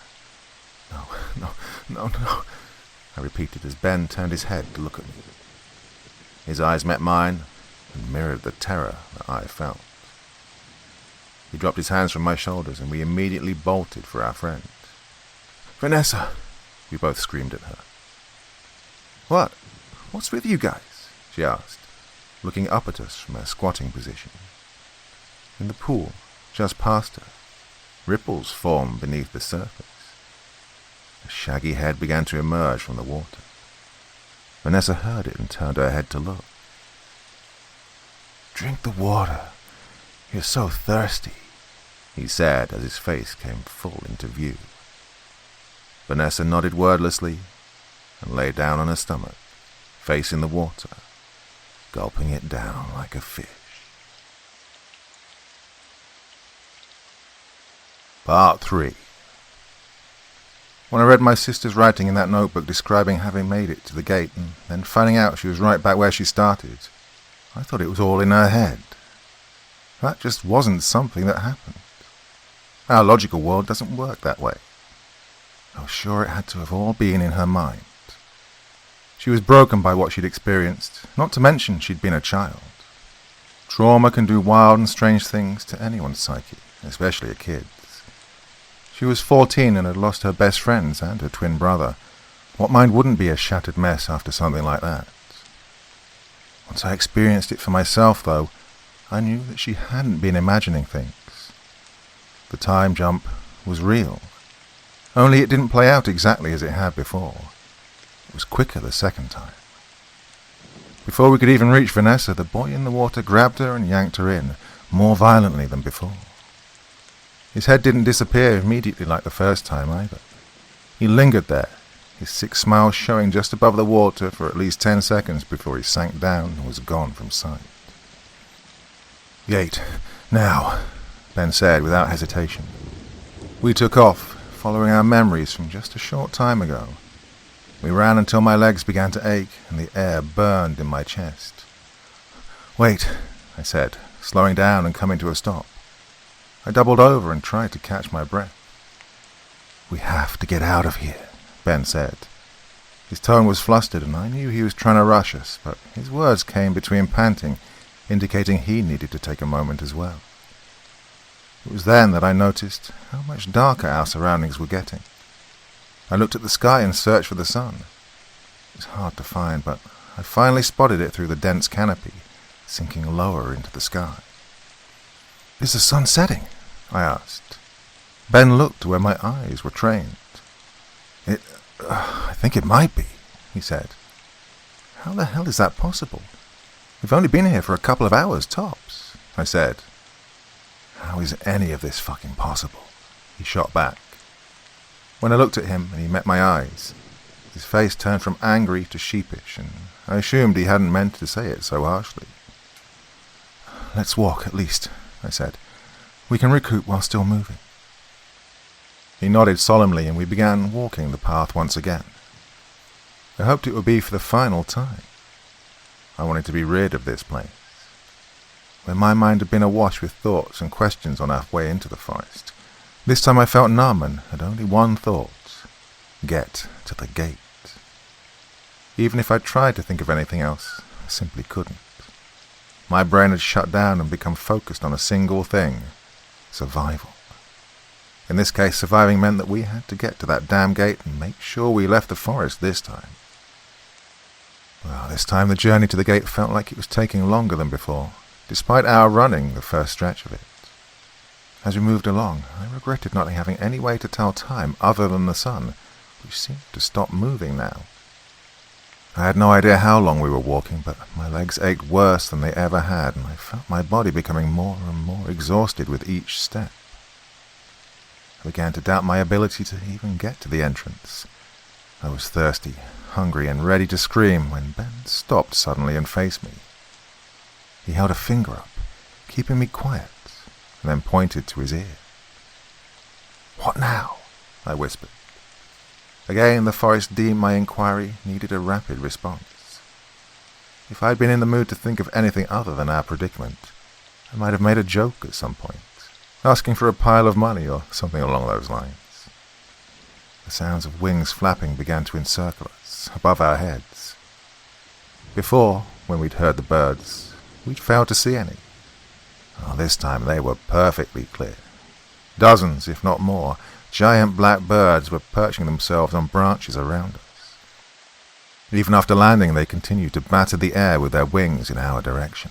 No, I repeated as Ben turned his head to look at me. His eyes met mine and mirrored the terror that I felt. He dropped his hands from my shoulders and we immediately bolted for our friend. "Vanessa!" we both screamed at her. "What? "What's with you guys?" she asked, looking up at us from her squatting position. In the pool, just past her, ripples formed beneath the surface. A shaggy head began to emerge from the water. Vanessa heard it and turned her head to look. "Drink the water. You're so thirsty," he said as his face came full into view. Vanessa nodded wordlessly and lay down on her stomach, facing the water, gulping it down like a fish. Part 3. When I read my sister's writing in that notebook describing having made it to the gate and then finding out she was right back where she started, I thought it was all in her head. That just wasn't something that happened. Our logical world doesn't work that way. I was sure it had to have all been in her mind. She was broken by what she'd experienced, not to mention she'd been a child. Trauma can do wild and strange things to anyone's psyche, especially a kid's. She was 14 and had lost her best friends and her twin brother. What mind wouldn't be a shattered mess after something like that? Once I experienced it for myself, though, I knew that she hadn't been imagining things. The time jump was real, only it didn't play out exactly as it had before. It was quicker the second time. Before we could even reach Vanessa, the boy in the water grabbed her and yanked her in, more violently than before. His head didn't disappear immediately like the first time either. He lingered there, his sick smile showing just above the water for at least 10 seconds before he sank down and was gone from sight. "Gate, now," Ben said without hesitation. We took off, following our memories from just a short time ago. We ran until my legs began to ache and the air burned in my chest. "Wait," I said, slowing down and coming to a stop. I doubled over and tried to catch my breath. "We have to get out of here," Ben said. His tone was flustered and I knew he was trying to rush us, but his words came between panting, indicating he needed to take a moment as well. It was then that I noticed how much darker our surroundings were getting. I looked at the sky and searched for the sun. It was hard to find, but I finally spotted it through the dense canopy, sinking lower into the sky. "Is the sun setting?" I asked. Ben looked to where my eyes were trained. I think it might be," he said. "How the hell is that possible? We've only been here for a couple of hours, tops," I said. "How is any of this fucking possible?" he shot back. When I looked at him and he met my eyes, his face turned from angry to sheepish, and I assumed he hadn't meant to say it so harshly. "Let's walk, at least," I said. "We can recoup while still moving." He nodded solemnly and we began walking the path once again. I hoped it would be for the final time. I wanted to be rid of this place. When my mind had been awash with thoughts and questions on our way into the forest, this time I felt numb and had only one thought: get to the gate. Even if I tried to think of anything else, I simply couldn't. My brain had shut down and become focused on a single thing: survival. In this case, surviving meant that we had to get to that damn gate and make sure we left the forest this time. Well, this time the journey to the gate felt like it was taking longer than before, despite our running the first stretch of it. As we moved along, I regretted not having any way to tell time other than the sun, which seemed to stop moving now. I had no idea how long we were walking, but my legs ached worse than they ever had, and I felt my body becoming more and more exhausted with each step. I began to doubt my ability to even get to the entrance. I was thirsty, hungry, and ready to scream when Ben stopped suddenly and faced me. He held a finger up, keeping me quiet, and then pointed to his ear. "What now?" I whispered. Again, the forest deemed my inquiry needed a rapid response. If I had been in the mood to think of anything other than our predicament, I might have made a joke at some point, asking for a pile of money or something along those lines. The sounds of wings flapping began to encircle us, above our heads. Before, when we'd heard the birds, we'd failed to see any. This time they were perfectly clear. Dozens, if not more, giant black birds were perching themselves on branches around us. Even after landing, they continued to batter the air with their wings in our direction.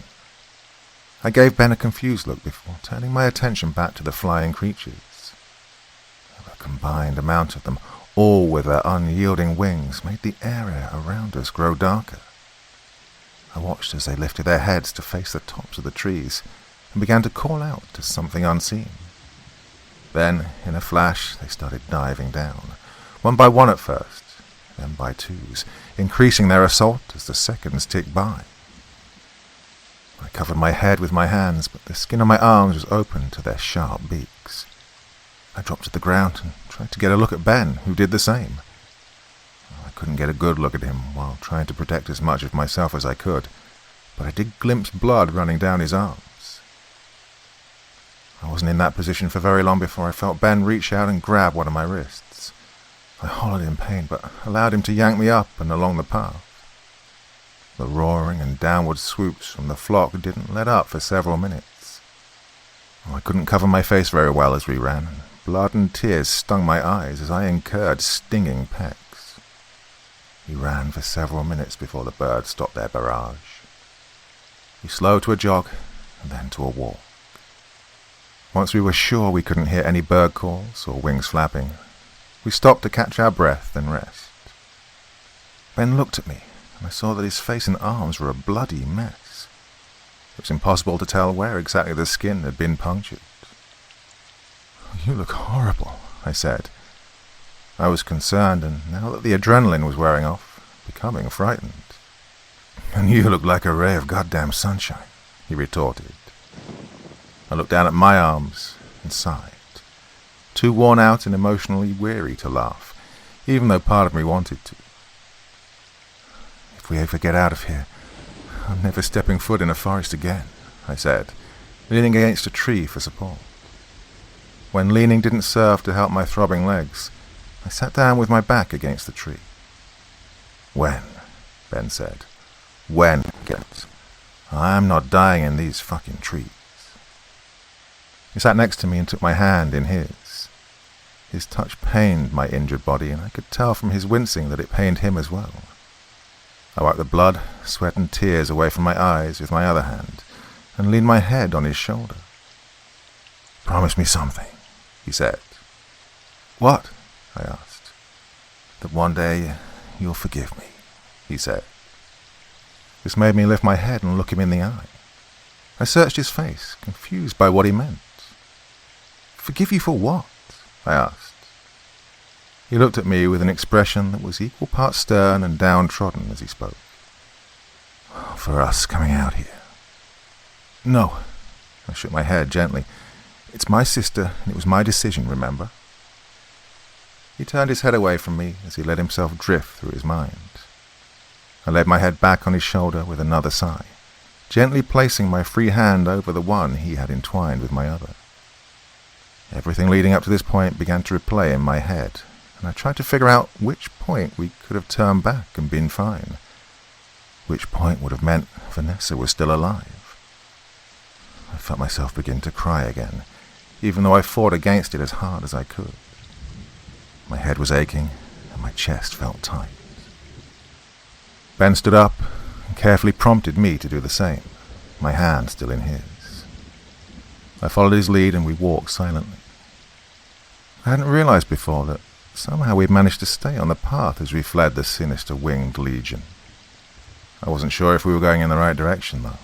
I gave Ben a confused look before turning my attention back to the flying creatures. A combined amount of them, all with their unyielding wings, made the area around us grow darker. I watched as they lifted their heads to face the tops of the trees and began to call out to something unseen. Then, in a flash, they started diving down, one by one at first, then by twos, increasing their assault as the seconds ticked by. I covered my head with my hands, but the skin on my arms was open to their sharp beaks. I dropped to the ground and tried to get a look at Ben, who did the same. I couldn't get a good look at him while trying to protect as much of myself as I could, but I did glimpse blood running down his arms. I wasn't in that position for very long before I felt Ben reach out and grab one of my wrists. I hollered in pain, but allowed him to yank me up and along the path. The roaring and downward swoops from the flock didn't let up for several minutes. I couldn't cover my face very well as we ran, and blood and tears stung my eyes as I incurred stinging pecks. We ran for several minutes before the birds stopped their barrage. We slowed to a jog and then to a walk. Once we were sure we couldn't hear any bird calls or wings flapping, we stopped to catch our breath and rest. Ben looked at me, and I saw that his face and arms were a bloody mess. It was impossible to tell where exactly the skin had been punctured. "You look horrible," I said. I was concerned, and now that the adrenaline was wearing off, becoming frightened. "And you look like a ray of goddamn sunshine," he retorted. I looked down at my arms and sighed, too worn out and emotionally weary to laugh, even though part of me wanted to. "If we ever get out of here, I'm never stepping foot in a forest again," I said, leaning against a tree for support. When leaning didn't serve to help my throbbing legs, I sat down with my back against the tree. "When?" Ben said. "When, Gets? I'm not dying in these fucking trees." He sat next to me and took my hand in his. His touch pained my injured body, and I could tell from his wincing that it pained him as well. I wiped the blood, sweat, and tears away from my eyes with my other hand, and leaned my head on his shoulder. "Promise me something," he said. "What?" I asked. "That one day you'll forgive me," he said. This made me lift my head and look him in the eye. I searched his face, confused by what he meant. "Forgive you for what?" I asked. He looked at me with an expression that was equal parts stern and downtrodden as he spoke. "For us coming out here." "No." I shook my head gently. "It's my sister, and it was my decision, remember?" He turned his head away from me as he let himself drift through his mind. I laid my head back on his shoulder with another sigh, gently placing my free hand over the one he had entwined with my other. Everything leading up to this point began to replay in my head, and I tried to figure out which point we could have turned back and been fine. Which point would have meant Vanessa was still alive. I felt myself begin to cry again, even though I fought against it as hard as I could. My head was aching, and my chest felt tight. Ben stood up and carefully prompted me to do the same, my hand still in his. I followed his lead and we walked silently. I hadn't realized before that somehow we'd managed to stay on the path as we fled the sinister winged legion. I wasn't sure if we were going in the right direction, though.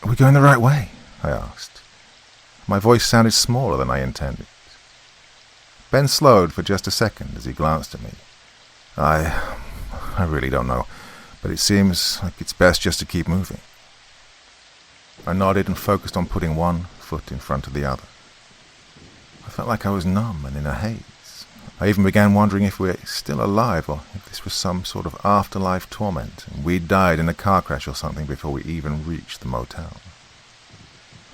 "Are we going the right way?" I asked. My voice sounded smaller than I intended. Ben slowed for just a second as he glanced at me. I really don't know, but it seems like it's best just to keep moving." I nodded and focused on putting one foot in front of the other. I felt like I was numb and in a haze. I even began wondering if we were still alive or if this was some sort of afterlife torment and we'd died in a car crash or something before we even reached the motel.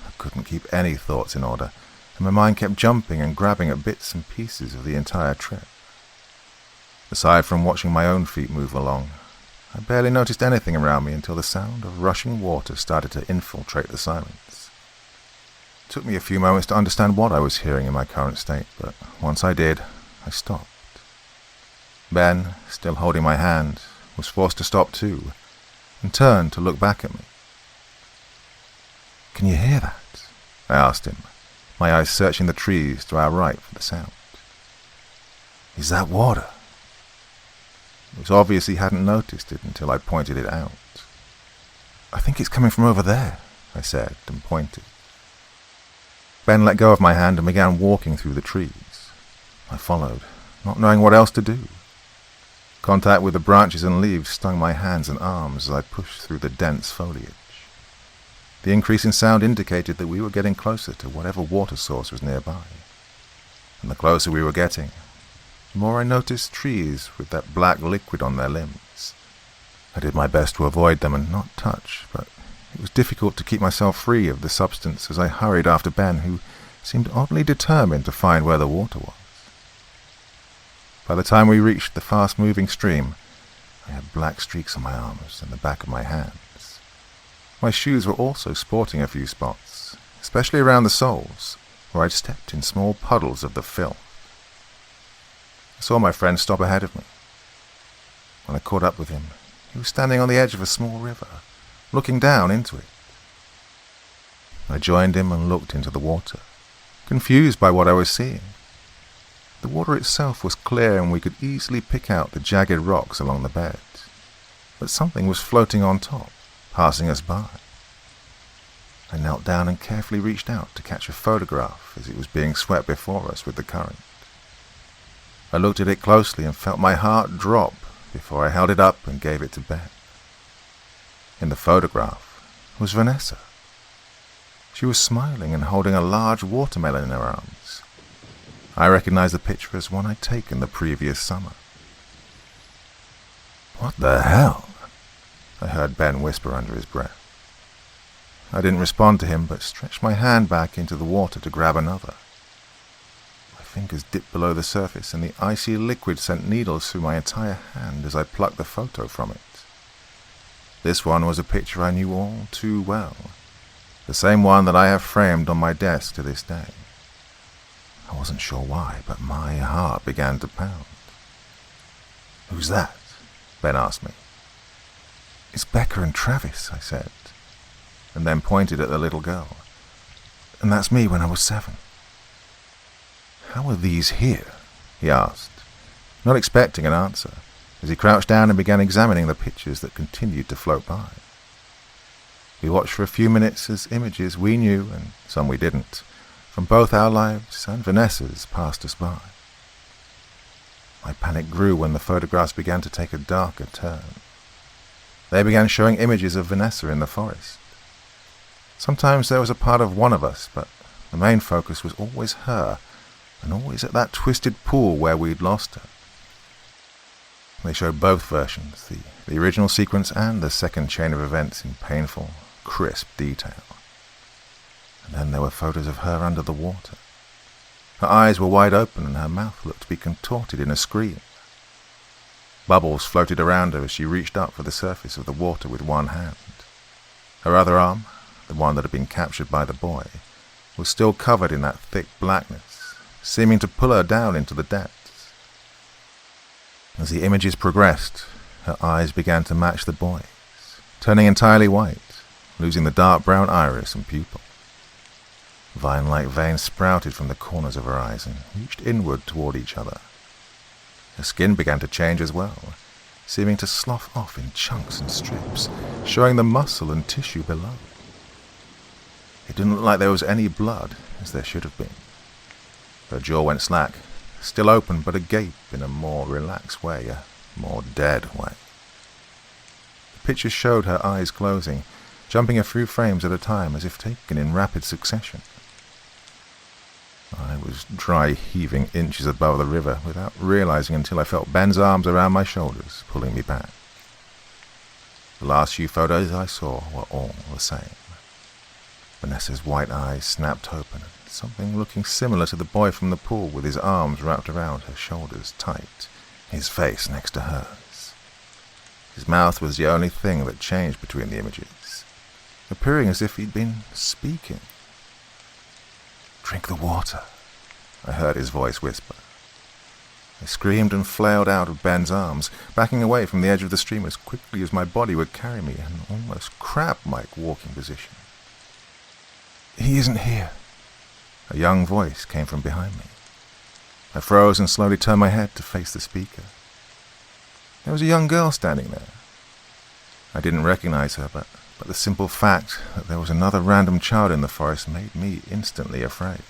I couldn't keep any thoughts in order, and my mind kept jumping and grabbing at bits and pieces of the entire trip. Aside from watching my own feet move along, I barely noticed anything around me until the sound of rushing water started to infiltrate the silence. It took me a few moments to understand what I was hearing in my current state, but once I did, I stopped. Ben, still holding my hand, was forced to stop too, and turned to look back at me. "Can you hear that?" I asked him, my eyes searching the trees to our right for the sound. "Is that water?" It was obvious he hadn't noticed it until I pointed it out. "I think it's coming from over there," I said, and pointed. Ben let go of my hand and began walking through the trees. I followed, not knowing what else to do. Contact with the branches and leaves stung my hands and arms as I pushed through the dense foliage. The increase in sound indicated that we were getting closer to whatever water source was nearby. And the closer we were getting, the more I noticed trees with that black liquid on their limbs. I did my best to avoid them and not touch, but it was difficult to keep myself free of the substance as I hurried after Ben, who seemed oddly determined to find where the water was. By the time we reached the fast-moving stream, I had black streaks on my arms and the back of my hands. My shoes were also sporting a few spots, especially around the soles, where I'd stepped in small puddles of the filth. I saw my friend stop ahead of me. When I caught up with him, he was standing on the edge of a small river, looking down into it. I joined him and looked into the water, confused by what I was seeing. The water itself was clear and we could easily pick out the jagged rocks along the bed, but something was floating on top, passing us by. I knelt down and carefully reached out to catch a photograph as it was being swept before us with the current. I looked at it closely and felt my heart drop before I held it up and gave it to Ben. In the photograph was Vanessa. She was smiling and holding a large watermelon in her arms. I recognized the picture as one I'd taken the previous summer. "What the hell?" I heard Ben whisper under his breath. I didn't respond to him, but stretched my hand back into the water to grab another. My fingers dipped below the surface, and the icy liquid sent needles through my entire hand as I plucked the photo from it. This one was a picture I knew all too well, the same one that I have framed on my desk to this day. I wasn't sure why, but my heart began to pound. "Who's that?" Ben asked me. "It's Becca and Travis," I said, and then pointed at the little girl. "And that's me when I was 7. "How are these here?" he asked, not expecting an answer, as he crouched down and began examining the pictures that continued to float by. We watched for a few minutes as images we knew, and some we didn't, from both our lives and Vanessa's passed us by. My panic grew when the photographs began to take a darker turn. They began showing images of Vanessa in the forest. Sometimes there was a part of one of us, but the main focus was always her, and always at that twisted pool where we'd lost her. They showed both versions, the original sequence and the second chain of events in painful, crisp detail. And then there were photos of her under the water. Her eyes were wide open and her mouth looked to be contorted in a scream. Bubbles floated around her as she reached up for the surface of the water with one hand. Her other arm, the one that had been captured by the boy, was still covered in that thick blackness, seeming to pull her down into the depths. As the images progressed, her eyes began to match the boy's, turning entirely white, losing the dark brown iris and pupil. Vine-like veins sprouted from the corners of her eyes and reached inward toward each other. Her skin began to change as well, seeming to slough off in chunks and strips, showing the muscle and tissue below. It didn't look like there was any blood, as there should have been. Her jaw went slack, still open but agape in a more relaxed way, a more dead way. The pictures showed her eyes closing, jumping a few frames at a time as if taken in rapid succession. I was dry heaving inches above the river without realizing until I felt Ben's arms around my shoulders, pulling me back. The last few photos I saw were all the same. Vanessa's white eyes snapped open, and something looking similar to the boy from the pool with his arms wrapped around her shoulders tight, his face next to hers. His mouth was the only thing that changed between the images, appearing as if he'd been speaking. "Drink the water," I heard his voice whisper. I screamed and flailed out of Ben's arms, backing away from the edge of the stream as quickly as my body would carry me in an almost crab-like walking position. "He isn't here." A young voice came from behind me. I froze and slowly turned my head to face the speaker. There was a young girl standing there. I didn't recognize her, but the simple fact that there was another random child in the forest made me instantly afraid.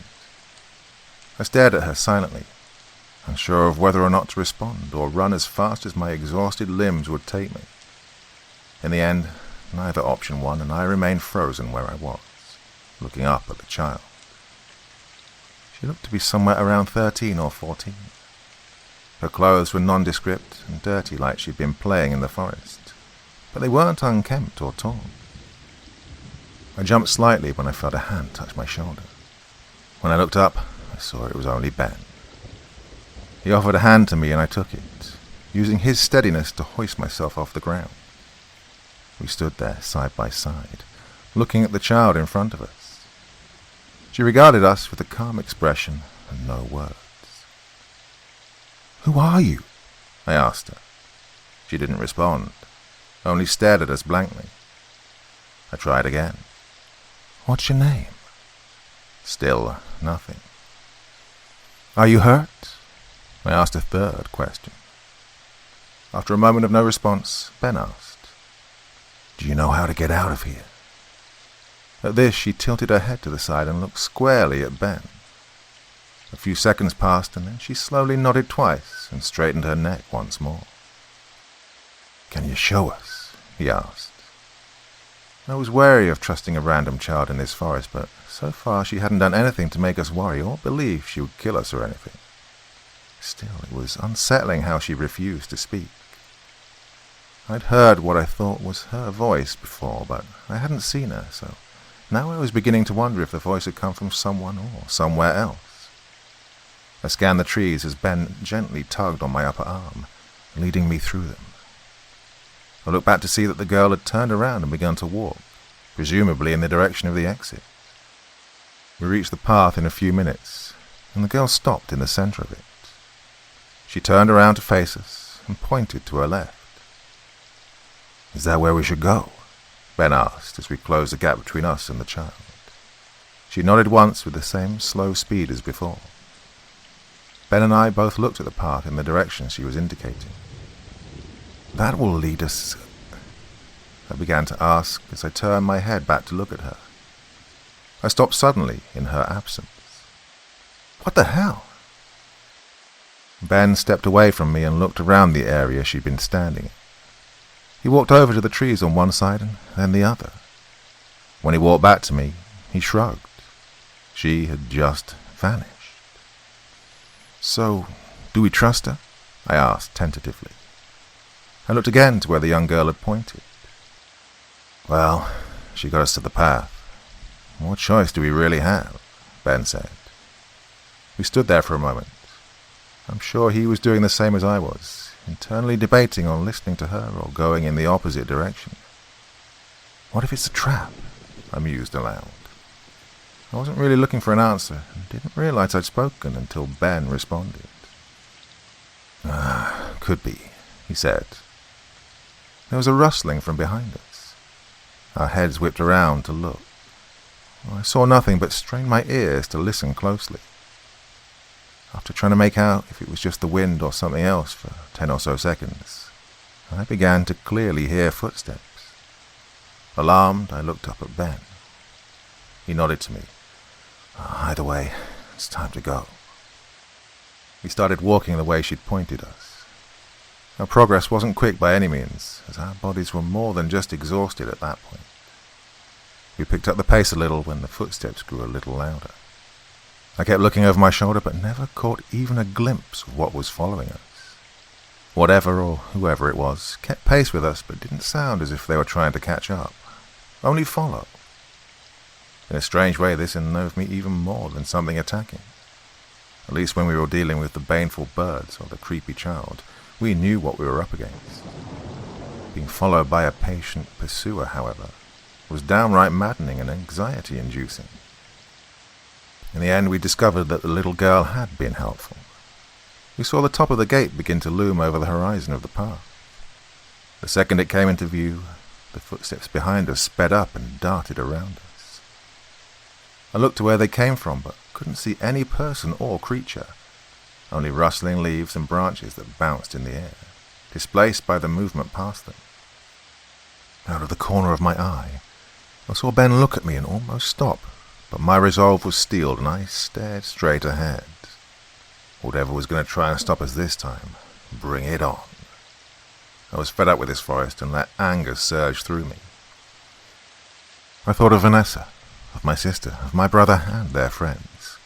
I stared at her silently, unsure of whether or not to respond or run as fast as my exhausted limbs would take me. In the end, neither option won, and I remained frozen where I was, looking up at the child. She looked to be somewhere around 13 or 14. Her clothes were nondescript and dirty like she'd been playing in the forest, but they weren't unkempt or torn. I jumped slightly when I felt a hand touch my shoulder. When I looked up, I saw it was only Ben. He offered a hand to me and I took it, using his steadiness to hoist myself off the ground. We stood there side by side, looking at the child in front of us. She regarded us with a calm expression and no words. "Who are you?" I asked her. She didn't respond, only stared at us blankly. I tried again. "What's your name?" Still nothing. "Are you hurt?" I asked a third question. After a moment of no response, Ben asked, "Do you know how to get out of here?" At this, she tilted her head to the side and looked squarely at Ben. A few seconds passed, and then she slowly nodded twice and straightened her neck once more. "Can you show us?" he asked. I was wary of trusting a random child in this forest, but so far she hadn't done anything to make us worry or believe she would kill us or anything. Still, it was unsettling how she refused to speak. I'd heard what I thought was her voice before, but I hadn't seen her, so now I was beginning to wonder if the voice had come from someone or somewhere else. I scanned the trees as Ben gently tugged on my upper arm, leading me through them. I looked back to see that the girl had turned around and begun to walk, presumably in the direction of the exit. We reached the path in a few minutes, and the girl stopped in the center of it. She turned around to face us and pointed to her left. "Is that where we should go?" Ben asked as we closed the gap between us and the child. She nodded once with the same slow speed as before. Ben and I both looked at the path in the direction she was indicating. "That will lead us," I began to ask as I turned my head back to look at her. I stopped suddenly in her absence. "What the hell?" Ben stepped away from me and looked around the area she'd been standing in. He walked over to the trees on one side and then the other. When he walked back to me, he shrugged. She had just vanished. "So, do we trust her?" I asked tentatively. I looked again to where the young girl had pointed. "Well, she got us to the path. What choice do we really have?" Ben said. We stood there for a moment. I'm sure he was doing the same as I was, internally debating on listening to her or going in the opposite direction. "What if it's a trap?" I mused aloud. I wasn't really looking for an answer and didn't realize I'd spoken until Ben responded. Could be," he said. There was a rustling from behind us. Our heads whipped around to look. I saw nothing but strained my ears to listen closely. After trying to make out if it was just the wind or something else for 10 or so seconds, I began to clearly hear footsteps. Alarmed, I looked up at Ben. He nodded to me. "Either way, it's time to go." We started walking the way she'd pointed us. Our progress wasn't quick by any means, as our bodies were more than just exhausted at that point. We picked up the pace a little when the footsteps grew a little louder. I kept looking over my shoulder, but never caught even a glimpse of what was following us. Whatever or whoever it was kept pace with us, but didn't sound as if they were trying to catch up, only follow. In a strange way, this unnerved me even more than something attacking. At least when we were dealing with the baneful birds or the creepy child, we knew what we were up against. Being followed by a patient pursuer, however, was downright maddening and anxiety-inducing. In the end, we discovered that the little girl had been helpful. We saw the top of the gate begin to loom over the horizon of the path. The second it came into view, the footsteps behind us sped up and darted around us. I looked to where they came from, but couldn't see any person or creature, only rustling leaves and branches that bounced in the air, displaced by the movement past them. Out of the corner of my eye, I saw Ben look at me and almost stop, but my resolve was steeled and I stared straight ahead. Whatever was going to try and stop us this time, bring it on. I was fed up with this forest and let anger surge through me. I thought of Vanessa, of my sister, of my brother and their friends.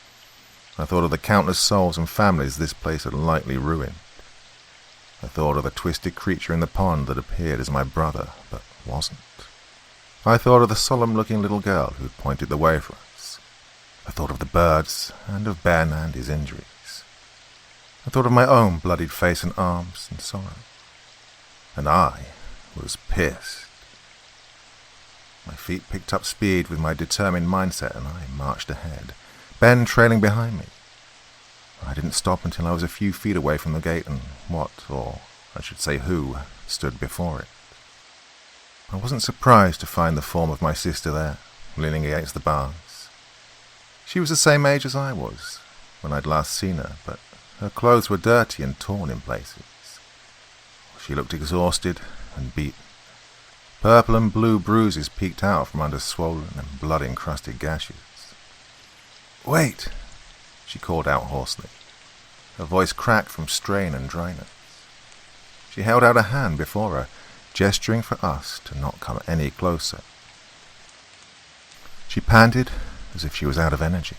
I thought of the countless souls and families this place had lightly ruined. I thought of the twisted creature in the pond that appeared as my brother, but wasn't. I thought of the solemn-looking little girl who pointed the way for us. I thought of the birds, and of Ben and his injuries. I thought of my own bloodied face and arms and sorrow. And I was pissed. My feet picked up speed with my determined mindset and I marched ahead, Ben trailing behind me. I didn't stop until I was a few feet away from the gate and what, or I should say who, stood before it. I wasn't surprised to find the form of my sister there, leaning against the bars. She was the same age as I was when I'd last seen her, but her clothes were dirty and torn in places. She looked exhausted and beaten. Purple and blue bruises peeked out from under swollen and blood-encrusted gashes. "Wait!" she called out hoarsely. Her voice cracked from strain and dryness. She held out a hand before her, gesturing for us to not come any closer. She panted as if she was out of energy.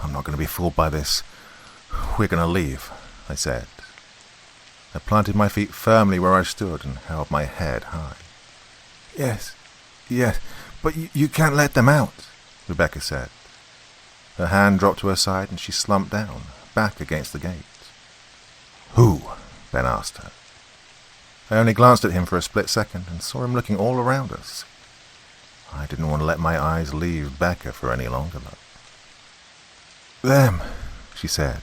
"I'm not going to be fooled by this. We're going to leave," I said. I planted my feet firmly where I stood and held my head high. Yes, but you can't let them out," Rebecca said. Her hand dropped to her side and she slumped down, back against the gate. "Who?" Ben asked her. I only glanced at him for a split second and saw him looking all around us. I didn't want to let my eyes leave Becca for any longer, though. "Them," she said.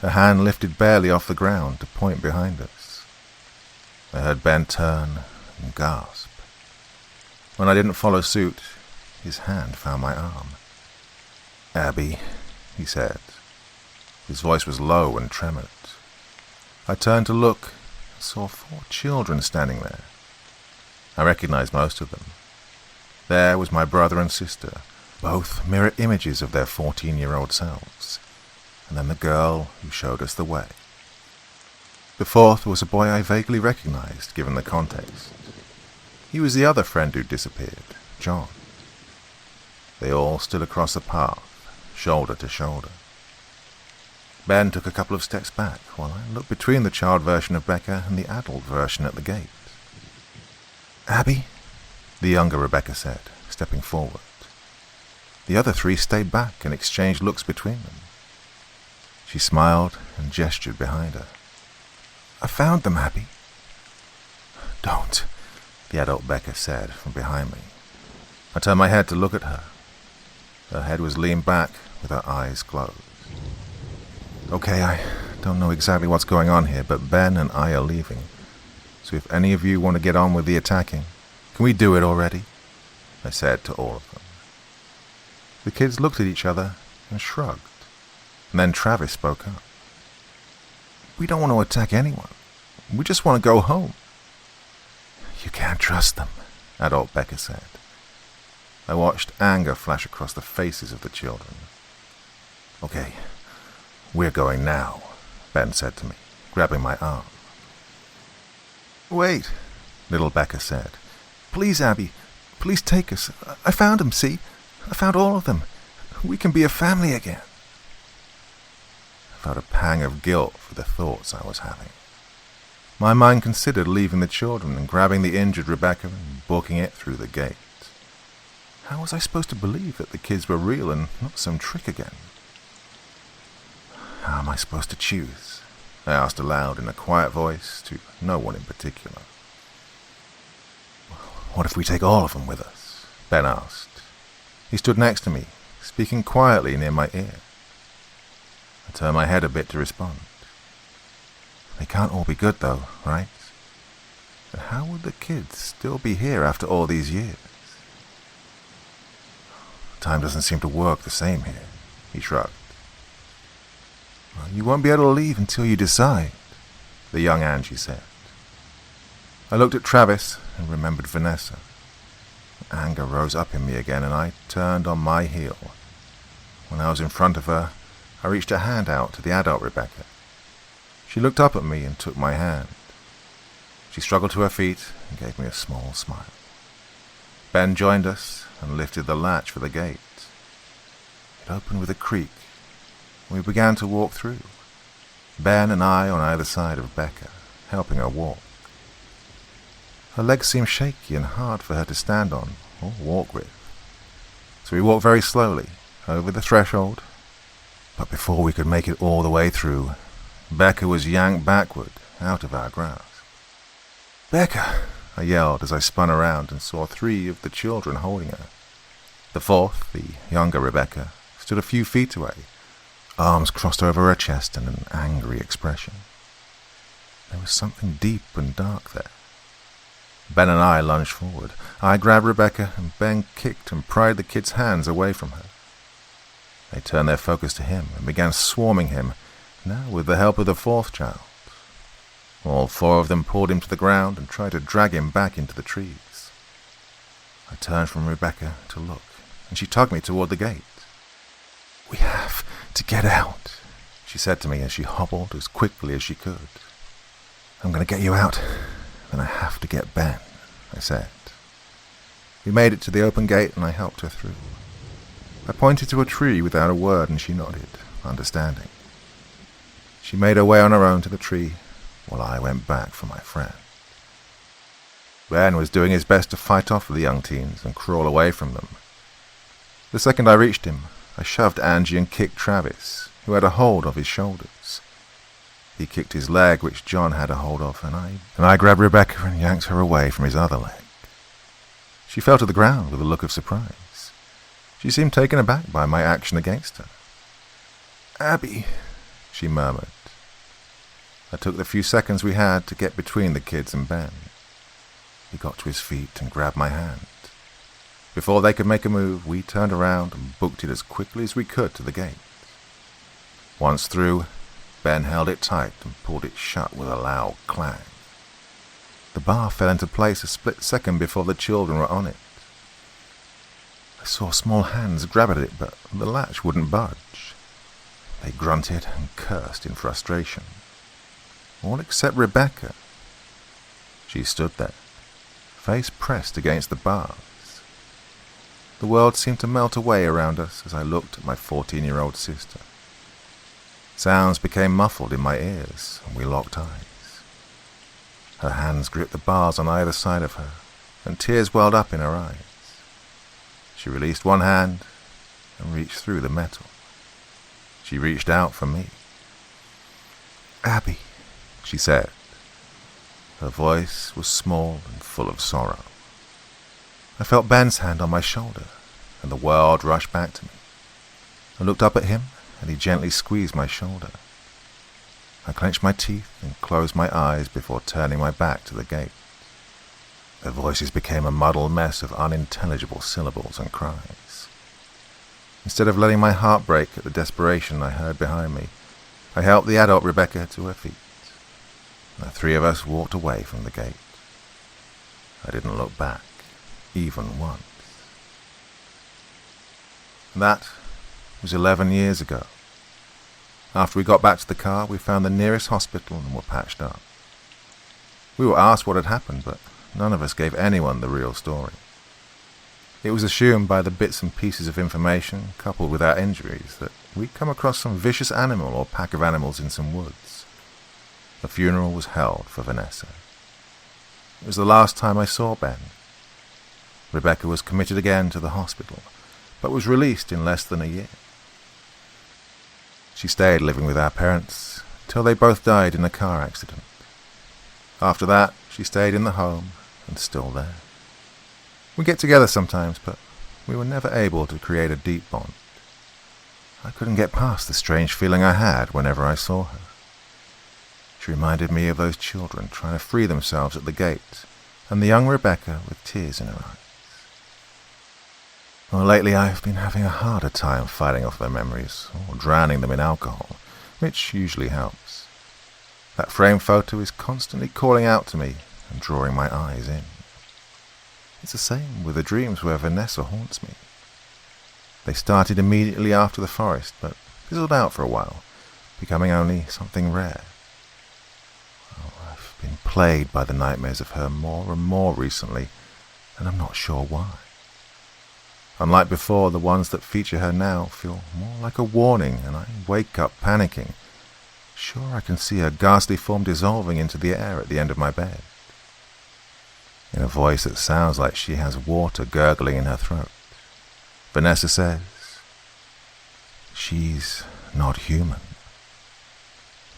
Her hand lifted barely off the ground to point behind us. I heard Ben turn and gasp. When I didn't follow suit, his hand found my arm. "Abby," he said. His voice was low and tremulous. I turned to look and saw 4 children standing there. I recognized most of them. There was my brother and sister, both mirror images of their 14-year-old selves, and then the girl who showed us the way. The 4th was a boy I vaguely recognized, given the context. He was the other friend who'd disappeared, John. They all stood across the path, shoulder to shoulder. Ben took a couple of steps back, while I looked between the child version of Becca and the adult version at the gate. "Abby?" the younger Rebecca said, stepping forward. The other 3 stayed back and exchanged looks between them. She smiled and gestured behind her. "I found them, Abby." "Don't," the adult Becca said from behind me. I turned my head to look at her. Her head was leaned back with her eyes closed. "Okay, I don't know exactly what's going on here, but Ben and I are leaving. So if any of you want to get on with the attacking, can we do it already?" I said to all of them. The kids looked at each other and shrugged. And then Travis spoke up. "We don't want to attack anyone. We just want to go home." "You can't trust them," adult Becca said. I watched anger flash across the faces of the children. "Okay, we're going now," Ben said to me, grabbing my arm. "Wait," little Becca said. "Please, Abby, please take us. I found them, see? I found all of them. We can be a family again." I felt a pang of guilt for the thoughts I was having. My mind considered leaving the children and grabbing the injured Rebecca and booking it through the gate. How was I supposed to believe that the kids were real and not some trick again? "How am I supposed to choose?" I asked aloud in a quiet voice to no one in particular. "What if we take all of them with us?" Ben asked. He stood next to me, speaking quietly near my ear. I turned my head a bit to respond. They can't all be good though, right? And how would the kids still be here after all these years? Time doesn't seem to work the same here, he shrugged. Well, you won't be able to leave until you decide, the young Angie said. I looked at Travis and remembered Vanessa. Anger rose up in me again and I turned on my heel. When I was in front of her, I reached a hand out to the adult Rebecca. She looked up at me and took my hand. She struggled to her feet and gave me a small smile. Ben joined us and lifted the latch for the gate. It opened with a creak, and we began to walk through. Ben and I on either side of Rebecca, helping her walk. Her legs seemed shaky and hard for her to stand on or walk with. So we walked very slowly over the threshold, but before we could make it all the way through, Becca was yanked backward out of our grasp. "Becca!" I yelled as I spun around and saw 3 of the children holding her. The 4th, the younger Rebecca, stood a few feet away, arms crossed over her chest and an angry expression. There was something deep and dark there. Ben and I lunged forward. I grabbed Rebecca and Ben kicked and pried the kid's hands away from her. They turned their focus to him and began swarming him, now with the help of the 4th child. All 4 of them pulled him to the ground and tried to drag him back into the trees. I turned from Rebecca to look, and she tugged me toward the gate. "We have to get out," she said to me as she hobbled as quickly as she could. "I'm going to get you out, then I have to get Ben," I said. We made it to the open gate and I helped her through. I pointed to a tree without a word and she nodded, understanding. She made her way on her own to the tree, while I went back for my friend. Ben was doing his best to fight off the young teens and crawl away from them. The second I reached him, I shoved Angie and kicked Travis, who had a hold of his shoulders. He kicked his leg, which John had a hold of, and I grabbed Rebecca and yanked her away from his other leg. She fell to the ground with a look of surprise. She seemed taken aback by my action against her. "Abby," she murmured. I took the few seconds we had to get between the kids and Ben. He got to his feet and grabbed my hand. Before they could make a move, we turned around and booked it as quickly as we could to the gate. Once through, Ben held it tight and pulled it shut with a loud clang. The bar fell into place a split second before the children were on it. I saw small hands grab at it, but the latch wouldn't budge. They grunted and cursed in frustration. All except Rebecca. She stood there, face pressed against the bars. The world seemed to melt away around us as I looked at my 14-year-old sister. Sounds became muffled in my ears, and we locked eyes. Her hands gripped the bars on either side of her, and tears welled up in her eyes. She released one hand and reached through the metal. She reached out for me. "Abby," she said. Her voice was small and full of sorrow. I felt Ben's hand on my shoulder, and the world rushed back to me. I looked up at him, and he gently squeezed my shoulder. I clenched my teeth and closed my eyes before turning my back to the gate. Their voices became a muddled mess of unintelligible syllables and cries. Instead of letting my heart break at the desperation I heard behind me, I helped the adult Rebecca to her feet. The 3 of us walked away from the gate. I didn't look back, even once. That was 11 years ago. After we got back to the car, we found the nearest hospital and were patched up. We were asked what had happened, but none of us gave anyone the real story. It was assumed by the bits and pieces of information, coupled with our injuries, that we'd come across some vicious animal or pack of animals in some woods. The funeral was held for Vanessa. It was the last time I saw Ben. Rebecca was committed again to the hospital, but was released in less than a year. She stayed living with our parents till they both died in a car accident. After that, she stayed in the home and still there. We get together sometimes, but we were never able to create a deep bond. I couldn't get past the strange feeling I had whenever I saw her. She reminded me of those children trying to free themselves at the gate, and the young Rebecca with tears in her eyes. Well, lately I've been having a harder time fighting off their memories, or drowning them in alcohol, which usually helps. That framed photo is constantly calling out to me and drawing my eyes in. It's the same with the dreams where Vanessa haunts me. They started immediately after the forest, but fizzled out for a while, becoming only something rare. Oh, I've been plagued by the nightmares of her more and more recently, and I'm not sure why. Unlike before, the ones that feature her now feel more like a warning, and I wake up panicking. Sure, I can see her ghastly form dissolving into the air at the end of my bed. In a voice that sounds like she has water gurgling in her throat, Vanessa says, "She's not human.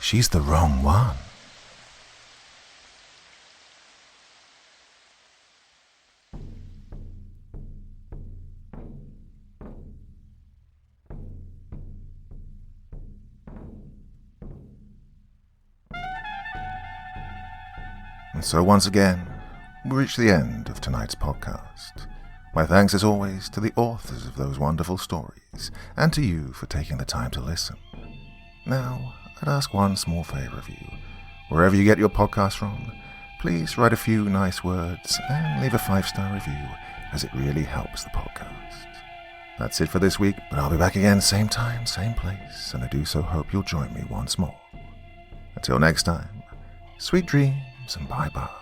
She's the wrong one." And so once again, we reach the end of tonight's podcast. My thanks as always to the authors of those wonderful stories, and to you for taking the time to listen. Now, I'd ask one small favor of you. Wherever you get your podcast from, please write a few nice words and leave a 5-star review, as it really helps the podcast. That's it for this week, but I'll be back again same time, same place, and I do so hope you'll join me once more. Until next time, sweet dreams and bye-bye.